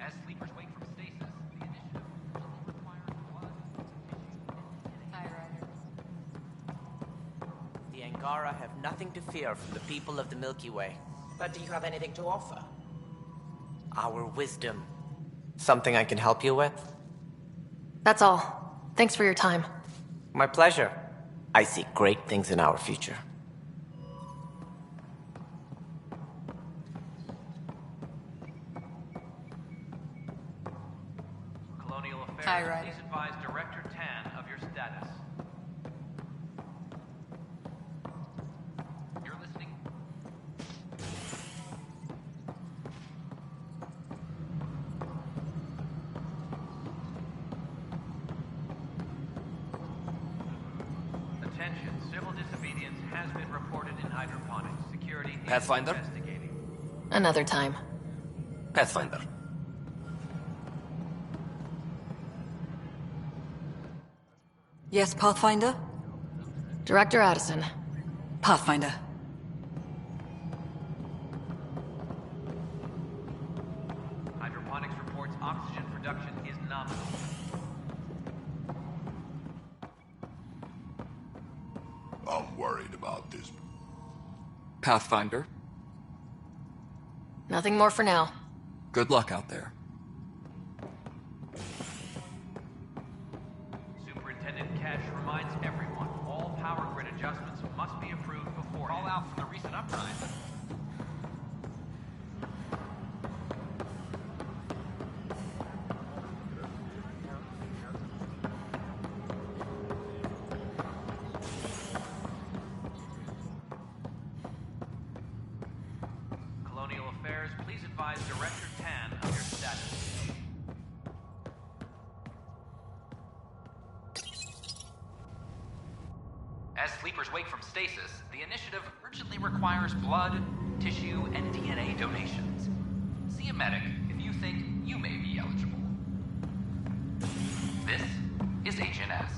As sleepers wake from stasis, the initiative urgently requires blood, tissue, Hi, Ryder. The Angara have nothing to fear from the people of the Milky Way. But do you have anything to offer? Our wisdom. Something I can help you with? That's all. Thanks for your time. My pleasure. I see great things in our future. Colonial Affairs, Hi, Ryder. please advise Director Tan of your status. You're listening? Attention, civil disobedience has been reported in hydroponics. Security is Pathfinder? investigating. Another time. Pathfinder. Yes, Pathfinder? Director Addison. Pathfinder. Hydroponics reports oxygen production is nominal. I'm worried about this. Pathfinder. Nothing more for now. Good luck out there. Superintendent Cash reminds everyone all power grid adjustments must be approved before all out from the recent uptime. Colonial Affairs, please advise Director Tan of your status. As sleepers wake from stasis, the initiative urgently requires blood, tissue, and DNA donations. See a medic if you think you may be eligible. This is HNS.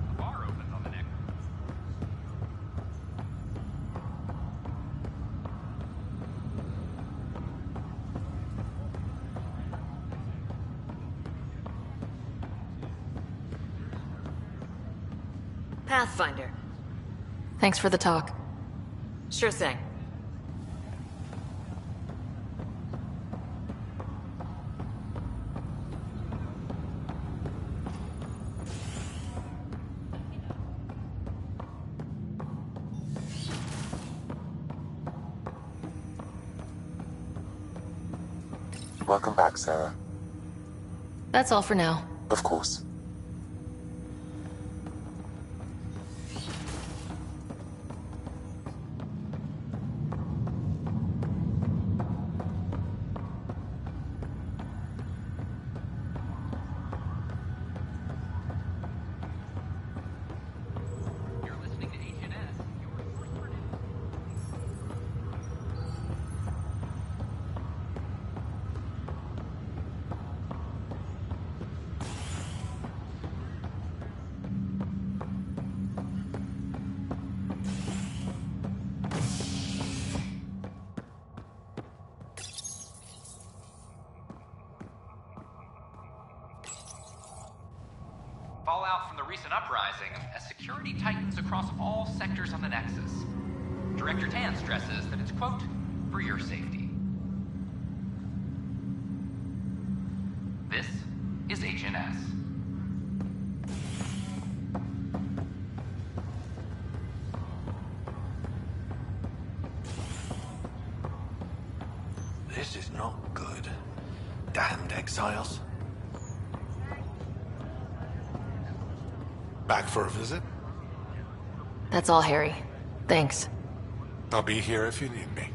The bar opens on the next. Pathfinder. Thanks for the talk. Sure thing. Welcome back, Sara. That's all for now. Of course. Fallout from the recent uprising as security tightens across all sectors on the Nexus. Director Tan stresses that it's, quote, for your safety. This is H&S. This is not good. Damned exiles. Back for a visit? That's all, Harry. Thanks. I'll be here if you need me.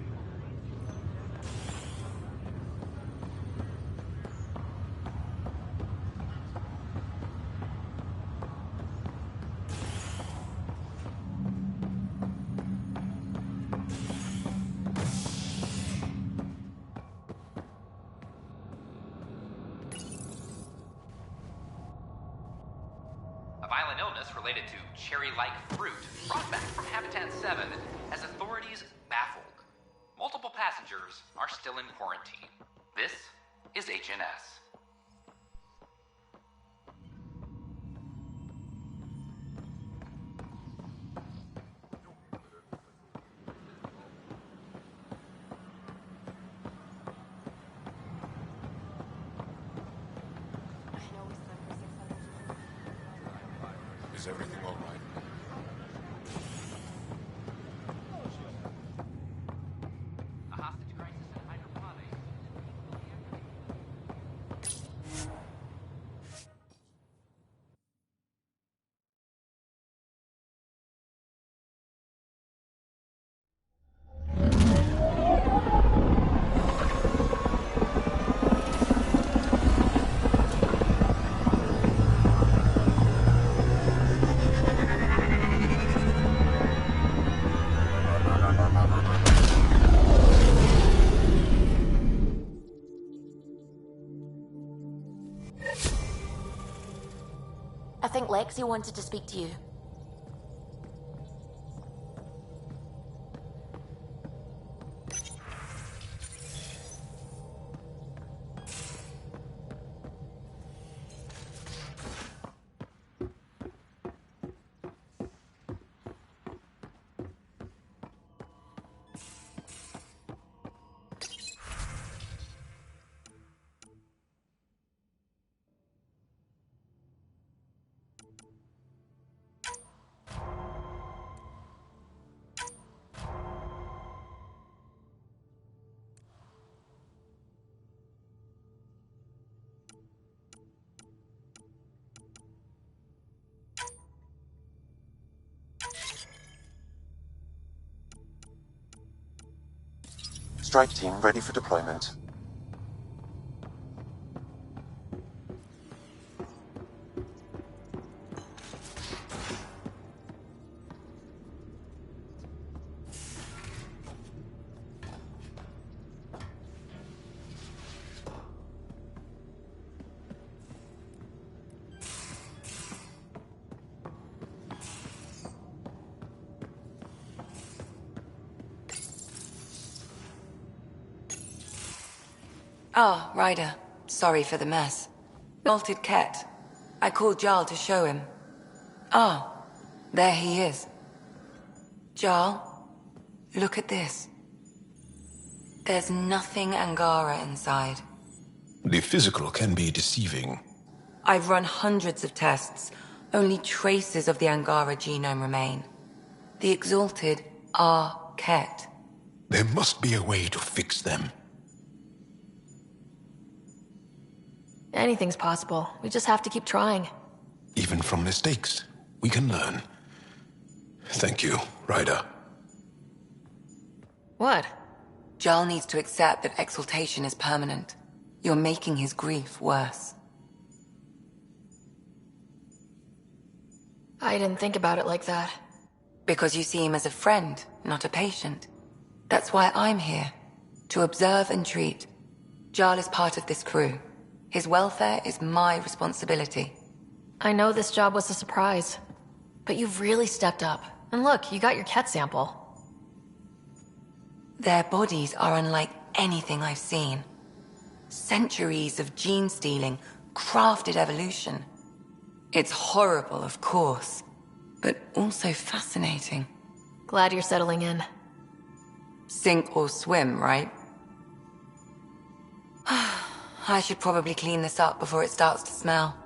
A violent illness related to cherry-like fruit brought back from Habitat 7 has authorities baffled. Multiple passengers are still in quarantine. This is H&S. Is everything all right? A hostage crisis in Hyderabad. I think Lexi wanted to speak to you. Strike team ready for deployment. Ah, Ryder. Sorry for the mess. Bolted Kett. I called Jarl to show him. Ah, There he is. Jarl, look at this. There's nothing Angara inside. The physical can be deceiving. I've run hundreds of tests. Only traces of the Angara genome remain. The Exalted are Kett. There must be a way to fix them. Anything's possible. We just have to keep trying. Even from mistakes, we can learn. Thank you, Ryder. What? Jarl needs to accept that exaltation is permanent. You're making his grief worse. I didn't think about it like that. Because you see him as a friend, not a patient. That's why I'm here. To observe and treat. Jarl is part of this crew. His welfare is my responsibility. I know this job was a surprise. But you've really stepped up. And look, you got your Kett sample. Their bodies are unlike anything I've seen. Centuries of gene stealing, crafted evolution. It's horrible, of course, but also fascinating. Glad you're settling in. Sink or swim, right? I should probably clean this up before it starts to smell.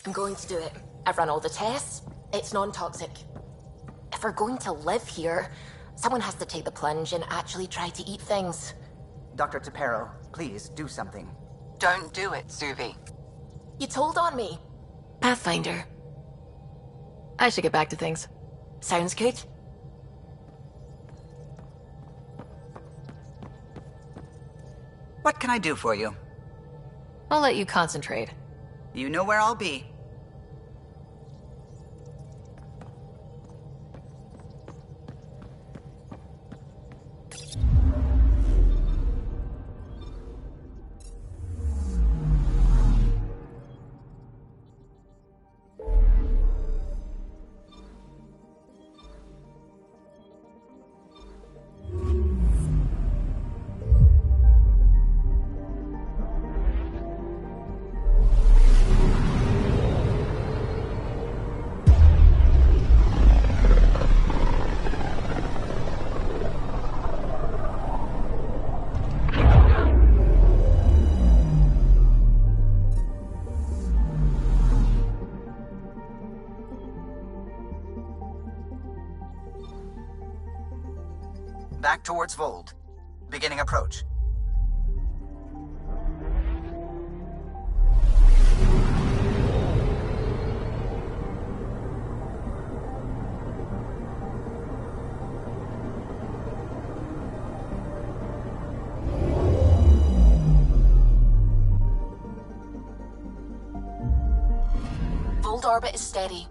I'm going to do it. I've run all the tests. It's non-toxic. If we're going to live here, someone has to take the plunge and actually try to eat things. Dr. Tapero, please do something. Don't do it, Suvi. You told on me. Pathfinder. I should get back to things. Sounds good. What can I do for you? I'll let you concentrate. You know where I'll be. Back towards Voeld. Beginning approach. Voeld orbit is steady.